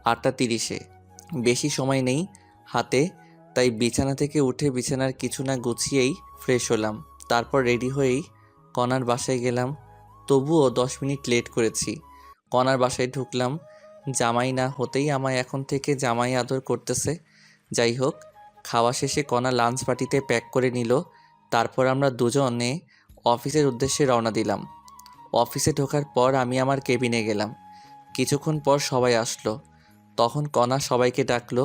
8:30-এ। বেশি সময় নেই হাতে, তাই বিছানা থেকে উঠে বিছানার কিছু না গুছিয়েই ফ্রেশ হলাম। তারপর রেডি হয়েই কণার বাসায় গেলাম। তবুও 10 মিনিট লেট করেছি। কণার বাসায় ঢুকলাম। জামাই না হতেই আমায় এখন থেকে জামাই আদর করতেছে। যাই হোক, খাওয়া শেষে কণা লাঞ্চ পার্টিতে প্যাক করে নিল। তারপর আমরা দুজনে অফিসের উদ্দেশ্যে রওনা দিলাম। অফিসে ঢোকার পর আমি আমার কেবিনে গেলাম। কিছুক্ষণ পর সবাই আসলো। তখন কণা সবাইকে ডাকলো।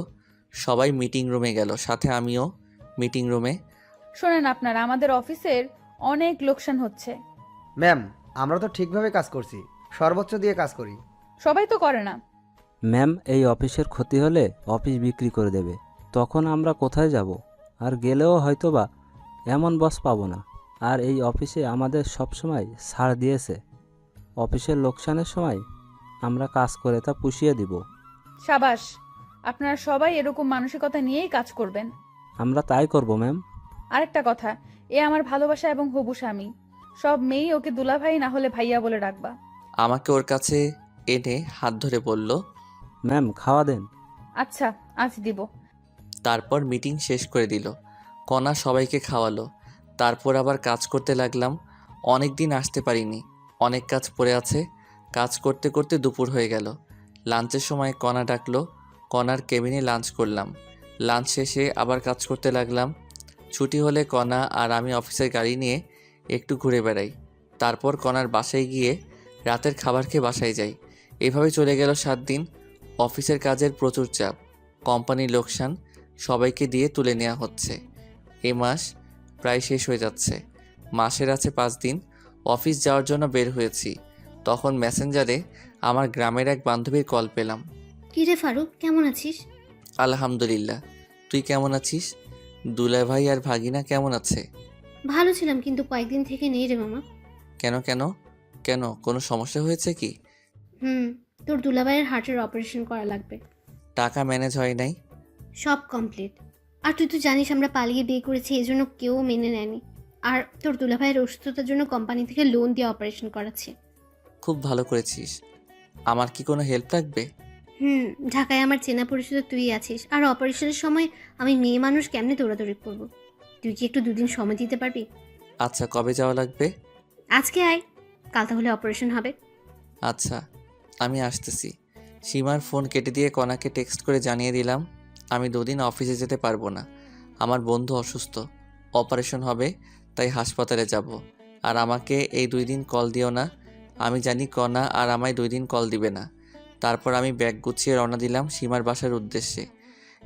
সবাই মিটিং রুমে গেল, সাথে আমিও মিটিং রুমে। শোনেন, আপনারা আমাদের অফিসের অনেক লোকসান হচ্ছে। ম্যাম, আমরা তো ঠিকভাবে কাজ করছি, সর্বোচ্চ দিয়ে কাজ করি। সবাই তো করে না। ম্যাম, এই অফিসের ক্ষতি হলে অফিস বিক্রি করে দেবে, তখন আমরা কোথায় যাব? আর গেলেও হয়তোবা এমন বস পাবো না। আর এই অফিসে আমাদের সবসময় ছাড় দিয়েছে। অফিসের লোকসানের সময় আমরা কাজ করে তা পুষিয়ে দিব। সাবাস, আপনারা সবাই এরকম মানসিকতা নিয়েই কাজ করবেন। আমরা তাই করব ম্যাম। আরেকটা কথা, এ আমার ভালোবাসা এবং হবু স্বামী। সব মেয়েই ওকে দুলাভাই না হলে ভাইয়া বলে ডাকবা। আমাকে ওর কাছে এনে হাত ধরে বলল। ম্যাম খাওয়া দেন। আচ্ছা, আজ দিব। তারপর মিটিং শেষ করে দিল। কণা সবাইকে খাওয়ালো। তারপর আবার কাজ করতে লাগলাম। অনেক দিন আসতে পারিনি, অনেক কাজ পড়ে আছে। কাজ করতে করতে দুপুর হয়ে গেল। লাঞ্চের সময় কণা ডাকলো। কণার কেবিনে লাঞ্চ করলাম। লাঞ্চ শেষে আবার কাজ করতে লাগলাম। ছুটি হলে কণা আর আমি অফিসের গাড়ি নিয়ে একটু ঘুরে বেড়াই। তারপর কণার বাসায় গিয়ে রাতের খাবার খেয়ে বাসায় যাই। এভাবে চলে গেল 7 দিন। অফিসের কাজের প্রচুর চাপ, কোম্পানির লোকসান, সবাইকে দিয়ে তুলে নেওয়া হচ্ছে। এ মাস প্রায় শেষ হয়ে যাচ্ছে। মাসের আছে 5 দিন। অফিস যাওয়ার জন্য বের হয়েছি, তখন মেসেঞ্জারে আমার গ্রামের এক বান্ধবীর কল পেলাম। কি রে ফারুক, কেমন আছিস? আলহামদুলিল্লাহ, তুই কেমন আছিস? দুলাভাই আর ভাগিনা কেমন আছে? ভালো ছিলাম, কিন্তু কয়েকদিন থেকে নেই রে মামা। কেন কেন কেন কোনো সমস্যা হয়েছে কি? তোর দুলাভাইয়ের হার্টের অপারেশন করা লাগবে। টাকা ম্যানেজ হয় নাই? সব কমপ্লিট। আর তুই তো জানিস আমরা পালিয়ে বিয়ে করেছি, এই জন্য কেউ মেনে নেয়নি। আর তোর দুলাভাইয়ের অসুস্থতার জন্য কোম্পানি থেকে লোন দিয়ে অপারেশন করাচ্ছে। খুব ভালো করেছিস। আমার কি কোনো হেল্প লাগবে? ঢাকায় আমার চেনা পরিচিত তুই আছিস, আর অপারেশনের সময় আমি মেয়ে মানুষ কেমনে দৌড়াদৌড়ি করব? তুই কি একটু 2 দিন সময় দিতে পারবি? আচ্ছা, কবে যাওয়া লাগবে? আজকে আয়, কাল তাহলে অপারেশন হবে। আচ্ছা, আমি আসতেছি। সীমার ফোন কেটে দিয়ে কণাকে টেক্সট করে জানিয়ে দিলাম আমি 2 দিন অফিসে যেতে পারবো না। আমার বন্ধু অসুস্থ, অপারেশন হবে, তাই হাসপাতালে যাব। আর আমাকে এই 2 দিন কল দিও না। আমি জানি কণা আর আমায় 2 দিন কল দিবে না। তারপর আমি ব্যাগ গুছিয়ে রওনা দিলাম সীমার বাসার উদ্দেশ্যে।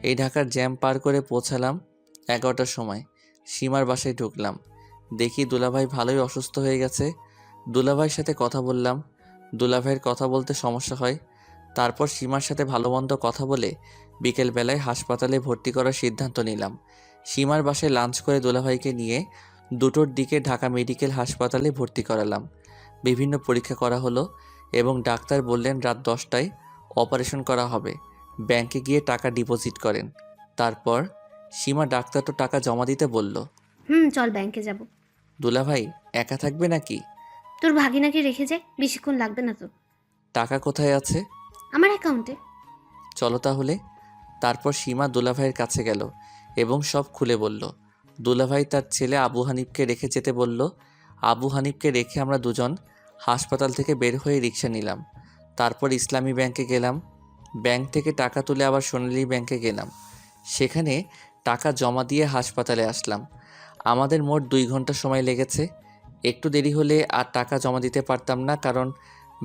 এই ঢাকার জ্যাম পার করে পৌঁছালাম 11টার সময়। সীমার বাসায় ঢুকলাম, দেখি দুলাভাই ভালোই অসুস্থ হয়ে গেছে। দুলাভাইয়ের সাথে কথা বললাম। দুলাভাইয়ের কথা বলতে সমস্যা হয়। তারপর সীমার সাথে ভালো মন্দ কথা বলে বিকেলবেলায় হাসপাতালে ভর্তি করার সিদ্ধান্ত নিলাম। সীমার বাসায় লাঞ্চ করে দুলাভাইকে নিয়ে 2টোর দিকে ঢাকা মেডিকেল হাসপাতালে ভর্তি করালাম। বিভিন্ন পরীক্ষা করা হলো এবং ডাক্তার বললেন রাত 10টায় অপারেশন করা হবে। ব্যাংকে গিয়ে টাকা ডিপোজিট করেন। তারপর সীমা ডাক্তার তো টাকা জমা দিতে বলল। চল ব্যাংকে যাব। দুলাভাই একা থাকবে নাকি? তোর ভাগিনাকে রেখে যাই, বেশিক্ষণ লাগবে না তো। টাকা কোথায় আছে? আমার অ্যাকাউন্টে। চলো তাহলে। তারপর সীমা দুলাভাইয়ের কাছে গেল এবং সব খুলে বলল। দুলাভাই তার ছেলে আবু হানিফকে রেখে যেতে বলল। আবু হানিফকে রেখে আমরা দুজন হাসপাতাল থেকে বের হয়ে রিক্সা নিলাম। তারপর ইসলামী ব্যাংকে গেলাম। ব্যাংক থেকে টাকা তুলে আবার সোনালী ব্যাংকে গেলাম। সেখানে টাকা জমা দিয়ে হাসপাতালে আসলাম। আমাদের মোট 2 ঘন্টা সময় লেগেছে। একটু দেরি হলে আর টাকা জমা দিতে পারতাম না, কারণ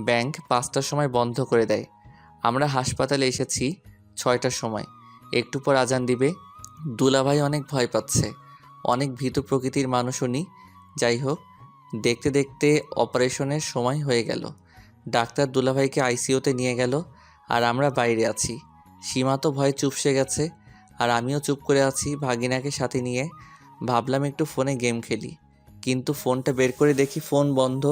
ব্যাংক 5টার সময় বন্ধ করে দেয়। আমরা হাসপাতালে এসেছি 6টার সময়। একটু পর আজান দিবে। দুলাভাই অনেক ভয় পাচ্ছে, অনেক ভীতু প্রকৃতির মানুষ উনি। যাই হোক, দেখতে দেখতে অপারেশনের সময় হয়ে গেল। ডাক্তার দুলাভাইকে আইসিইউতে নিয়ে গেল আর আমরা বাইরে আছি। সীমা তো ভয়ে চুপসে গেছে আর আমিও চুপ করে আছি ভাগিনাকে সাথে নিয়ে। ভাবলাম একটু ফোনে গেম খেলি, কিন্তু ফোনটা বের করে দেখি ফোন বন্ধ,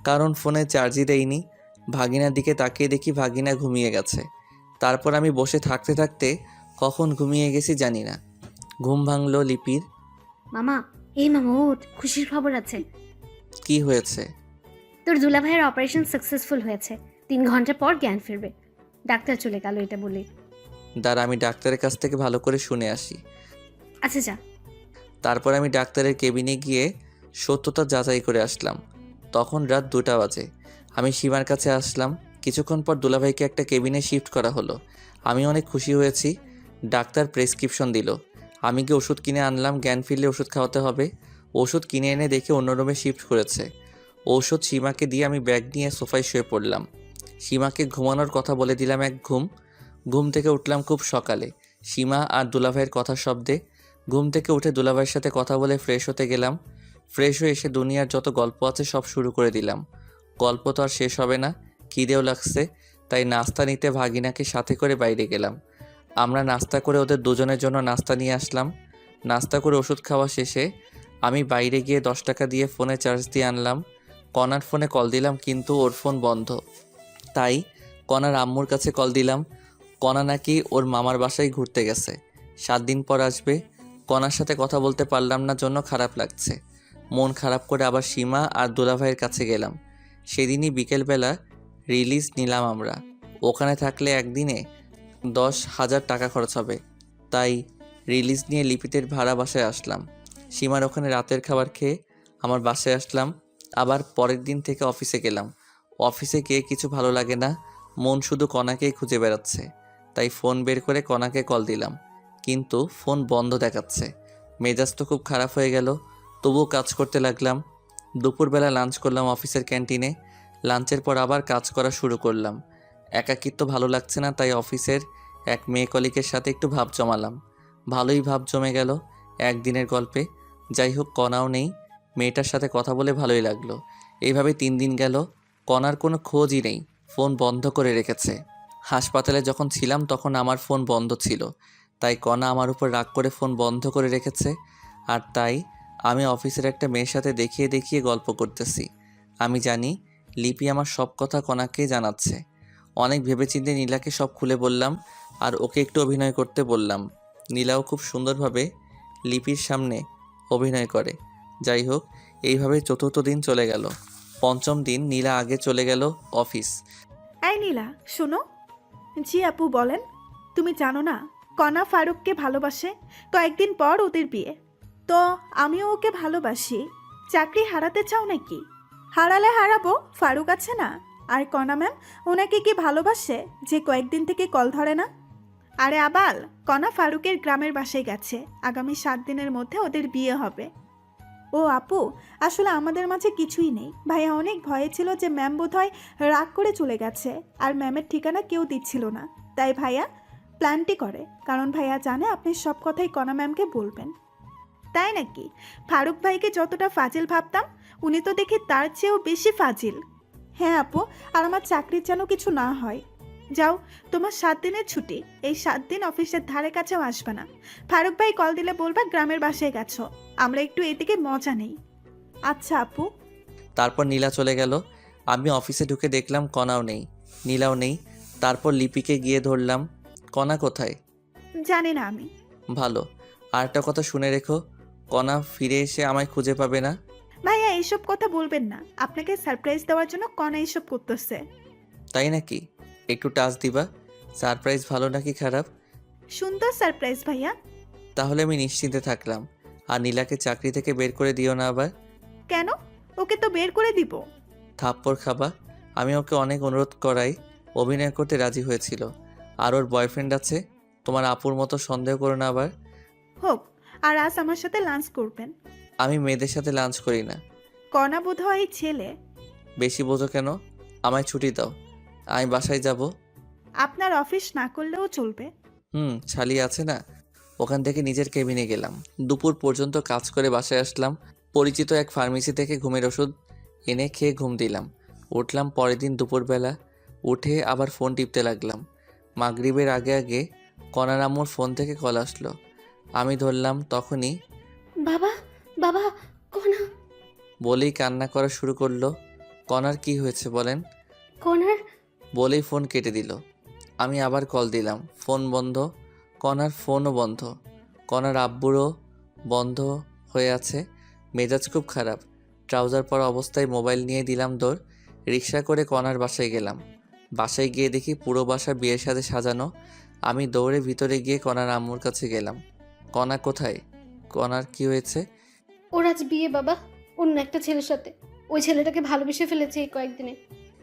কারণ ফোনে চার্জই দেইনি। ভাগিনার দিকে তাকিয়ে দেখি ভাগিনা ঘুমিয়ে গেছে। তারপর আমি বসে থাকতে থাকতে কখন ঘুমিয়ে গেছি জানি না। ঘুম ভাঙলো লিপির। মামা, মামা ওঠ, খুশির খবর আছে। কি হয়েছে? তোর দুলাভাইয়ের অপারেশন সাকসেসফুল হয়েছে। 3 ঘন্টা পর জ্ঞান ফিরবে। ডাক্তার চলে গেল এটা বলে। দাঁড়া, আমি ডাক্তারের কাছ থেকে ভালো করে শুনে আসি। আচ্ছা যা। তারপর আমি ডাক্তারের কেবিনে গিয়ে সত্যতা যাচাই করে আসলাম। তখন রাত 2টা বাজে। আমি সীমার কাছে আসলাম। কিছুক্ষণ পর দুলাভাইকে একটা কেবিনে শিফট করা হলো। আমি অনেক খুশি হয়েছি। ডাক্তার প্রেসক্রিপশন দিল। আমি গিয়ে ওষুধ কিনে আনলাম। জ্ঞান ফিরলে ওষুধ খাওয়াতে হবে। ওষুধ কিনে এনে দেখে অন্য রুমে শিফট করেছে। ঔষধ সীমাকে দিয়ে আমি ব্যাগ নিয়ে সোফায় শুয়ে পড়লাম। সীমাকে ঘুমানোর কথা বলে দিলাম এক ঘুম। ঘুম থেকে উঠলাম খুব সকালে, সীমা আর দুলাভাইয়ের কথার শব্দে। ঘুম থেকে উঠে দুলাভাইয়ের সাথে কথা বলে ফ্রেশ হতে গেলাম। ফ্রেশ হয়ে এসে দুনিয়ার যত গল্প আছে সব শুরু করে দিলাম। গল্প তো আর শেষ হবে না, খিদেও লাগছে, তাই নাস্তা নিতে ভাগিনাকে সাথে করে বাইরে গেলাম। আমরা নাস্তা করে ওদের দুজনের জন্য নাস্তা নিয়ে আসলাম। নাস্তা করে ওষুধ খাওয়া শেষে আমি বাইরে গিয়ে 10 টাকা দিয়ে ফোনে চার্জ দিয়ে আনলাম। কণার ফোনে কল দিলাম, কিন্তু ওর ফোন বন্ধ। তাই কণার আম্মুর কাছে কল দিলাম। কণা নাকি ওর মামার বাসায় ঘুরতে গেছে, 7 দিন পর আসবে। কণার সাথে কথা বলতে পারলাম না জন্য খারাপ লাগছে। মন খারাপ করে আবার সীমা আর দুলাভাইয়ের কাছে গেলাম। সেদিনই বিকেলবেলা রিলিজ নিলাম আমরা। ওখানে থাকলে একদিনে 10,000 টাকা খরচ হবে, তাই রিলিজ নিয়ে লিপিতের ভাড়া বাসায় আসলাম। সীমার ওখানে রাতের খাবার খেয়ে আমার বাসায় আসলাম। আবার পরের দিন থেকে অফিসে গেলাম। অফিসে গিয়ে কিছু ভালো লাগে না, মন শুধু কণাকেই খুঁজে বেড়াচ্ছে। তাই ফোন বের করে কণাকে কল দিলাম, কিন্তু ফোন বন্ধ দেখাচ্ছে। মেজাজ তো খুব খারাপ হয়ে গেল, তবুও কাজ করতে লাগলাম। দুপুরবেলা লাঞ্চ করলাম অফিসের ক্যান্টিনে। লাঞ্চের পর আবার কাজ করা শুরু করলাম। একাকিত্ব ভালো লাগছে না, তাই অফিসের এক মেয়ে কলিকের সাথে একটু ভাব জমালাম। ভালোই ভাব জমে গেল একদিনের গল্পে। যাই হোক, কণাও নেই, মেয়েটার সাথে কথা বলে ভালোই লাগলো। এইভাবে 3 দিন গেল, কণার কোনো খোঁজই নেই, ফোন বন্ধ করে রেখেছে। হাসপাতালে যখন ছিলাম তখন আমার ফোন বন্ধ ছিল, তাই কণা আমার উপর রাগ করে ফোন বন্ধ করে রেখেছে। আর তাই আমি অফিসের একটা মেয়ের সাথে দেখিয়ে দেখিয়ে গল্প করতেছি। আমি জানি লিপি আমার সব কথা কণাকে জানাচ্ছে। অনেক ভেবেচিন্তে নীলাকে সব খুলে বললাম, আর ওকে একটু অভিনয় করতে বললাম। নীলাও খুব সুন্দরভাবে লিপির সামনে অভিনয় করে। যাই হোক, এইভাবে 4র্থ দিন চলে গেল। 5ম দিন নীলা আগে চলে গেল অফিস। এই নীলা, শোনো। জি আপু, বলেন। তুমি জানো না কণা ফারুককে ভালোবাসে? কয়েকদিন পর ওদের বিয়ে। তো আমিও ওকে ভালোবাসি। চাকরি হারাতে চাও নাকি? হারালে হারাবো, ফারুক আছে না। আর কণা ম্যাম ওনাকে কি ভালোবাসে যে কয়েকদিন থেকে কল ধরে না? আরে আবাল, কণা ফারুকের গ্রামের বাসায় গেছে। আগামী 7 দিনের মধ্যে ওদের বিয়ে হবে। ও আপু, আসলে আমাদের মাঝে কিছুই নেই। ভাইয়া অনেক ভয়ে ছিল যে ম্যাম বোধহয় রাগ করে চলে গেছে, আর ম্যামের ঠিকানা কেউ দিচ্ছিল না। তাই ভাইয়া প্ল্যানটি করে, কারণ ভাইয়া জানে আপনি সব কথাই কণা ম্যামকে বলবেন। তাই নাকি? ফারুক ভাইকে যতটা ফাজিল ভাবতাম, উনি তো দেখি তার চেয়েও বেশি ফাজিল। হ্যাঁ আপু, আর আমার চাকরির যেন কিছু না হয়। যাও, তোমার 7 দিনের ছুটি। এই 7 দিন অফিসের ধারে কাছেও আসবে না। ফারুক ভাই কল দিলে বলবা গ্রামের বাসায় গেছো, আমরা একটু এদিকে মজা নেই। আচ্ছা আপু। তারপর নীলা চলে গেল। আমি অফিসে ঢুকে দেখলাম কণাও নেই, নীলাও নেই। তারপর লিপিকে গিয়ে ধরলাম, কণা কোথায়? জানি না আমি। ভালো। আর একটা কথা শুনে রেখো, কণা ফিরে এসে আমায় খুঁজে পাবে না। ভাইয়া এইসব কথা বলবেন না, আপনাকে সারপ্রাইজ দেওয়ার জন্য কণা এইসব করতেছে। তাই নাকি? একটু টাচ দিবা। সারপ্রাইজ ভালো নাকি খারাপ? সুন্দর সারপ্রাইজ ভাইয়া। তাহলে আমি নিশ্চিন্তে থাকলাম। আর নীলাকে চাকরি থেকে বের করে দিও না আবার। কেন? ওকে তো বের করে দিব। থাপ্পড় খাবা। আমি ওকে অনেক অনুরোধ করাই অভিনয় করতে রাজি হয়েছিল। আর ওর বয়ফ্রেন্ড আছে, তোমার আপুর মতো সন্দেহ করো না আবার। হোক, আর আজ আমার সাথে লাঞ্চ করবেন। আমি মেয়েদের সাথে লাঞ্চ করি না। কণা বোধহয় ছেলে। বেশি বোঝো কেন? আমায় ছুটি দাও, আমি বাসায় যাব। আপনার অফিস না করলেও চলবে। ছালি আছে না, ওখান থেকে নিজের কেবিনে গেলাম। দুপুর পর্যন্ত কাজ করে বাসায় আসলাম। পরিচিত এক ফার্মেসি থেকে ঘুমের ওষুধ এনে খেয়ে ঘুম দিলাম। উঠলাম পরের দিন দুপুরবেলা। উঠে আবার ফোন টিপতে লাগলাম। মাগরিবের আগে আগে কণার আম্মুর ফোন থেকে কল আসলো। আমি ধরলাম, তখনই বাবা, বাবা, কণা। বলেই কান্না করা শুরু করলো। কণার কি হয়েছে বলেন? কণার। বলেই ফোন কেটে দিল। আমি আবার কল দিলাম, ফোন বন্ধ। কণার ফোনও বন্ধ। কণার আব্বুরও বন্ধ হয়ে আছে। মেজাজ খুব খারাপ। ট্রাউজার পরা অবস্থায় মোবাইল নিয়ে দিলাম দৌড়। রিক্সা করে কণার বাসায় গেলাম। বাসায় গিয়ে দেখি পুরো বাসা বিয়ের সাথে সাজানো। আমি দৌড়ে ভিতরে গিয়ে কণার আম্মুর কাছে গেলাম। কণা কোথায়? কণার কি হয়েছে? ওর আজ বিয়ে বাবা, অন্য একটা ছেলের সাথে। ওই ছেলেটাকে ভালোবেসে ফেলেছে এই কয়েকদিনে।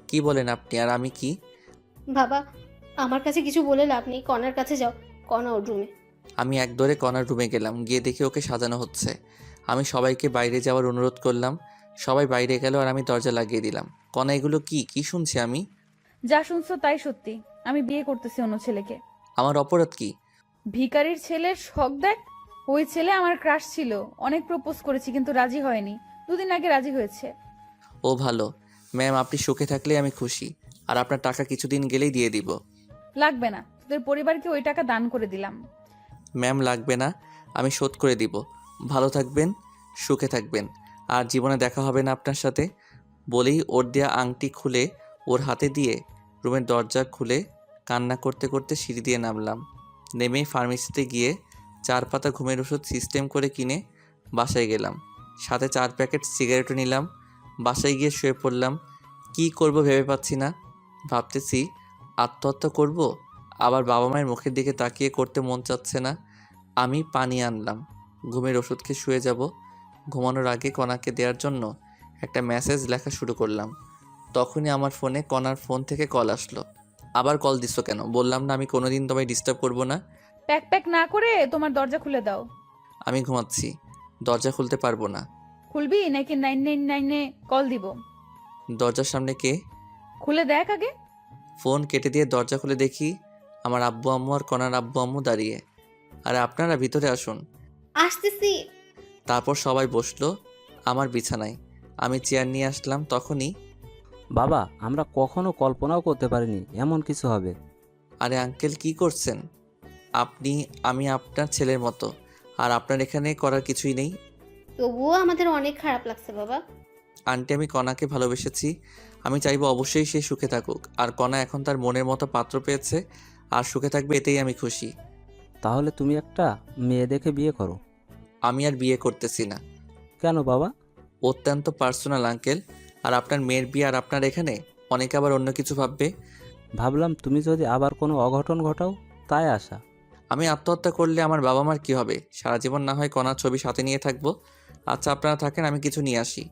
কি বলেন আপনি? আর আমি কি? বাবা, আমার কাছে কিছু বলে লাভ নেই, কণার কাছে যাও। কণা ওর রুমে। আমি এক দৌড়ে কণার রুমে গেলাম, গিয়ে দেখি ওকে সাজানো হচ্ছে। আমি সবাইকে বাইরে যাওয়ার অনুরোধ করলাম। সবাই বাইরে গেল আর আমি দরজা লাগিয়ে দিলাম। কণা, এগুলো কি শুনছি আমি? যা শুনছো তাই সত্যি। আমি বিয়ে করতেছি অন্য ছেলেকে। আমার অপরাধ কি? ভিখারির ছেলের শখ দেখ। ওই ছেলে আমার ক্রাশ ছিল, অনেক প্রপোজ করেছি কিন্তু রাজি হয়নি। 2 দিন আগে রাজি হয়েছে। ও ভালো। ম্যাম, আপনি সুখে থাকলে আমি খুশি। আর আপনার টাকা কিছুদিন গেলেই দিয়ে দিব। লাগবে না, তোদের পরিবারকে ওই টাকা দান করে দিলাম। ম্যাম, লাগবে না, আমি শোধ করে দিব। ভালো থাকবেন, সুখে থাকবেন, আর জীবনে দেখা হবে না আপনার সাথে। বলেই ওর দেয়া আংটি খুলে ওর হাতে দিয়ে রুমের দরজা খুলে কান্না করতে করতে সিঁড়ি দিয়ে নামলাম। নেমেই ফার্মেসিতে গিয়ে 4 পাতা ঘুমের ওষুধ সিস্টেম করে কিনে বাসায় গেলাম। সাথে 4 প্যাকেট সিগারেটও নিলাম। বাসায় গিয়ে শুয়ে পড়লাম। কি করব ভেবে পাচ্ছি না। ভাবতেছি আত্মহত্যা করব, আবার বাবা মায়ের মুখের দিকে তাকিয়ে করতে মন চাচ্ছে না। আমি পানি আনলাম, ঘুমের ওষুধ খেয়ে শুয়ে যাব। ঘুমানোর আগে কণাকে দেওয়ার জন্য একটা মেসেজ লেখা শুরু করলাম। তখনই আমার ফোনে কণার ফোন থেকে কল আসলো। আবার কল দিছো কেন? বললাম না আমি কোনোদিন তোমায় ডিস্টার্ব করব না। প্যাক প্যাক না করে তোমার দরজা খুলে দাও। আমি ঘুমাচ্ছি, দরজা খুলতে পারবো না। খুলবি নাকি 999-এ কল দিব? দরজার সামনে কে? খুলে দেখ আগে। ফোন কেটে দিয়ে দরজা খুলে দেখি আমার আব্বু আম্মু আর কণার আব্বু আম্মু দাঁড়িয়ে। আর আপনারা ভিতরে আসুন। আসতেছি। তারপর সবাই বসলো আমার বিছানায়। আমি চেয়ার নিয়ে আসলাম। তখনই, বাবা, আমরা কখনো কল্পনাও করতে পারিনি এমন কিছু হবে। আরে আঙ্কেল কি করছেন আপনি? আমি আপনার ছেলের মতো, আর আপনার এখানে করার কিছুই নেই। তবুও আমাদের অনেক খারাপ লাগছে বাবা। আন্টি, আমি কণাকে ভালোবেসেছি। আমি চাইবো অবশ্যই সে সুখে থাকুক। আর কণা এখন তার মনের মতো পাত্র পেয়েছে আর সুখে থাকবে, এতেই আমি খুশি। তাহলে তুমি একটা মেয়ে দেখে বিয়ে করো। আমি আর বিয়ে করতেছি না। কেন বাবা? অত্যন্ত পার্সোনাল আঙ্কেল। আর আপনার মেয়ের বিয়ে আর আপনার এখানে, অনেকে আবার অন্য কিছু ভাববে। ভাবলাম তুমি যদি আবার কোনো অঘটন ঘটাও, তাই আশা। আমি আত্মহত্যা করলে আমার বাবা মার কি হবে? সারা জীবন না হয় কণার ছবি সাথে নিয়ে থাকবো। আচ্ছা আপনারা থাকেন, আমি কিছু নিয়ে আসি।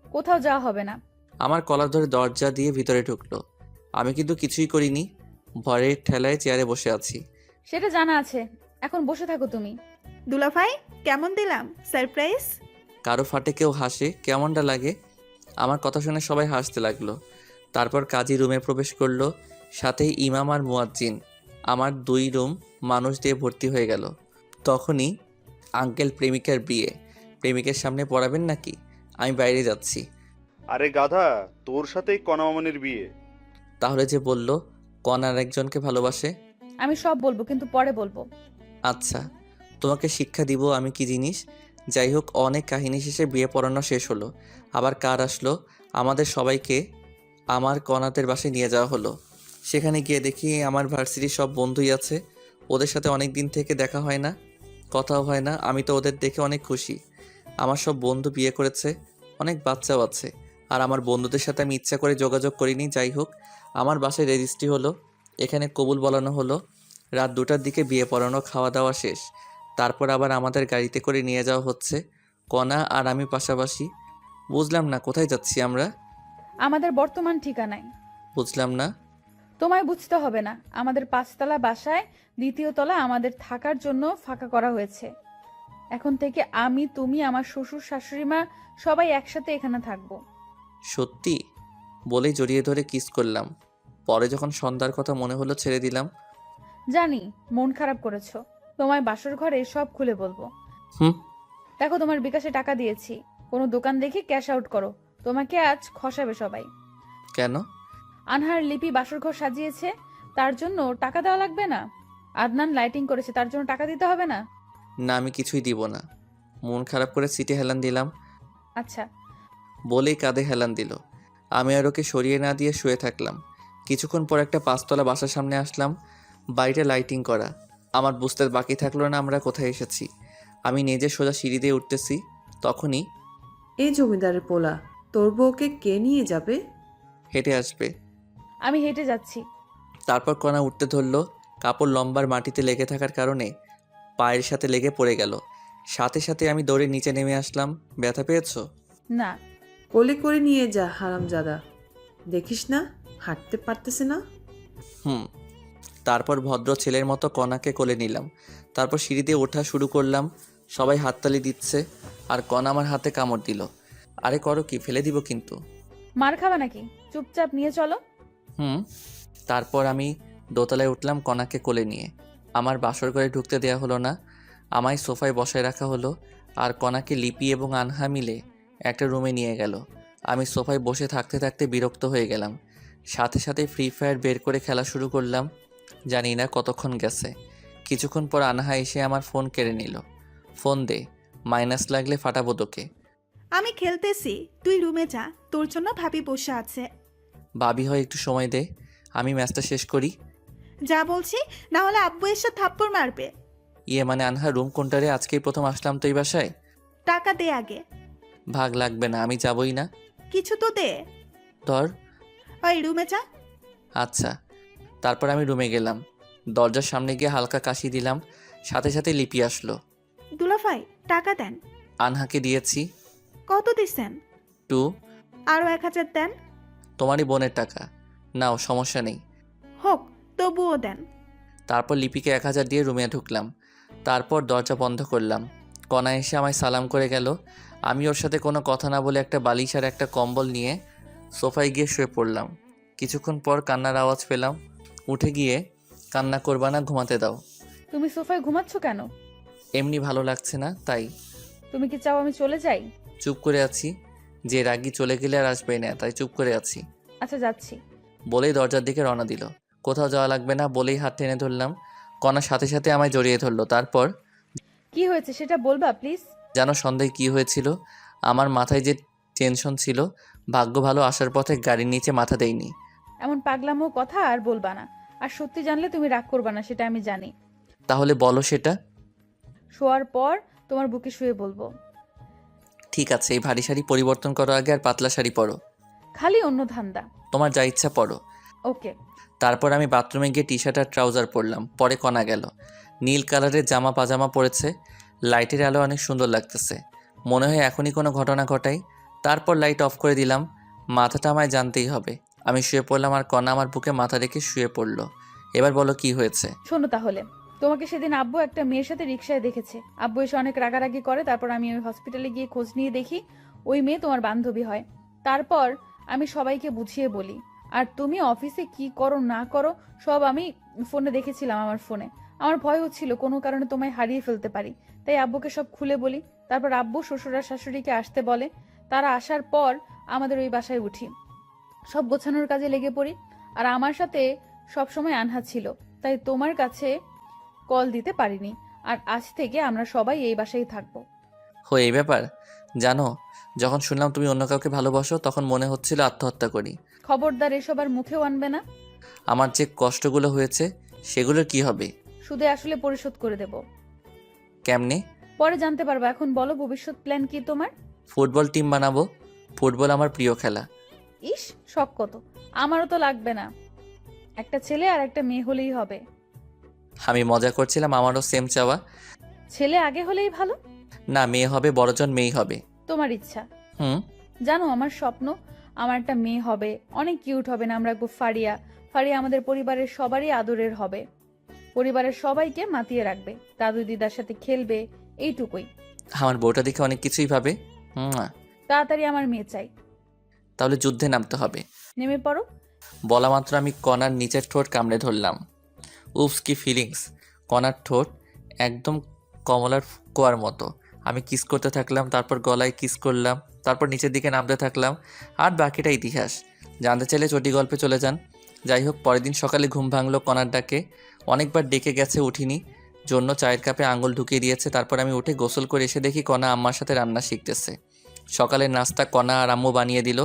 কোথাও যাওয়া হবে না। আমার কলার ধরে দরজা দিয়ে ভিতরে ঢুকলো। আমি কিন্তু কিছুই করিনি, ভয়ের ঠেলায় চেয়ারে বসে আছি। সেটা জানা আছে, এখন বসে থাকো তুমি। দুলাভাই, কেমন দিলাম সারপ্রাইজ? কারো ফাটে কেউ হাসে, কেমনটা লাগে? আমার কথা শুনে সবাই হাসতে লাগলো। তারপর কাজী রুমে প্রবেশ করলো, সাথেই ইমাম আর মুয়াজ্জিন। আমার 2 রুম মানুষ দিয়ে ভর্তি হয়ে গেল। তখনই, আঙ্কেল প্রেমিকার বিয়ে, প্রেমিকের সামনে পড়াবেন নাকি? আমি বাইরে যাচ্ছি। আরে গাধা, তোর সাথেই কণা মামনির বিয়ে। তাহলে যে বলল কণার একজনকে ভালোবাসে। আমি সব বলবো, কিন্তু পরে বলবো। আচ্ছা, তোমাকে শিক্ষা দিব আমি কি জিনিস। যাই হোক, অনেক কাহিনী শেষে বিয়ে পড়ানো শেষ হলো। আবার কার আসলো, আমাদের সবাইকে আমার কণাদের বাসায় নিয়ে যাওয়া হলো। সেখানে গিয়ে দেখি আমার ভার্সিটির সব বন্ধুই আছে। ওদের সাথে অনেক দিন থেকে দেখা হয় না, কথাও হয় না। আমি তো ওদের দেখে অনেক খুশি। আমার সব বন্ধু বিয়ে করেছে, অনেক বাচ্চাও আছে। আর আমার বন্ধুদের সাথে আমি ইচ্ছা করে যোগাযোগ করিনি। যাই হোক, আমার বাসায় রেজিস্ট্রি হলো, এখানে কবুল বলানো হলো। রাত 2টার দিকে বিয়ে পড়ানো, খাওয়া দাওয়া শেষ। তারপর আবার আমাদের গাড়িতে করে নিয়ে যাওয়া হচ্ছে, কণা আর আমি পাশাপাশি। বুঝলাম না কোথায় যাচ্ছি আমরা। আমাদের বর্তমান ঠিকানায়। বুঝলাম না। তোমায় বুঝতে হবে না। আমাদের 5তলা বাসায় 2য় তলা আমাদের থাকার জন্য ফাঁকা করা হয়েছে। এখন থেকে আমি, তুমি, আমার শ্বশুর শাশুড়ি মা সবাই একসাথে এখানে থাকবো। সত্যি? বলেই জড়িয়ে ধরে কিস করলাম। পরে যখন সন্ধ্যার কথা মনে হলো ছেড়ে দিলাম। জানি মন খারাপ করেছো, তোমায় বাসর ঘরে সব খুলে বলবো। হুম। দেখো, তোমার বিকাশে টাকা দিয়েছি, কোনো দোকান দেখে ক্যাশ আউট করো। তোমাকে আজ খসাবে সবাই। কেন? আনহার লিপি বাসর ঘর সাজিয়েছে, তার জন্য টাকা দেওয়া লাগবে না? আদনান লাইটিং করেছে, তার জন্য টাকা দিতে হবে না? না, আমি কিছুই দিব না। মন খারাপ করে সিটে হেলান দিলাম। আচ্ছা। বলেই কাঁধে হেলান দিল। আমি আর ওকে সরিয়ে না দিয়ে শুয়ে থাকলাম। কিছুক্ষণ পর একটা 5তলা বাসার সামনে আসলাম। বাড়িটা লাইটিং করা। আমার বুঝতে বাকি থাকলো না আমরা কোথায় এসেছি। আমি নিজে সোজা সিঁড়ি দিয়ে উঠতেছি, তখনই এই জমিদারের পোলা, তোর বউকে কে নিয়ে যাবে? হেঁটে আসবে। আমি হেঁটে যাচ্ছি। তারপর কণা উঠতে ধরলো। কাপড় লম্বার মাটিতে লেগে থাকার কারণে পায়ের সাথে লেগে পড়ে গেল। সাথে সাথে আমি দৌড়ে নিচে নেমে আসলাম। ব্যথা পেয়েছো? না। কোলে করে নিয়ে যা হারামজাদা, দেখিস না হাঁটতে পারতেছে না। হুম। তারপর ভদ্র ছেলের মতো কণাকে কোলে নিলাম। তারপর সিঁড়ি দিয়ে ওঠা শুরু করলাম। সবাই হাততালি দিচ্ছে, আর কণা আমার হাতে কামড় দিল। আরে করো কি, ফেলে দিব কিন্তু। মার খাবা নাকি? চুপচাপ নিয়ে চলো। হুম। তারপর আমি দোতলায় উঠলাম কণাকে কোলে নিয়ে। আমার বাসর ঘরে ঢুকতে দেওয়া হলো না, আমায় সোফায় বসায় রাখা হলো। আর কণাকে লিপি এবং আনহা মিলে একটা রুমে নিয়ে গেল। আমি সোফায় বসে থাকতে থাকতে বিরক্ত হয়ে গেলাম। সাথে সাথে ফ্রি ফায়ার বের করে খেলা শুরু করলাম। জানি না কতক্ষণ গেছে। কিছুক্ষণ পর আনহা এসে আমার ফোন কেড়ে নিল। ফোন দে, মাইনাস লাগলে ফাটাবো তোকে। আমি খেলতেছি, তুই রুমে যা, তোর জন্য ভাবি বসে আছে। ভাবি হয় একটু সময় দে, আমি ম্যাচটা শেষ করি। যা বলছি, না হলে আব্বু এসে থাপ্পড় মারবে। ইয়ে মানে আনহা, রুম কোনটারে? আজকেই প্রথম আসলাম তো এই বাসায়। টাকা দে আগে। ভাগ লাগবে না, আমি যাবই না। কিছু তো দে। ধর। ওই রুমে যা। আচ্ছা। তারপর আমি রুমে গেলাম, দরজার সামনে গিয়ে হালকা কাশি দিলাম, সাথে সাথে লিপি আসলো। দুলাভাই টাকা দেন। আনহাকে দিয়েছি। কত দিছেন? 2। আরো 1000 দেন। তোমারই বোনের টাকা, নাও, সমস্যা নেই। হোক, তবুও দেন। তারপর লিপিকে 1000 দিয়ে রুমে ঢুকলাম, তারপর দরজা বন্ধ করলাম। কণা এসে আমায় সালাম করে গেল। আমি ওর সাথে কোনো কথা না বলে একটা বালিশ আর একটা কম্বল নিয়ে সোফায় গিয়ে শুয়ে পড়লাম। কিছুক্ষণ পর কান্নার আওয়াজ পেলাম। উঠে গিয়ে, কান্না করবা না, ঘুমাতে দাও। তুমি সোফায় ঘুমাচ্ছ কেন? এমনি ভালো লাগছে না তাই। তুমি কি চাও আমি চলে যাই? চুপ করে আছি, যে রাগী চলে গেলে আর আসবে না, তাই চুপ করে আছি। আচ্ছা যাচ্ছি। বলেই দরজার দিকে রওনা দিল। কোথাও যাওয়া লাগবে না বলেই হাত টেনে ধরলাম। কণার সাথে সাথে আমায় জড়িয়ে ধরলো। তারপর কি হয়েছে সেটা বলবা প্লিজ? যেন সন্ধ্যায় কী হয়েছিল, আমার মাথায় যে টেনশন ছিল, ভাগ্য ভালো আসার পথে গাড়ির নিচে মাথা দেয়নি। এমন পাগলামো কথা আর বলবা না। আর সত্যি জানলে তুমি রাগ করবা না, সেটা আমি জানি। তাহলে বলো সেটা। শোয়ার পর তোমার বুকে শুয়ে বলবো। ঠিক আছে, এই ভারী শাড়ি পরিবর্তন করো আগে, আর পাতলা শাড়ি পরো। খালি অন্য ধান্দা। তোমার যা ইচ্ছা পরো। ওকে। তারপর আমি বাথরুমে গিয়ে টি শার্ট আর ট্রাউজার পরলাম। পরে কণা গেল, নীল কালারের জামা পাজামা পরেছে, লাইটের আলো অনেক সুন্দর লাগতেছে, মনে হয় এখনই কোনো ঘটনা ঘটাই। তারপর লাইট অফ করে দিলাম। মাথাটা আমায় জানতেই হবে। আমি শুয়ে পড়লাম আর কণা আমার বুকে মাথা রেখে শুয়ে পড়ল। এবার বলো কি হয়েছে। শোনো তাহলে, তোমাকে সেদিন আব্বু একটা মেয়ের সাথে রিক্সায় দেখেছে। আব্বু এসে অনেক রাগারাগি করে, তারপর আমি ওই হসপিটালে গিয়ে খোঁজ নিয়ে দেখি ওই মেয়ে তোমার বান্ধবী হয়। তারপর আমি সবাইকে বুঝিয়ে বলি। আর তুমি অফিসে কি করো না করো সব আমি ফোনে দেখেছিলাম, আমার ফোনে। আমার ভয় হচ্ছিল কোনো কারণে তোমায় হারিয়ে ফেলতে পারি, তাই আব্বুকে সব খুলে বলি। তারপর আব্বু শ্বশুর আর শাশুড়িকে আসতে বলে। তারা আসার পর আমাদের ওই বাসায় উঠি, সব গোছানোর কাজে লেগে পড়ি। আর আমার সাথে সবসময় আনহা ছিল, তাই তোমার কাছে কল দিতে পারিনি। আর আজ থেকে আমরা সবাই এই বাসায় থাকবো। এই ব্যাপার। জানো, যখন শুনলাম তুমি অন্য কাউকে ভালোবাসো, তখন মনে হচ্ছিল আত্মহত্যা করি। খবরদার এসব আর মুখেও আনবে না। আমার যে কষ্টগুলো হয়েছে সেগুলোর কি হবে? সুদে আসলে পরিশোধ করে দেব। কেমনে? পরে জানতে পারবো। এখন বলো ভবিষ্যৎ প্ল্যান কি তোমার? ফুটবল টিম বানাবো। ফুটবল আমার প্রিয় খেলা। ইস, শখ কত! আমারও তো লাগবে না, একটা ছেলে আর একটা মেয়ে হলেই হবে। আমি মজা করছিলাম, আমারও সেম চাওয়া। ছেলে আগে হলেই ভালো। না, মেয়ে হবে, বড়জন মেয়েই হবে। তোমার ইচ্ছা। হুম। জানো আমার স্বপ্ন, আমার একটা মেয়ে হবে, অনেক কিউট হবে, নাম রাখবো ফারিয়া। ফারিয়া আমাদের পরিবারের সবারই আদরের হবে, পরিবারের সবাইকে মাতিয়ে রাখবে, দাদু দিদার সাথে খেলবে, এইটুকুই। আমার বউটা দেখে অনেক কিছুই ভাবে। হুম। তাড়াতাড়ি আমার মেয়ে চাই। তাহলে যুদ্ধে নামতে হবে। নেমে পড়ো। বলা মাত্র আমি কণার নিচের ঠোঁট কামড়ে ধরলাম। উপস, কি ফিলিংস! কণার ঠোঁট একদম কমলার কোয়ার মতো। আমি কিস করতে থাকলাম, তারপর গলায় কিস করলাম, তারপর নিচের দিকে নামতে থাকলাম। আর বাকিটা ইতিহাস। জানতে চাইলে চটি গল্পে চলে যান। যাই হোক, পরের দিন সকালে ঘুম ভাঙলো কণার ডাকে। অনেকবার ডেকে গেছে, উঠিনি, জন্য চায়ের কাপে আঙুল ঢুকিয়ে দিয়েছে। তারপর আমি উঠে গোসল করে এসে দেখি কণা আম্মার সাথে রান্না শিখতেছে। সকালের নাস্তা কণা আর আম্মু বানিয়ে দিল।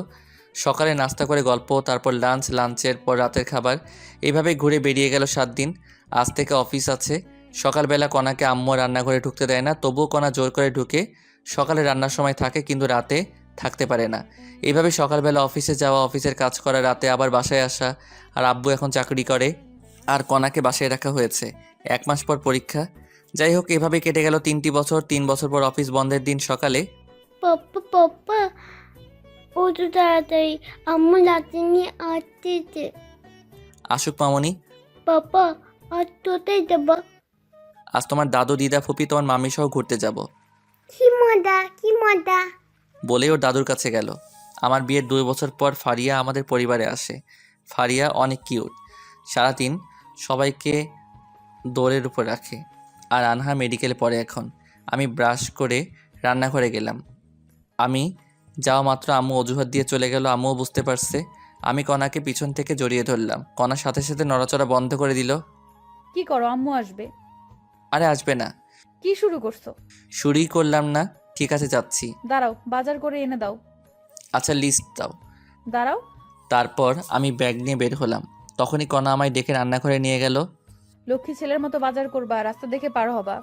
সকালে নাস্তা করে গল্প, তারপর লাঞ্চ, লাঞ্চের পর রাতের খাবার। এইভাবে ঘুরে বেরিয়ে গেল 7 দিন। আজ থেকে অফিস আছে। সকালবেলা কণাকে আম্মু রান্নাঘরে ঢুকতে দেয় না, তবুও কণা জোর করে ঢুকে। সকালে রান্নার সময় থাকে, কিন্তু রাতে থাকতে পারে না। এইভাবে সকালবেলা অফিসে যাওয়া, অফিসের কাজ করা, রাতে আবার বাসায় আসা। আর আব্বু এখন চাকরি করে, আর কণাকে বাসায় রাখা হয়েছে। 1 মাস পর পরীক্ষা। যাই হোক, এভাবে কেটে গেল 3টি বছর। 3 বছর পর অফিস বন্ধের দিন সকালে। পাপ্পা পাপ্পা, ও তো তাড়াতাড়ি, আম্মু রাতে নিয়ে আসতেছে। আসুক মামনি। পাপ্পা, আজ কোথায় যাবো? আজ তোমার দাদু, দিদা, ফুপি, তোমার মামি সহ ঘুরতে যাব। কি মজা, কি মজা। বলে ওর দাদুর কাছে গেল। আমার বিয়ের 2 বছর পর ফারিয়া আমাদের পরিবারে আসে। ফারিয়া অনেক কিউট, সারাদিন সবাইকে দৌড়ের উপর রাখে। আর আনহা মেডিকেলে পড়ে এখন। আমি ব্রাশ করে রান্নাঘরে গেলাম। আমি যাওয়া মাত্র আম্মু অজুহাত দিয়ে চলে গেল। আম্মুও বুঝতে পারছে। আমি কণাকে পিছন থেকে জড়িয়ে ধরলাম। কণার সাথে সাথে নড়াচড়া বন্ধ করে দিল। কি করো? আম্মু আসবে। আরে আসবে না। কি শুরু করছো? শুরুই করলাম না। ঠিক আছে, যাচ্ছি। দাঁড়াও, বাজার করে এনে দাও। আচ্ছা, লিস্ট দাও। দাঁড়াও। তারপর আমি ব্যাগ নিয়ে বের হলাম। তখনই কণা আমায় ডেকে রান্নাঘরে নিয়ে গেল। লক্ষ্মী ছেলের মতো বাজার করবা, রাস্তা দেখে পার হবা।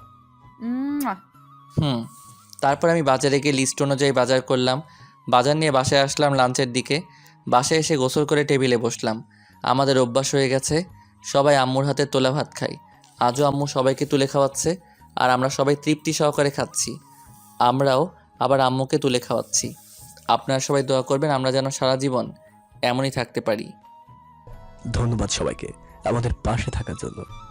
আহ। তারপর আমি বাজারে গিয়ে লিস্ট অনুযায়ী বাজার করলাম। বাজার নিয়ে বাসায় আসলাম লাঞ্চের দিকে। বাসায় এসে গোসল করে টেবিলে বসলাম। আমাদের অভ্যাস হয়ে গেছে সবাই আম্মুর হাতে তোলা ভাত খাই। আজও আম্মু সবাইকে তুলে খাওয়াচ্ছে, আর আমরা সবাই তৃপ্তি সহকারে খাচ্ছি। আমরাও আবার আম্মুকে তুলে খাওয়াচ্ছি। আপনারা সবাই দোয়া করবেন আমরা যেন সারা জীবন এমনই থাকতে পারি। ধন্যবাদ সবাইকে আমাদের পাশে থাকার জন্য।